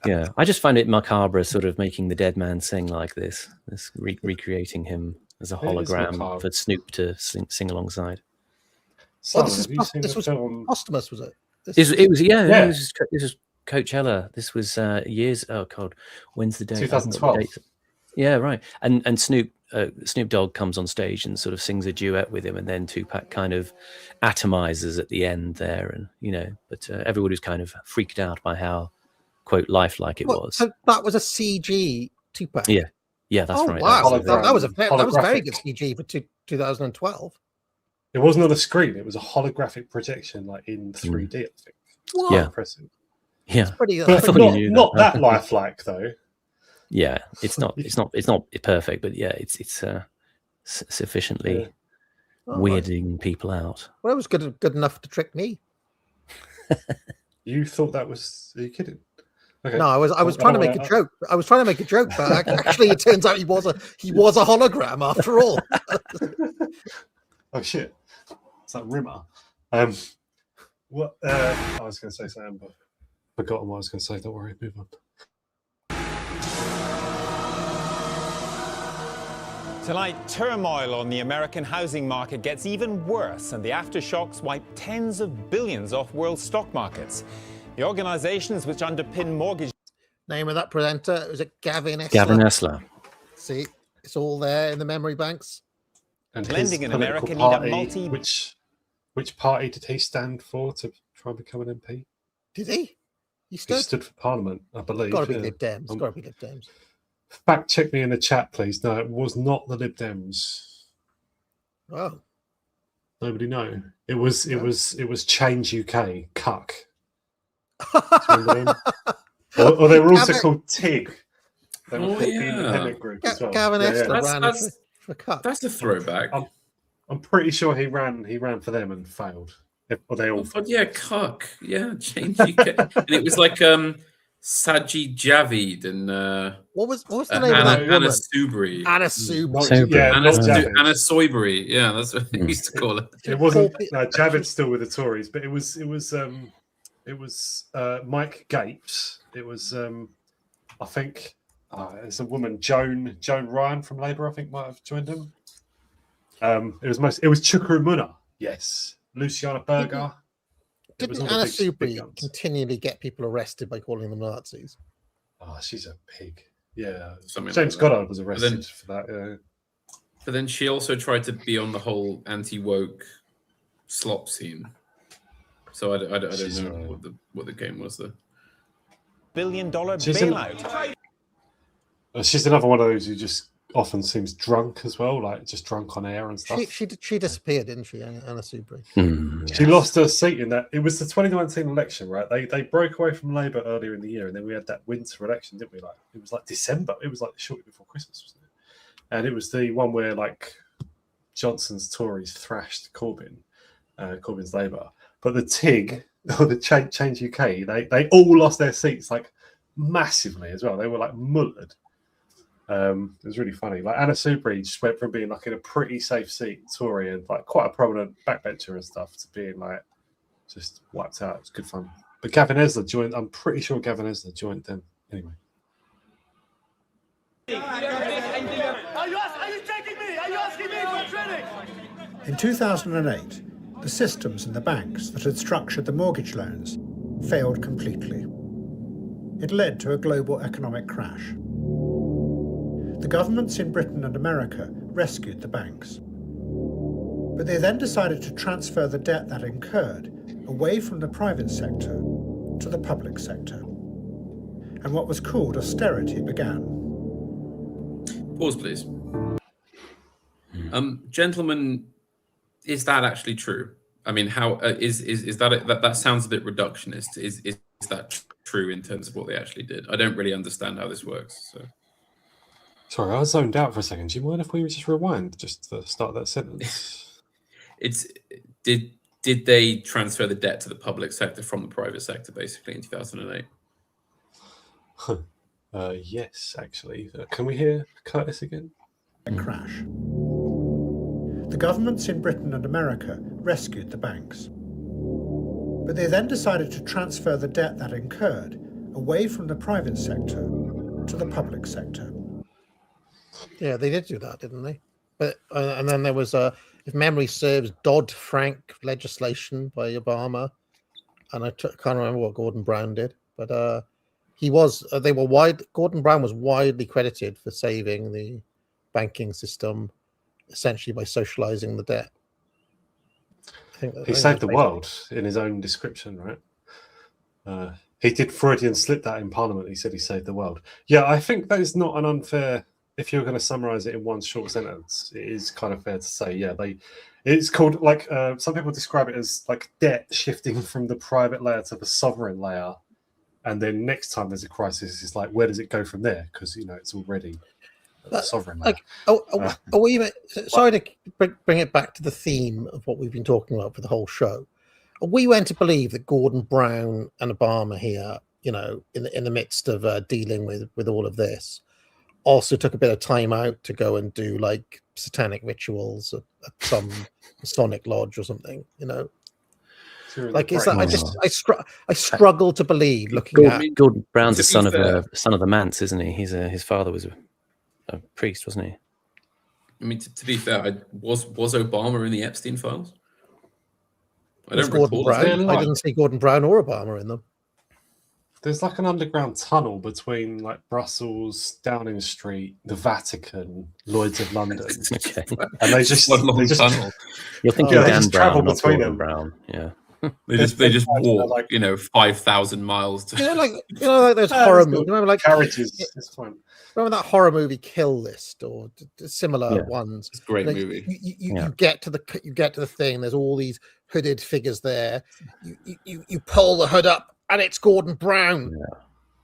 Yeah, I just find it macabre, sort of making the dead man sing like this recreating him as a hologram for Snoop to sing alongside. Simon, this was posthumous, was it? It was Coachella. This was years. Oh God, when's the date? 2012. Yeah, right. And Snoop Dogg comes on stage and sort of sings a duet with him, and then Tupac kind of atomizes at the end there, and but everybody was kind of freaked out by how quote lifelike it was. So that was a CG Tupac. Yeah, that's right. Wow, that was very good CG for 2012. It wasn't on the screen; it was a holographic projection, like in 3D. I think. Wow. Yeah. Impressive. Yeah, pretty. But thought you knew not that. that lifelike though. Yeah, it's not perfect, but yeah, it's sufficiently weirding people out. Well, it was good enough to trick me. You thought that was? Are you kidding? Okay. No, I was trying to make a joke. I was trying to make a joke, but actually, it turns out he was a hologram after all. Oh shit! It's like Rimmer. What? I was going to say something, but forgotten what I was going to say. Don't worry, move on. Tonight, turmoil on the American housing market gets even worse, and the aftershocks wipe tens of billions off world stock markets. The organizations which underpin mortgage... Name of that presenter, was it Gavin Esler? Gavin Esler. See, it's all there in the memory banks. And lending in America need a multi... Which party did he stand for to try and become an MP? Did he? He He stood for Parliament, I believe. Got to be Lib Dems. Got to be Lib Dems. Fact check me in the chat, please. No, it was not the Lib Dems. Oh, Nobody know. It was Change UK, Cuck. or they were also called TIG. They were the independent group as well. Gavin Esler ran for Cuck. That's a throwback. I'm pretty sure he ran for them and failed. Or they all. Cuck. Yeah, Change UK. And it was like Sajid Javid and what was the name of that woman? Anna Soubry. Anna Soubry. Yeah, Anna Soibry. Yeah, that's what they used to call it. It wasn't. Javid's still with the Tories, but it was Mike Gapes. It was I think it's a woman, Joan Ryan from Labour. I think might have joined them. It was Chukwu Munna. Yes, Luciana Berger. Didn't Anna Soubry continually get people arrested by calling them Nazis? Oh, she's a pig. Yeah. Something James like Goddard was arrested for that. Yeah. But then she also tried to be on the whole anti-woke slop scene. So I don't know what the game was there. $1 billion bailout. She's another one of those who just often seems drunk as well, like just drunk on air and stuff. She disappeared, didn't she, Anna Soubry? She lost her seat in that. It was the 2019 election, right? They broke away from Labour earlier in the year, and then we had that winter election, didn't we? Like it was like December. It was like shortly before Christmas, wasn't it? And it was the one where like Johnson's Tories thrashed Corbyn's Labour, but the TIG or the Change UK, they all lost their seats like massively as well. They were like mullered. It was really funny. Like Anna Soubry just went from being like in a pretty safe seat, Tory, and like quite a prominent backbencher and stuff, to being like just wiped out. It was good fun. But Gavin Esler joined. I'm pretty sure Gavin Esler joined them anyway. Are you taking me? Are you asking me for training? In 2008, the systems in the banks that had structured the mortgage loans failed completely. It led to a global economic crash. The governments in Britain and America rescued the banks. But they then decided to transfer the debt that incurred away from the private sector to the public sector. And what was called austerity began. Pause, please. Gentlemen, is that actually true? I mean, how is that sounds a bit reductionist. Is that true in terms of what they actually did? I don't really understand how this works. So. Sorry, I was zoned out for a second. Do you mind if we just rewind just to start that sentence? Did they transfer the debt to the public sector from the private sector, basically, in 2008? Yes, actually. Can we hear Curtis again? A crash. The governments in Britain and America rescued the banks. But they then decided to transfer the debt that incurred away from the private sector to the public sector. Yeah, they did do that, didn't they? But and then there was if memory serves, Dodd-Frank legislation by Obama, and I can't remember what Gordon Brown did, but Gordon Brown was widely credited for saving the banking system, essentially by socializing the debt. He saved the world in his own description, right? He did Freudian slip that in Parliament. He said he saved the world. Yeah, I think that is not an unfair. If you're going to summarize it in one short sentence, it is kind of fair to say, yeah, it's called like some people describe it as like debt shifting from the private layer to the sovereign layer, and then next time there's a crisis, it's like, where does it go from there? Because it's already sovereign. Like, sorry to bring it back to the theme of what we've been talking about for the whole show. Are we meant to believe that Gordon Brown and Obama here, in the midst of dealing with all of this, also took a bit of time out to go and do like satanic rituals at some Masonic lodge or something? Like, is that? I struggle to believe Gordon Brown's the son of the Manse, isn't he? His father was a priest, wasn't he? I mean, to be fair, was Obama in the Epstein files? I don't Gordon recall. Brown. I didn't see Gordon Brown or Obama in them. There's like an underground tunnel between like Brussels, Downing Street, the Vatican, Lloyd's of London, Okay. and they just tunnel. You're thinking Dan just Brown, travel not between Gordon them. Brown. Yeah. They just walk, 5,000 miles to. Like those horror movies. Remember, like carriages. It's fine. Remember that horror movie Kill List or similar ones? It's a great like, movie. You get to the thing. There's all these hooded figures there. You pull the hood up, and it's Gordon Brown.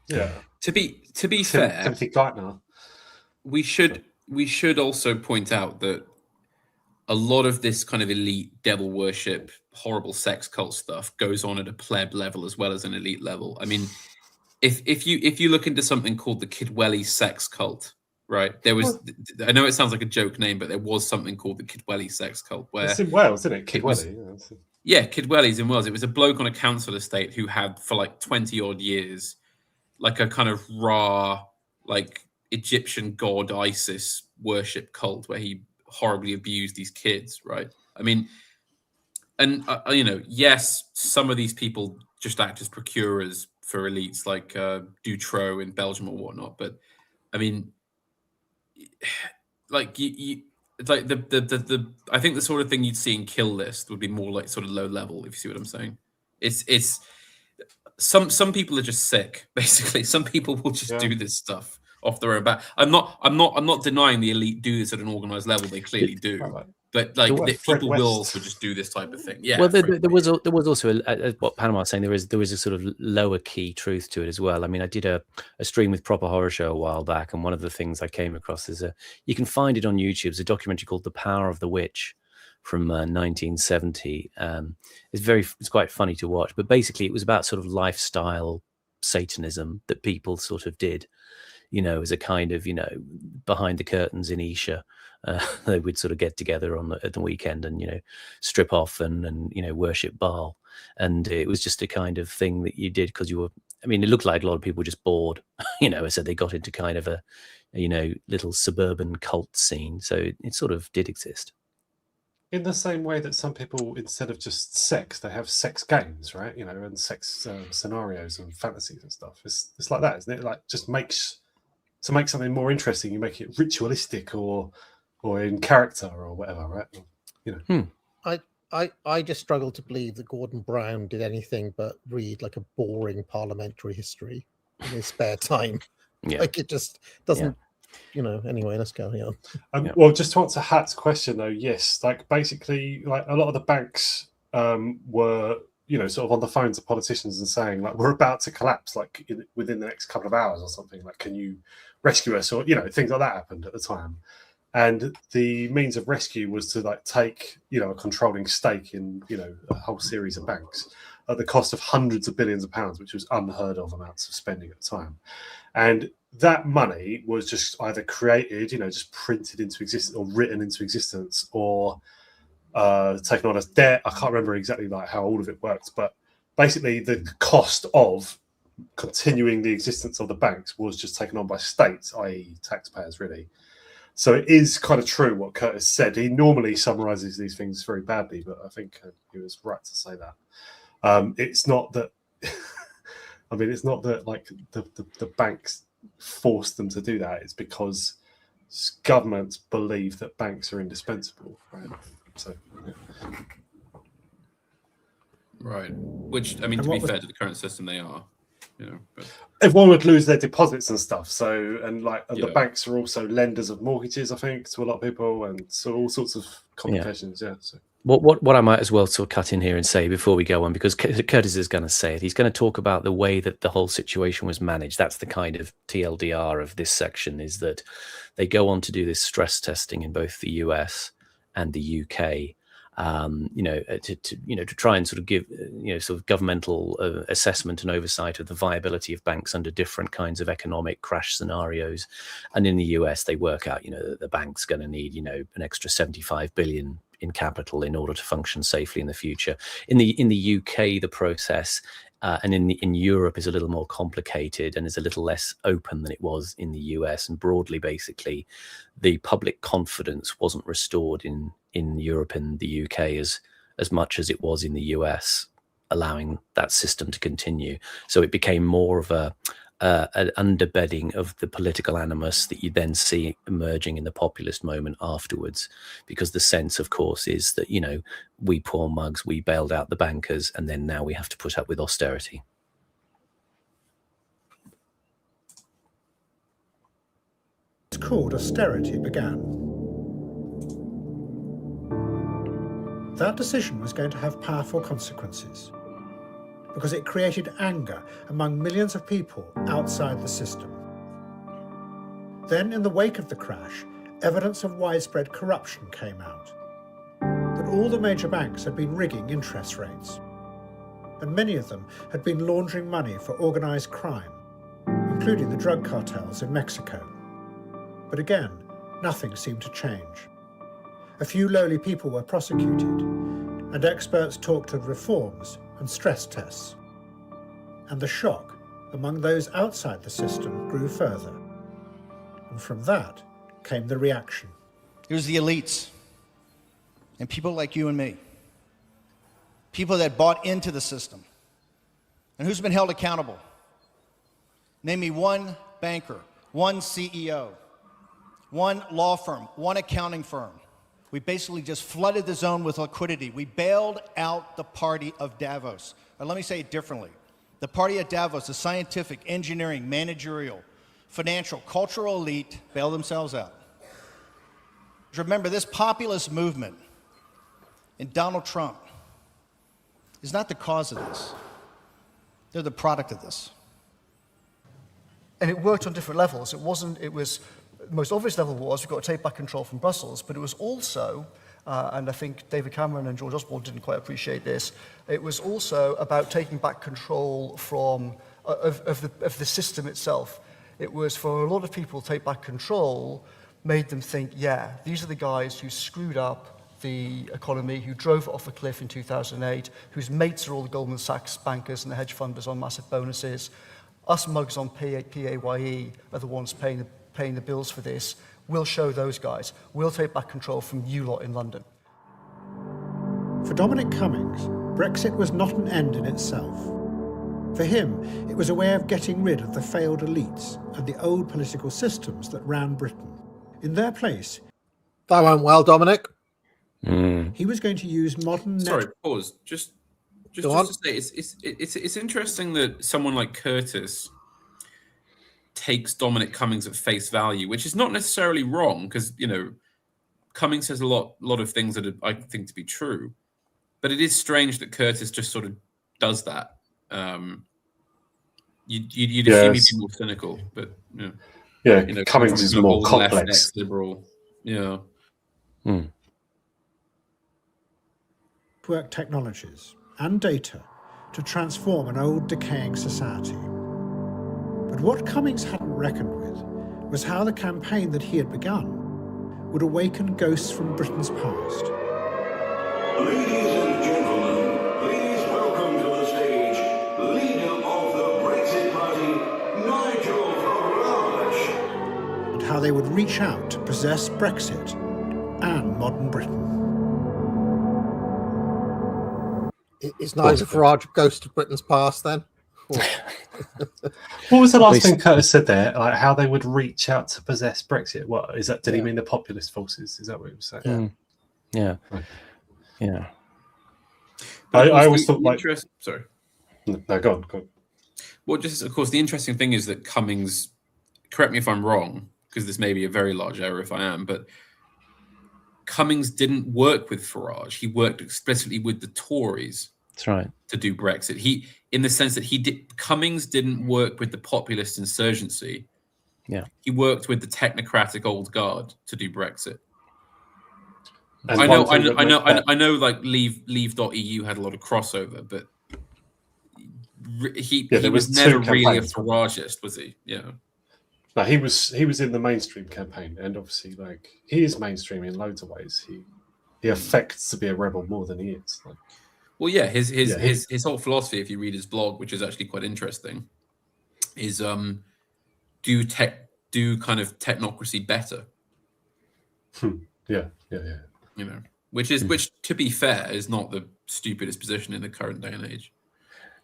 Yeah. To be fair, Timothy Geithner. we should also point out that a lot of this kind of elite devil worship, horrible sex cult stuff goes on at a pleb level as well as an elite level. I mean, if you look into something called the Kidwelly sex cult, right? There was, I know it sounds like a joke name, but there was something called the Kidwelly sex cult where it's in Wales, isn't it? Kidwelly. Yeah, Kidwelly's in Wales. It was a bloke on a council estate who had for like 20 odd years, like a kind of raw, like Egyptian god Isis worship cult where he horribly abused these kids, right? I mean, and yes, some of these people just act as procurers for elites like Dutroux in Belgium or whatnot, but I mean, like it's like the I think the sort of thing you'd see in Kill List would be more like sort of low level, if you see what I'm saying. It's some people are just sick, basically. Some people will just do this stuff off their own back. I'm not denying the elite do this at an organized level. They clearly do. But like people will also just do this type of thing. Yeah. Well, there was also what Panama was saying. There was a sort of lower key truth to it as well. I mean, I did a stream with Proper Horror Show a while back, and one of the things I came across is you can find it on YouTube. It's a documentary called "The Power of the Witch" from 1970. It's quite funny to watch, but basically it was about sort of lifestyle Satanism that people sort of did, as a kind of behind the curtains in Isha. They would sort of get together at the weekend and strip off and worship Baal, and it was just a kind of thing that you did because you were. I mean, it looked like a lot of people were just bored, so they got into kind of a little suburban cult scene. So it sort of did exist. In the same way that some people, instead of just sex, they have sex games, right? And sex scenarios and fantasies and stuff. It's like that, isn't it? Like just make something more interesting. You make it ritualistic or in character or whatever, right? I just struggle to believe that Gordon Brown did anything but read like a boring parliamentary history in his spare time. Yeah. Like it just doesn't. Anyway, let's go on. Well, just to answer Hat's question though, yes, like basically, like a lot of the banks were, sort of on the phone to politicians and saying like, we're about to collapse, like within the next couple of hours or something. Like, can you rescue us? Or things like that happened at the time, and the means of rescue was to like take a controlling stake in a whole series of banks at the cost of hundreds of billions of pounds, which was unheard of amounts of spending at the time, and that money was just either created, just printed into existence or written into existence or taken on as debt. I can't remember exactly like how all of it worked, but basically the cost of continuing the existence of the banks was just taken on by states, i.e. taxpayers, really. So it is kind of true what Curtis said. He normally summarizes these things very badly, but I think he was right to say that. It's not that, I mean, it's not that like the banks force them to do that. It's because governments believe that banks are indispensable, right? So right, which I mean, to be fair to the current system, they are, but everyone would lose their deposits and stuff. So the banks are also lenders of mortgages, I think, to a lot of people, and so all sorts of complications. What I might as well sort of cut in here and say before we go on, because Curtis is going to say it, he's going to talk about the way that the whole situation was managed. That's the kind of TLDR of this section, is that they go on to do this stress testing in both the US and the UK, to try and sort of give sort of governmental assessment and oversight of the viability of banks under different kinds of economic crash scenarios. And in the US, they work out that the bank's going to need an extra 75 billion in capital in order to function safely in the future. In the UK, the process and in Europe is a little more complicated and is a little less open than it was in the US. And broadly, basically, the public confidence wasn't restored in Europe and the UK as much as it was in the US, allowing that system to continue. So it became more of an underbedding of the political animus that you then see emerging in the populist moment afterwards, because the sense, of course, is that, we poor mugs, we bailed out the bankers, and then now we have to put up with austerity. It's called austerity began. That decision was going to have powerful consequences, because it created anger among millions of people outside the system. Then, in the wake of the crash, evidence of widespread corruption came out. That all the major banks had been rigging interest rates, and many of them had been laundering money for organised crime, including the drug cartels in Mexico. But again, nothing seemed to change. A few lowly people were prosecuted, and experts talked of reforms and stress tests. And the shock among those outside the system grew further. And from that came the reaction. It was the elites and people like you and me, people that bought into the system. And who's been held accountable? Name me one banker, one CEO, one law firm, one accounting firm. We basically just flooded the zone with liquidity. We bailed out the party of Davos. Or let me say it differently. The party of Davos, the scientific, engineering, managerial, financial, cultural elite, bailed themselves out. Remember, this populist movement and Donald Trump is not the cause of this. They're the product of this. And it worked on different levels. It was, the most obvious level was we've got to take back control from Brussels, but it was also, and I think David Cameron and George Osborne didn't quite appreciate this, it was also about taking back control from of the system itself. It was, for a lot of people, take back control made them think, yeah, these are the guys who screwed up the economy, who drove it off a cliff in 2008, whose mates are all the Goldman Sachs bankers and the hedge funders on massive bonuses. Us mugs on PAYE are the ones paying the bills for this. We'll show those guys. We'll take back control from you lot in London. For Dominic Cummings, Brexit was not an end in itself. For him, it was a way of getting rid of the failed elites and the old political systems that ran Britain. In their place, that went well, Dominic. He was going to use modern. Sorry, pause. Just to say, it's interesting that someone like Curtis takes Dominic Cummings at face value, which is not necessarily wrong, because Cummings says a lot of things that I think to be true, but it is strange that Curtis just sort of does that. You'd assume he'd be more cynical, but Cummings is more complex, liberal. Yeah. Network technologies and data to transform an old decaying society. But what Cummings hadn't reckoned with was how the campaign that he had begun would awaken ghosts from Britain's past. Ladies and gentlemen, please welcome to the stage leader of the Brexit Party, Nigel Farage. And how they would reach out to possess Brexit and modern Britain. Is Nigel Farage a ghost of Britain's past then? What was the last thing Curtis said there? Like how they would reach out to possess Brexit? What is that? Did he mean the populist forces? Is that what he was saying? Yeah. I always thought sorry. No, go on. Well, just of course, the interesting thing is that Cummings. Correct me if I'm wrong, because this may be a very large error if I am, but Cummings didn't work with Farage. He worked explicitly with the Tories. That's right. To do Brexit. In the sense that Cummings didn't work with the populist insurgency. Yeah. He worked with the technocratic old guard to do Brexit. And I know like leave.eu had a lot of crossover, but he was never really a Farageist, was he? Yeah. No, he was in the mainstream campaign, and obviously, like, he is mainstream in loads of ways. He affects to be a rebel more than he is. Like, well, yeah, his whole philosophy, if you read his blog, which is actually quite interesting, is do kind of technocracy better. Yeah. You know, which to be fair is not the stupidest position in the current day and age.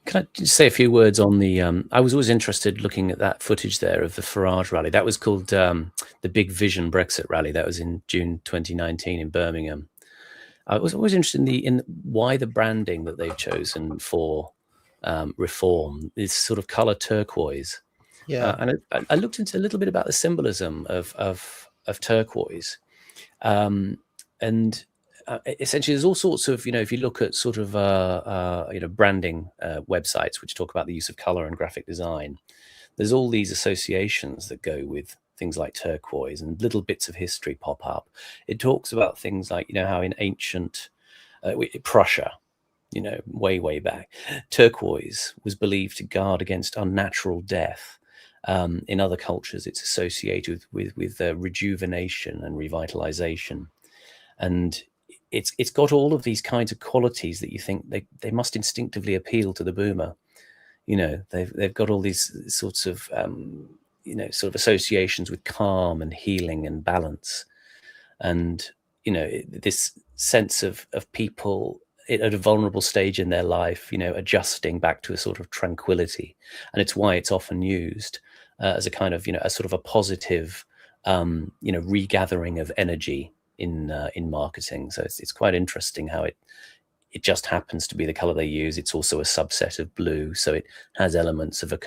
Can I just say a few words on the? I was always interested looking at that footage there of the Farage rally. That was called the Big Vision Brexit rally. That was in June 2019 in Birmingham. I was always interested in why the branding that they've chosen for reform is sort of color turquoise. Yeah, and I looked into a little bit about the symbolism of turquoise, and essentially there's all sorts of, if you look at sort of branding websites which talk about the use of color and graphic design, there's all these associations that go with things like turquoise, and little bits of history pop up. It talks about things like, how in ancient Prussia, way back, turquoise was believed to guard against unnatural death. In other cultures, it's associated with rejuvenation and revitalization, and it's got all of these kinds of qualities that you think they must instinctively appeal to the boomer. They've got all these sorts of sort of associations with calm and healing and balance, and this sense of people at a vulnerable stage in their life, adjusting back to a sort of tranquility. And it's why it's often used as a kind of, a sort of a positive, regathering of energy in marketing. So it's quite interesting how it just happens to be the color they use. It's also a subset of blue, so it has elements of a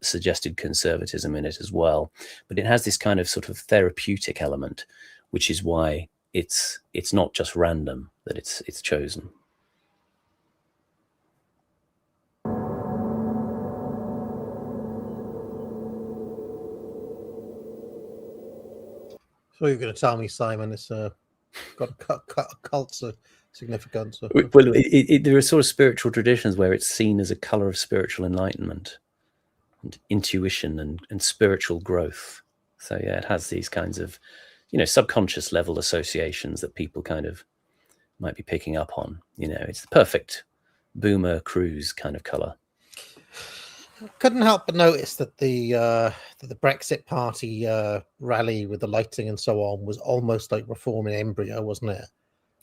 suggested conservatism in it as well. But it has this kind of sort of therapeutic element, which is why it's not just random that it's chosen. So you're going to tell me, Simon, it's got a cult significance? Well, there are sort of spiritual traditions where it's seen as a color of spiritual enlightenment and intuition and spiritual growth. So yeah, it has these kinds of, subconscious level associations that people kind of might be picking up on. It's the perfect boomer cruise kind of color. Couldn't help but notice that the Brexit Party rally with the lighting and so on was almost like Reform in embryo, wasn't it?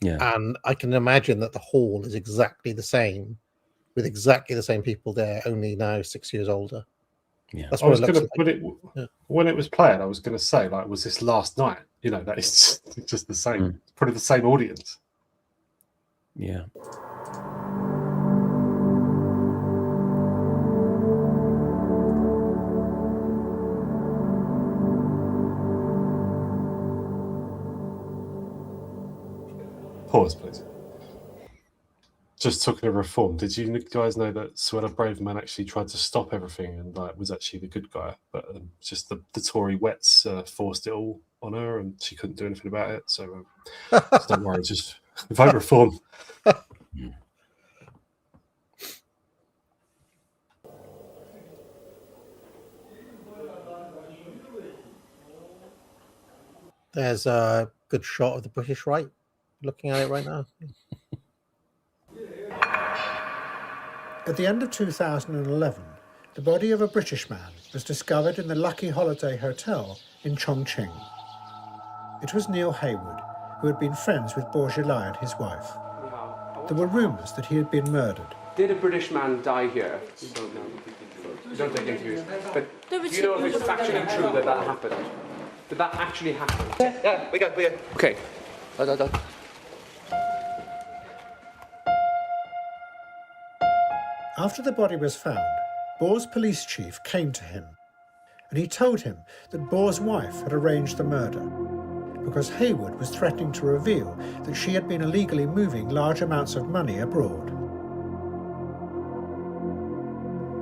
Yeah. And I can imagine that the hall is exactly the same, with exactly the same people there, only now 6 years older. Yeah. That's I what was it looks going to like. when it was playing, I was going to say, like, was this last night? That is just the same, probably the same audience. Yeah. Pause, please. Just talking of reform, did you guys know that Suella Braverman actually tried to stop everything and was actually the good guy, but just the Tory wets forced it all on her and she couldn't do anything about it. So don't worry, just vote reform. There's a good shot of the British right. Looking at it right now. At the end of 2011, the body of a British man was discovered in the Lucky Holiday Hotel in Chongqing. It was Neil Haywood, who had been friends with Bourgeois and his wife. There were rumours that he had been murdered. Did a British man die here? You don't know. You don't take interviews. But do you know if it's factually true that happened? Did that actually happen? Yeah, we got. Okay. After the body was found, Bour's police chief came to him, and he told him that Bour's wife had arranged the murder, because Haywood was threatening to reveal that she had been illegally moving large amounts of money abroad.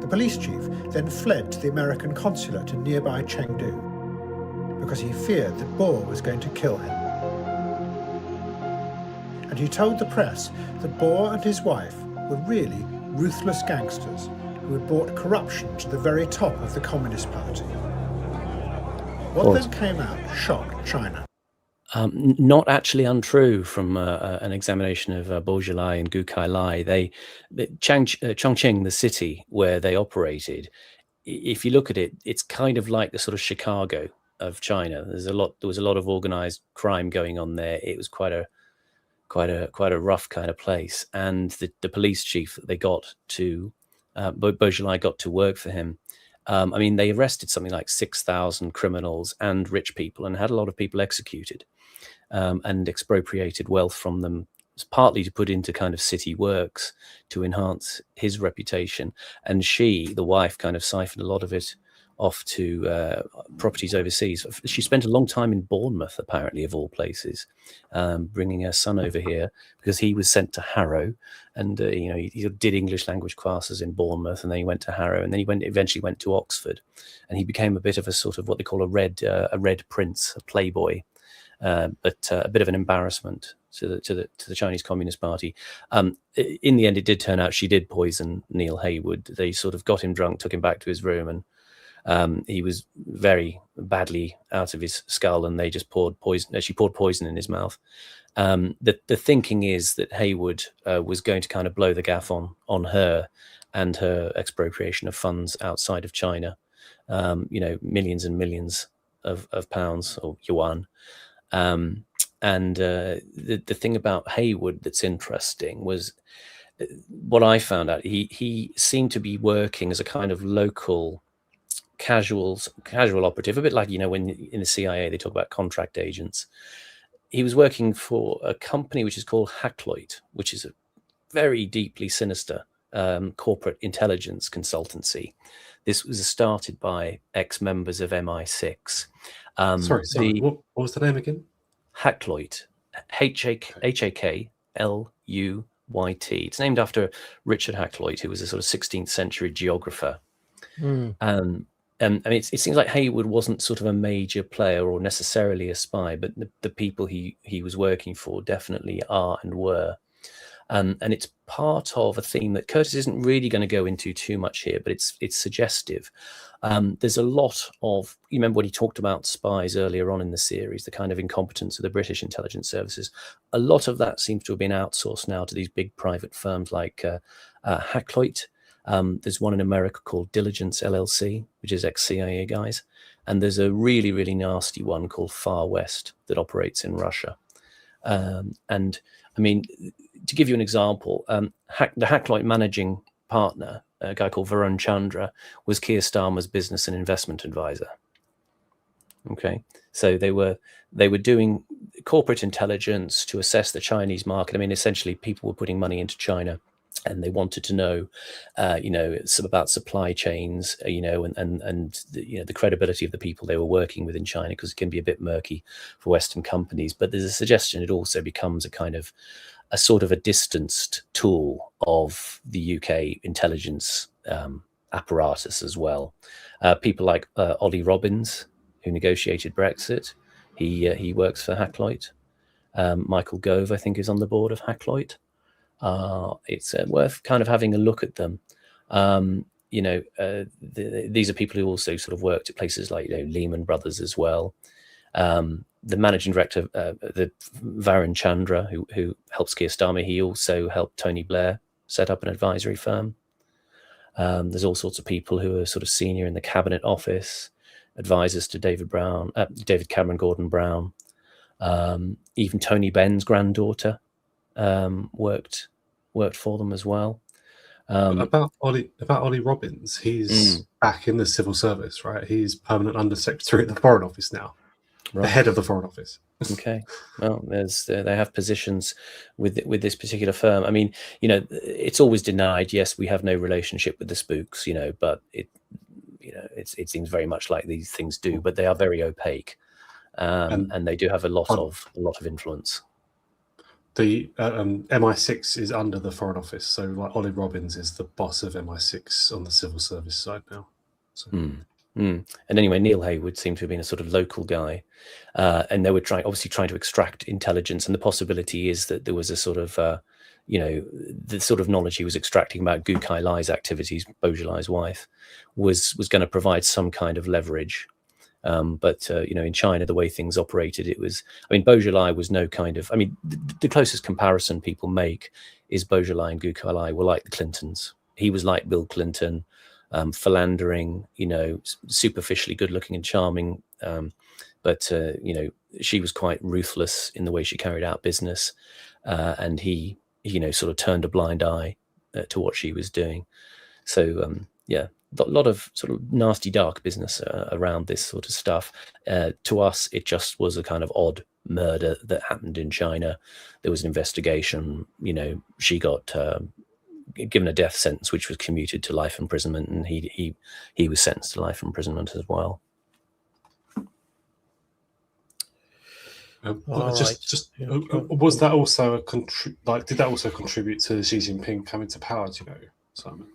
The police chief then fled to the American consulate in nearby Chengdu because he feared that Bohr was going to kill him. And he told the press that Bohr and his wife were really ruthless gangsters who had brought corruption to the very top of the Communist Party. What then came out shocked China. Not actually untrue from an examination of Bourgeois and Gu Kailai. Chongqing, the city where they operated, if you look at it, it's kind of like the sort of Chicago of China. There was a lot of organized crime going on there. It was quite a rough kind of place. And the police chief that they got to, Bourgeois got to work for him. I mean, they arrested something like 6,000 criminals and rich people and had a lot of people executed and expropriated wealth from them, partly to put into kind of city works to enhance his reputation. And she, the wife, kind of siphoned a lot of it off to properties overseas. She spent a long time in Bournemouth, apparently, of all places, bringing her son over here because he was sent to Harrow, and he did English language classes in Bournemouth, and then he went to Harrow, and then he eventually went to Oxford, and he became a bit of a sort of what they call a red prince, a playboy, but a bit of an embarrassment to the Chinese Communist Party. In the end, it did turn out she did poison Neil Haywood. They sort of got him drunk, took him back to his room, and he was very badly out of his skull, and they just poured poison. She poured poison in his mouth. The thinking is that Haywood was going to kind of blow the gaff on her and her expropriation of funds outside of China. Millions and millions of pounds or yuan. And the thing about Haywood that's interesting was what I found out. He seemed to be working as a kind of local casual operative, a bit like, when in the CIA they talk about contract agents. He was working for a company which is called Hackloit, which is a very deeply sinister corporate intelligence consultancy. This was started by ex-members of MI6. Sorry, what was the name again? Hackloit, Hakluyt. It's named after Richard Hakluyt, who was a sort of 16th century geographer. And I mean, it seems like Haywood wasn't sort of a major player or necessarily a spy, but the people he was working for definitely are and were. And it's part of a theme that Curtis isn't really going to go into too much here, but it's suggestive. There's a lot of, you remember when he talked about spies earlier on in the series, the kind of incompetence of the British intelligence services. A lot of that seems to have been outsourced now to these big private firms like Hackloit. There's one in America called Diligence LLC, which is ex-CIA guys. And there's a really, really nasty one called Far West that operates in Russia. And I mean, to give you an example, the Hackloit managing partner, a guy called Varun Chandra, was Keir Starmer's business and investment advisor. Okay, so they were doing corporate intelligence to assess the Chinese market. I mean, essentially, people were putting money into China, and they wanted to know, about supply chains, and the credibility of the people they were working with in China, because it can be a bit murky for Western companies. But there's a suggestion it also becomes a sort of a distanced tool of the UK intelligence apparatus as well. People like Ollie Robbins, who negotiated Brexit, he works for Hackloit. Michael Gove, I think, is on the board of Hackloit. It's worth kind of having a look at them. These are people who also sort of worked at places like Lehman Brothers as well. The managing director, the Varun Chandra, who helps Keir Starmer, he also helped Tony Blair set up an advisory firm. There's all sorts of people who are sort of senior in the cabinet office, advisors to David Cameron Gordon Brown. Even Tony Benn's granddaughter worked for them as well. About Ollie Robbins, he's back in the civil service, right? He's permanent undersecretary at the Foreign Office now, right. The head of the Foreign Office. Okay, well, they have positions with this particular firm. I mean, it's always denied. Yes, we have no relationship with the spooks, but it seems very much like these things do, but they are very opaque. and they do have a lot of influence. The MI6 is under the Foreign Office, so like Ollie Robbins is the boss of MI6 on the civil service side now. So. And anyway, Neil Haywood seemed to have been a sort of local guy, and they were obviously trying to extract intelligence. And the possibility is that there was a sort of, the sort of knowledge he was extracting about Gu Kailai's activities, Beaujolai's wife, was going to provide some kind of leverage. But in China, the way things operated, it was, Beaujolais was no kind of, the closest comparison people make is Beaujolais and Gu Kailai were like the Clintons. He was like Bill Clinton, philandering, superficially good looking and charming. But she was quite ruthless in the way she carried out business. And he, sort of turned a blind eye to what she was doing. So, a lot of sort of nasty, dark business around this sort of stuff. To us, it just was a kind of odd murder that happened in China. There was an investigation. She got given a death sentence, which was commuted to life imprisonment, and he was sentenced to life imprisonment as well. Was that also did that also contribute to Xi Jinping coming to power? Do you know, Simon?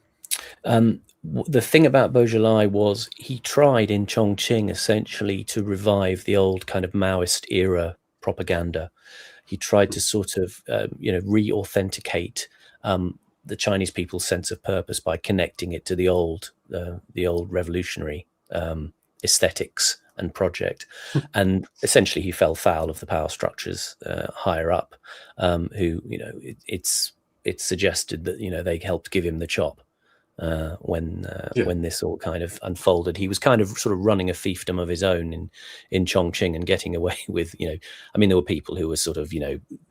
The thing about Beaujolais was he tried in Chongqing essentially to revive the old kind of Maoist era propaganda. He tried to sort of, re-authenticate the Chinese people's sense of purpose by connecting it to the old revolutionary aesthetics and project. And essentially he fell foul of the power structures higher up, who, it's suggested that, they helped give him the chop. When this all kind of unfolded, he was kind of sort of running a fiefdom of his own in Chongqing and getting away with, there were people who were sort of,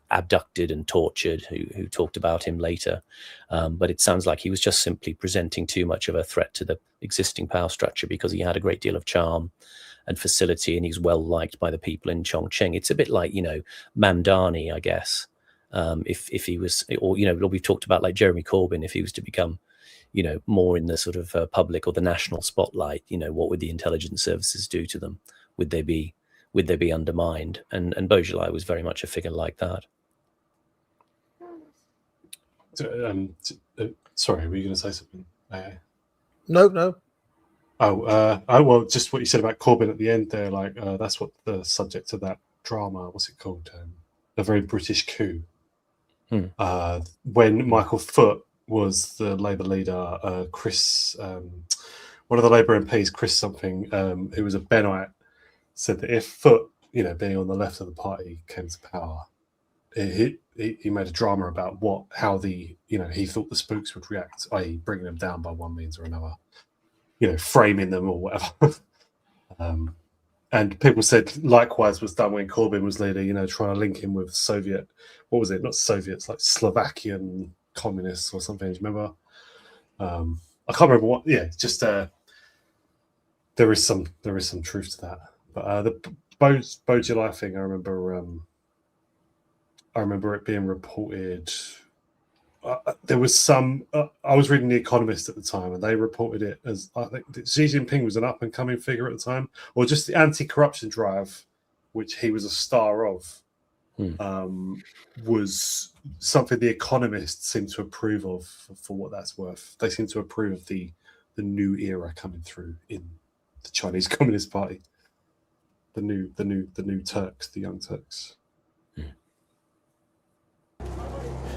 abducted and tortured who talked about him later. But it sounds like he was just simply presenting too much of a threat to the existing power structure because he had a great deal of charm and facility, and he's well liked by the people in Chongqing. It's a bit like, Mamdani, I guess. If he was, or, we've talked about like Jeremy Corbyn, if he was to become, more in the sort of public or the national spotlight, what would the intelligence services do to them? Would they be undermined? And Beaujolais was very much a figure like that. Sorry, were you going to say something? No. Well, just what you said about Corbyn at the end there, that's what the subject of that drama, what's it called? A Very British Coup. When Michael Foot was the Labour leader, Chris, one of the Labour MPs, Chris something, who was a Benite, said that if Foot, being on the left of the party, came to power, he made a drama about how he thought the spooks would react, i.e. bringing them down by one means or another, framing them or whatever. And people said likewise was done when Corbyn was leader, trying to link him with Soviet, what was it? Not Soviets, like Slovakian communists or something. Do you remember? I can't remember what. Yeah, just there is some truth to that. But the Beaujolais thing, I remember it being reported. There was some. I was reading The Economist at the time, and they reported it as I think Xi Jinping was an up and coming figure at the time, or just the anti-corruption drive, which he was a star of, was something The Economist seemed to approve of for what that's worth. They seem to approve of the new era coming through in the Chinese Communist Party, the new Turks, the young Turks.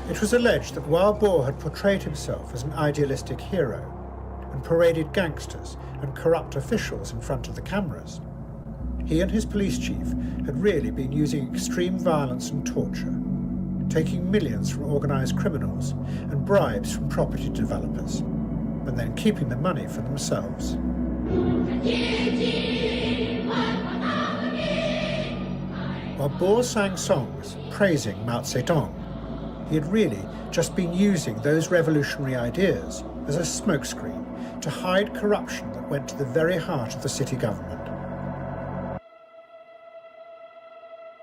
It was alleged that Wild Boar had portrayed himself as an idealistic hero and paraded gangsters and corrupt officials in front of the cameras. He and his police chief had really been using extreme violence and torture, taking millions from organised criminals and bribes from property developers, and then keeping the money for themselves. While Boar sang songs praising Mao Zedong, he had really just been using those revolutionary ideas as a smokescreen to hide corruption that went to the very heart of the city government.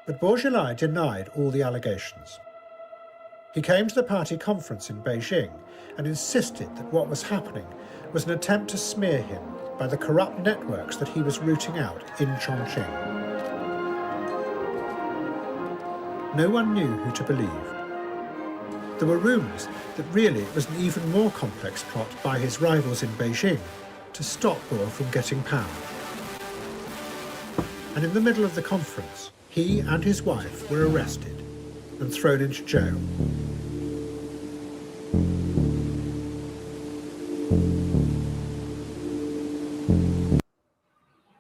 But Beaujolais denied all the allegations. He came to the party conference in Beijing and insisted that what was happening was an attempt to smear him by the corrupt networks that he was rooting out in Chongqing. no one knew who to believe. There were rumours that really it was an even more complex plot by his rivals in Beijing to stop Bo from getting power. And in the middle of the conference, he and his wife were arrested and thrown into jail.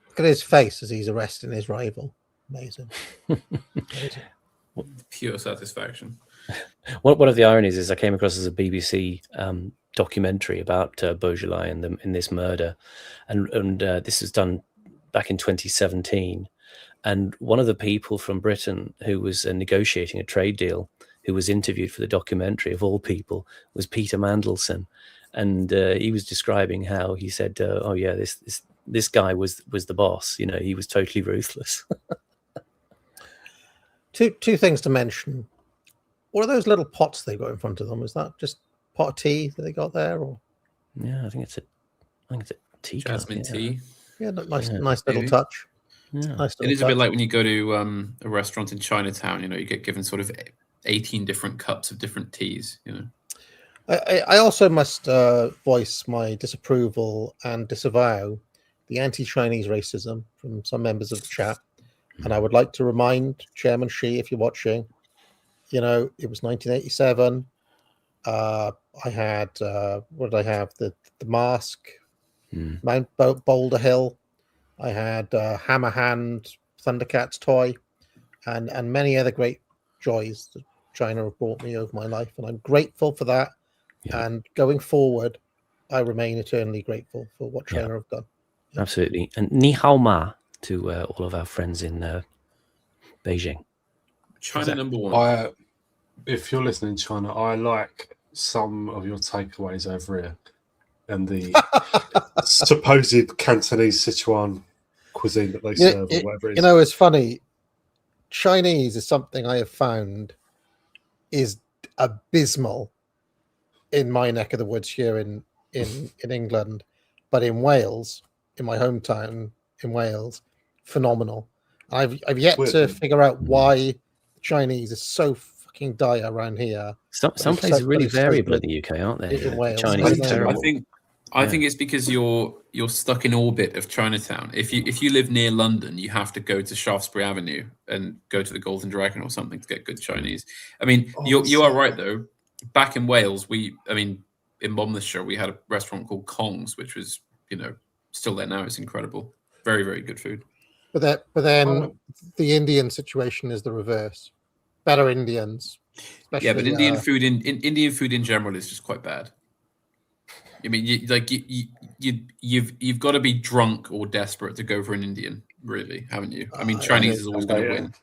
Look at his face as he's arresting his rival. Amazing. Amazing. Pure satisfaction. One of the ironies is I came across as a BBC documentary about Beaujolais and in this murder, and this was done back in 2017. And one of the people from Britain who was negotiating a trade deal, who was interviewed for the documentary, of all people, was Peter Mandelson, and he was describing how he said, "Oh yeah, this guy was the boss. You know, he was totally ruthless." Two things to mention. What are those little pots they got in front of them? Is that just pot of tea that they got there, or? Yeah, I think it's a tea. Jasmine tea. Yeah, nice little touch. Yeah. Nice it is a bit like when you go to a restaurant in Chinatown. You know, you get given sort of 18 different cups of different teas. You know. I also must voice my disapproval and disavow the anti-Chinese racism from some members of the chat, and I would like to remind Chairman Xi, if you're watching, you know, it was 1987. I had what did I have? The mask, Mount Boulder Hill. I had Hammer Hand, Thundercats toy, and many other great joys that China have brought me over my life, and I'm grateful for that. Yeah. And going forward, I remain eternally grateful for what China have done. Yeah. Absolutely. And ni hao ma to all of our friends in Beijing. China number one. If you're listening, China, I like some of your takeaways over here, and the supposed Cantonese Sichuan cuisine that they serve, or whatever it is. You know, it's funny. Chinese is something I have found is abysmal in my neck of the woods here in England, but in Wales, in my hometown in Wales, phenomenal. I've yet to figure out why Chinese is so fucking dire around here. Some places are really variable in the UK, aren't they? In Wales. Chinese is terrible. I think it's because you're stuck in orbit of Chinatown. If you live near London, you have to go to Shaftesbury Avenue and go to the Golden Dragon or something to get good Chinese. I mean, you are right though. Back in Wales, in Monmouthshire, we had a restaurant called Kong's, which was, you know, still there now. It's incredible. Very, very good food. But then the Indian situation is the reverse. Better Indians. Yeah, but Indian food in general is just quite bad. I mean, you've got to be drunk or desperate to go for an Indian, really, haven't you? I mean, Chinese is always going to win.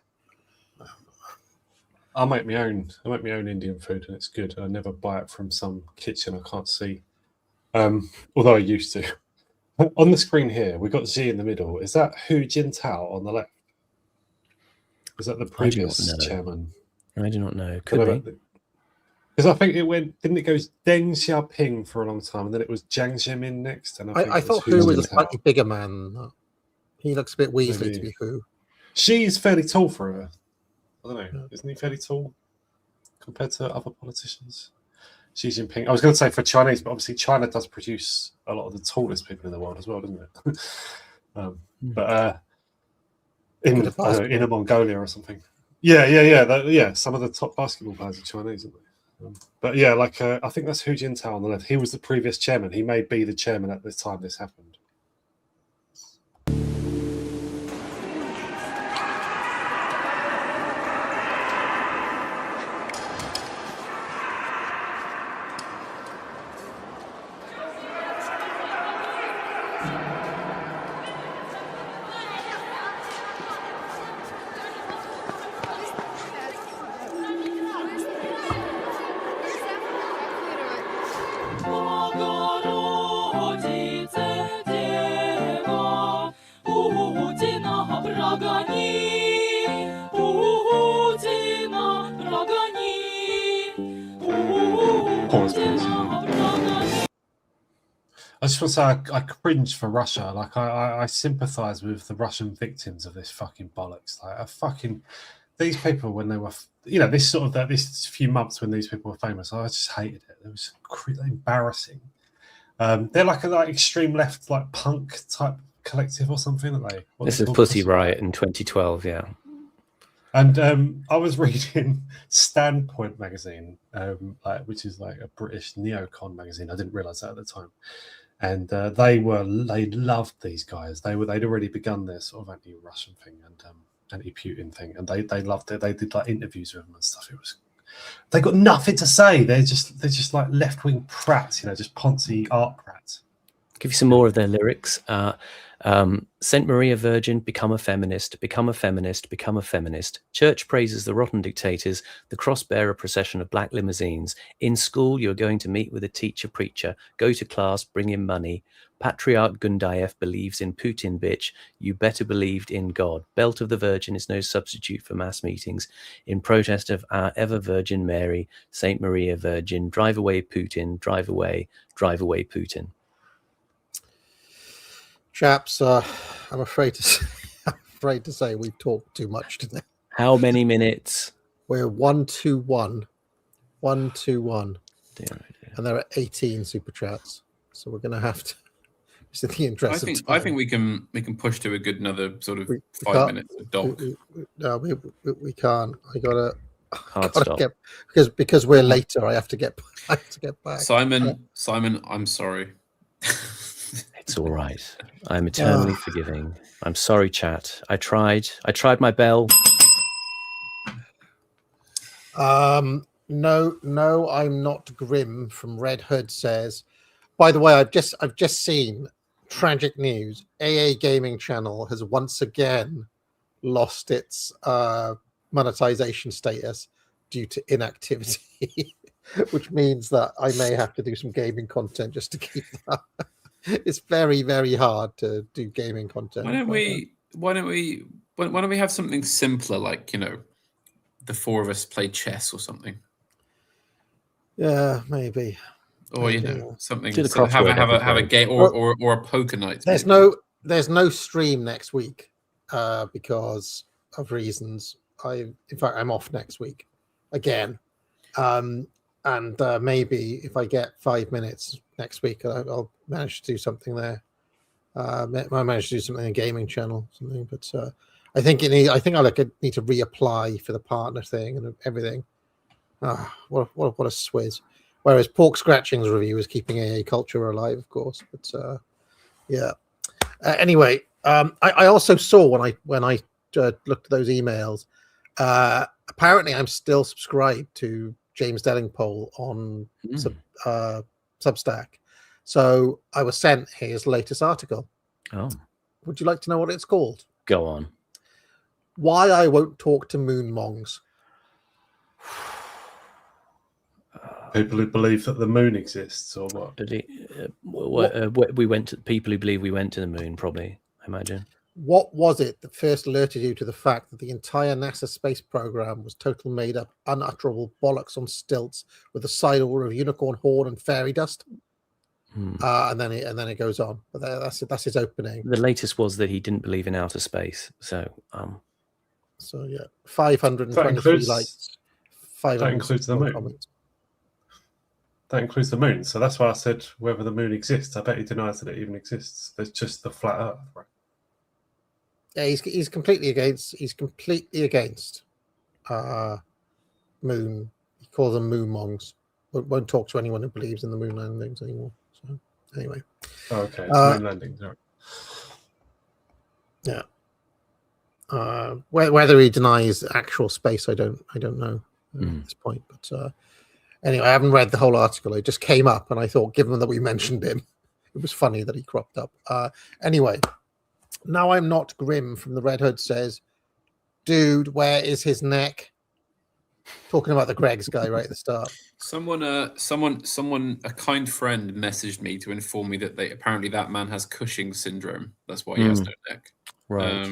I make my own Indian food, and it's good. I never buy it from some kitchen I can't see. Although I used to. On the screen here, we've got Xi in the middle. Is that Hu Jintao on the left? Is that the previous chairman? I do not know. Could be. Because I think didn't it go Deng Xiaoping for a long time, and then it was Jiang Zemin next? And I thought Hu was a slightly bigger man than that. He looks a bit Weasley to be Hu. She's fairly tall for her. I don't know. Yeah. Isn't he fairly tall compared to other politicians? Xi Jinping. I was going to say for Chinese, but obviously China does produce a lot of the tallest people in the world as well, doesn't it? But in Inner Mongolia or something. Yeah. Some of the top basketball players are Chinese, aren't they? But yeah, like I think that's Hu Jintao on the left. He was the previous chairman. He may be the chairman at the time this happened. I just want to say I cringe for Russia. Like I sympathise with the Russian victims of this fucking bollocks. Like these people, when they were, this sort of this few months when these people were famous, I just hated it. It was embarrassing. They're like extreme left, like punk type collective or something. This is Pussy Riot in 2012, yeah. And I was reading Standpoint magazine, which is like a British neocon magazine. I didn't realise that at the time. And they loved these guys. They'd already begun their sort of anti-Russian thing and anti-Putin thing, and they loved it. They did like interviews with them and stuff. They got nothing to say. They're just like left-wing prats, just Ponzi art prats. Give you some more of their lyrics. Saint Maria Virgin, become a feminist, become a feminist, become a feminist. Church praises the rotten dictators, the cross-bearer procession of black limousines. In school, you're going to meet with a teacher preacher. Go to class, bring in money. Patriarch Gundayev believes in Putin, bitch. You better believed in God. Belt of the Virgin is no substitute for mass meetings. In protest of our ever-Virgin Mary, Saint Maria Virgin, drive away Putin, drive away Putin. Chaps, I'm afraid to say we've talked too much today. How many minutes? We're 1-2-1. 1-2-1. And there are 18 super chats, so we're going to have to. It's in the interest of time. I think we can push to a good another sort of 5 minutes of doc. No, we can't. I gotta stop. get because we're later. I have to get back. Simon, I'm sorry. It's all right. I'm eternally forgiving. I'm sorry, chat. I tried my bell. No, I'm not grim. From Red Hood says. By the way, I've just seen tragic news. AA Gaming Channel has once again lost its monetization status due to inactivity, which means that I may have to do some gaming content just to keep that. It's very, very hard to do gaming content. Why don't we have something simpler, like the four of us play chess or something? Yeah, maybe. Or something. Do the So have a game or a poker night. There's no stream next week because of reasons. In fact, I'm off next week again. And maybe if I get 5 minutes next week, I'll manage to do something there. I managed to do something on a gaming channel, something. But I think I need to reapply for the partner thing and everything. What a swizz! Whereas Pork Scratching's review is keeping AA culture alive, of course. But yeah. Anyway, I also saw when I looked at those emails. Apparently, I'm still subscribed to James Dellingpole on Substack. So I was sent his latest article. Oh. Would you like to know what it's called? Go on. Why I Won't Talk to Moon Mongs. People who believe that the moon exists, or what? We went to people who believe we went to the moon, probably, I imagine. What was it that first alerted you to the fact that the entire NASA space program was total made up, unutterable bollocks on stilts with a side order of unicorn horn and fairy dust? And then it goes on. But that's his opening. The latest was that he didn't believe in outer space. So yeah, 523 likes. That includes the moon. Comments. That includes the moon. So that's why I said whether the moon exists. I bet he denies that it even exists. There's just the flat Earth, right? Yeah, he's completely against. He's completely against moon. He calls them moon mongs. Won't talk to anyone who believes in the moon landings anymore. So anyway. Oh, okay. Moon landings. Right. Yeah. Whether he denies actual space, I don't know at this point. But anyway, I haven't read the whole article. It just came up, and I thought, given that we mentioned him, it was funny that he cropped up. Anyway. Now I'm not grim from the Red Hood says, dude, where is his neck? Talking about the Greg's guy right at the start. Someone, a kind friend messaged me to inform me that apparently that man has Cushing syndrome. That's why he has no neck. Right.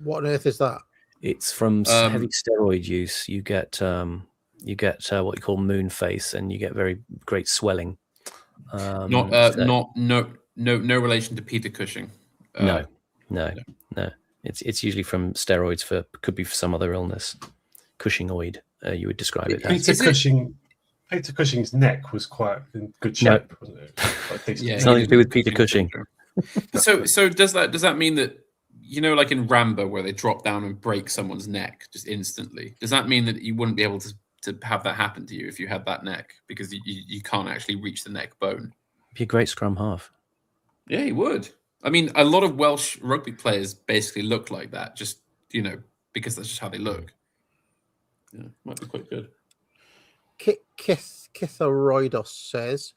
What on earth is that? It's from heavy steroid use. You get what you call moon face, and you get very great swelling. No relation to Peter Cushing. No. It's usually from steroids could be for some other illness. Cushingoid, you would describe it Peter as. Cushing's neck was quite in good shape, wasn't it? Yeah, something to do with Peter Cushing. So does that mean that, you know, like in Rambo where they drop down and break someone's neck just instantly? Does that mean that you wouldn't be able to have that happen to you if you had that neck, because you can't actually reach the neck bone? Be a great scrum half. Yeah, he would. I mean, a lot of Welsh rugby players basically look like that, just, you know, because that's just how they look. Yeah, might be quite good. Kitharoidos says,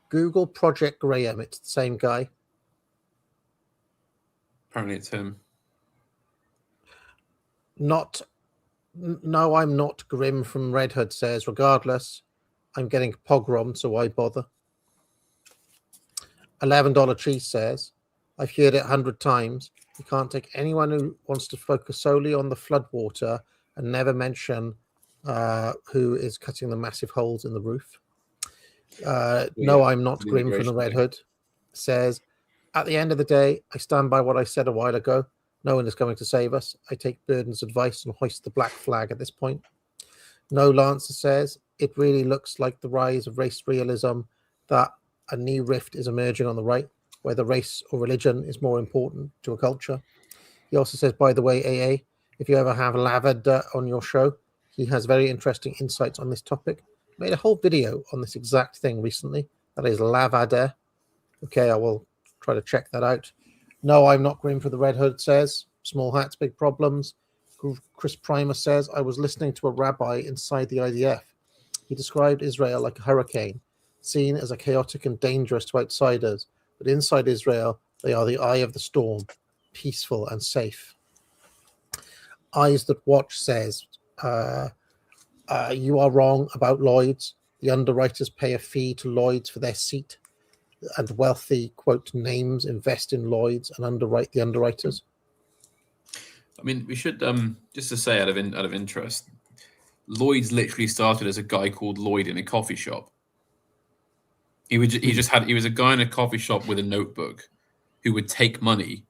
Google Project Graham. It's the same guy. Apparently it's him. No, I'm not. Grim from Red Hood says, regardless, I'm getting pogrom, so why bother? $11 Cheese says, I've heard it 100 times. You can't take anyone who wants to focus solely on the floodwater and never mention who is cutting the massive holes in the roof. No, I'm not. Grim from the Red Hood says, at the end of the day, I stand by what I said a while ago. No one is coming to save us. I take Burden's advice and hoist the black flag at this point. No Lancer says, it really looks like the rise of race realism, that a new rift is emerging on the right, whether race or religion is more important to a culture. He also says, by the way, AA, if you ever have Lavada on your show, he has very interesting insights on this topic. Made a whole video on this exact thing recently. That is Lavada. Okay, I will try to check that out. No, I'm not Grim for the Red Hood says, small hats, big problems. Chris Primer says, I was listening to a rabbi inside the IDF. He described Israel like a hurricane, seen as a chaotic and dangerous to outsiders. But inside Israel, they are the eye of the storm, peaceful and safe. Eyes That Watch says, you are wrong about Lloyd's. The underwriters pay a fee to Lloyd's for their seat, and wealthy, quote, names invest in Lloyd's and underwrite the underwriters. I mean, we should just to say out of interest, Lloyd's literally started as a guy called Lloyd in a coffee shop. He was a guy in a coffee shop with a notebook who would take money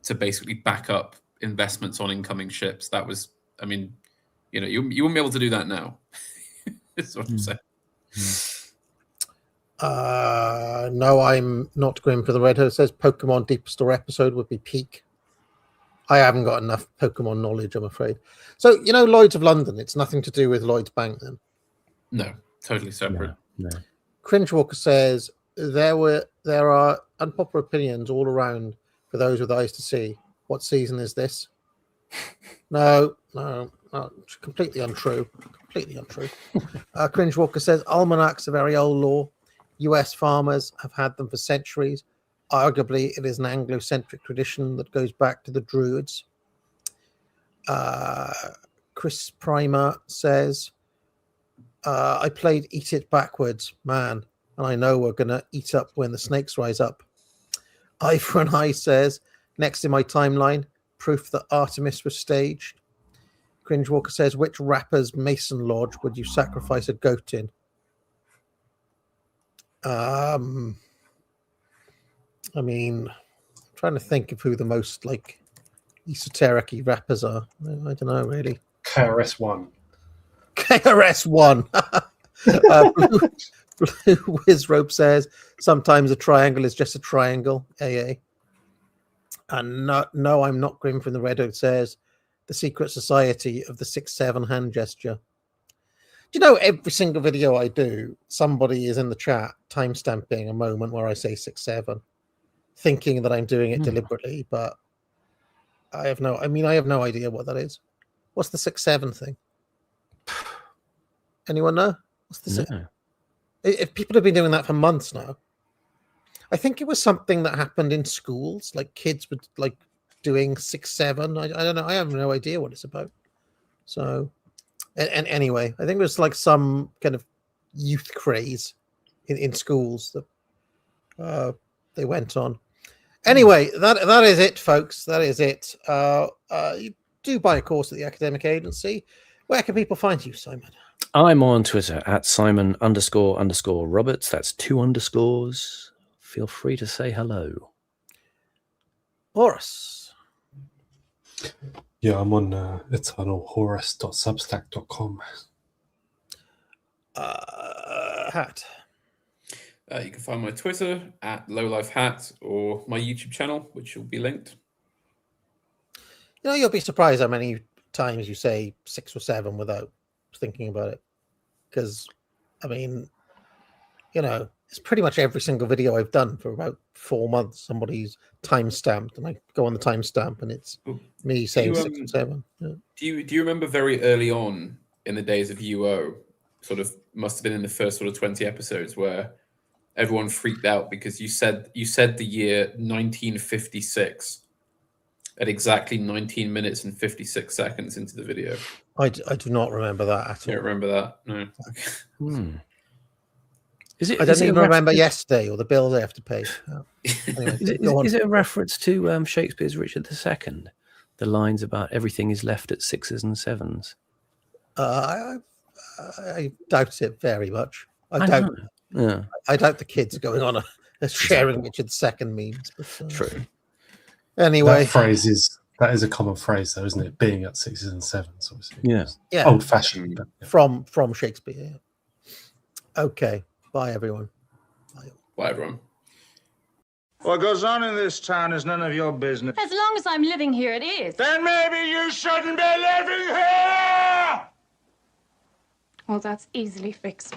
to basically back up investments on incoming ships. That was, I mean, you know, you wouldn't be able to do that now. That's what I'm saying. No, I'm not Grim for the Red Hood. It says Pokemon Deep Store episode would be peak. I haven't got enough Pokemon knowledge, I'm afraid. So, you know, Lloyd's of London, it's nothing to do with Lloyd's Bank then? No, totally separate. No. Cringewalker says there are unpopular opinions all around for those with eyes to see. What season is this? No, completely untrue. Cringewalker says almanacs are very old law. US farmers have had them for centuries. Arguably, it is an Anglo-centric tradition that goes back to the Druids. Chris Primer says, I played Eat It Backwards, man, and I know we're going to eat up when the snakes rise up. Eye for an Eye says, next in my timeline, proof that Artemis was staged. Cringewalker says, which rapper's Mason Lodge would you sacrifice a goat in? I mean, I'm trying to think of who the most like esoteric-y rappers are. I don't know, really. KRS-One. Blue Wiz Rope says, sometimes a triangle is just a triangle. AA. And no, I'm not Grim from the Red Hood says, the secret society of the 6-7 hand gesture. Do you know, every single video I do, somebody is in the chat timestamping a moment where I say 6-7, thinking that I'm doing it deliberately, but I have no idea what that is. What's the 6-7 thing? Anyone know? What's the No. If people have been doing that for months now. I think it was something that happened in schools, like kids would like doing 6-7. I don't know. I have no idea what it's about. So, and anyway, I think it was like some kind of youth craze in schools that they went on. Anyway, that is it, folks. That is it. You do buy a course at the Academic Agency. Where can people find you, Simon? I'm on Twitter at Simon__Roberts. That's 2 underscores. Feel free to say hello. Boris. Yeah, I'm on eternalhorus.substack.com. Hat. You can find my Twitter at lowlifehat or my YouTube channel, which will be linked. You know, you'll be surprised how many times you say 6 or 7 without thinking about it. Because, I mean, you know, it's pretty much every single video I've done for about 4 months. Somebody's time stamped, and I go on the timestamp, and it's me saying 6 or 7. Yeah. Do you remember very early on in the days of UO, sort of must have been in the first sort of 20 episodes, where everyone freaked out because you said the year 1956 at exactly 19 minutes and 56 seconds into the video? I do not remember that at all. You don't remember that? No. I don't even remember yesterday or the bills I have to pay. Oh. Anyway, is it a reference to Shakespeare's Richard II? The lines about everything is left at 6s and 7s. I doubt it very much. I doubt the kids going on a sharing Richard II memes. But, True. Anyway, that is a common phrase, though, isn't it? Being at 6s and 7s, obviously. Yeah. Old fashioned. From Shakespeare. Yeah. Okay. Bye, everyone. Bye, everyone. What goes on in this town is none of your business. As long as I'm living here, it is. Then maybe you shouldn't be living here! Well, that's easily fixed.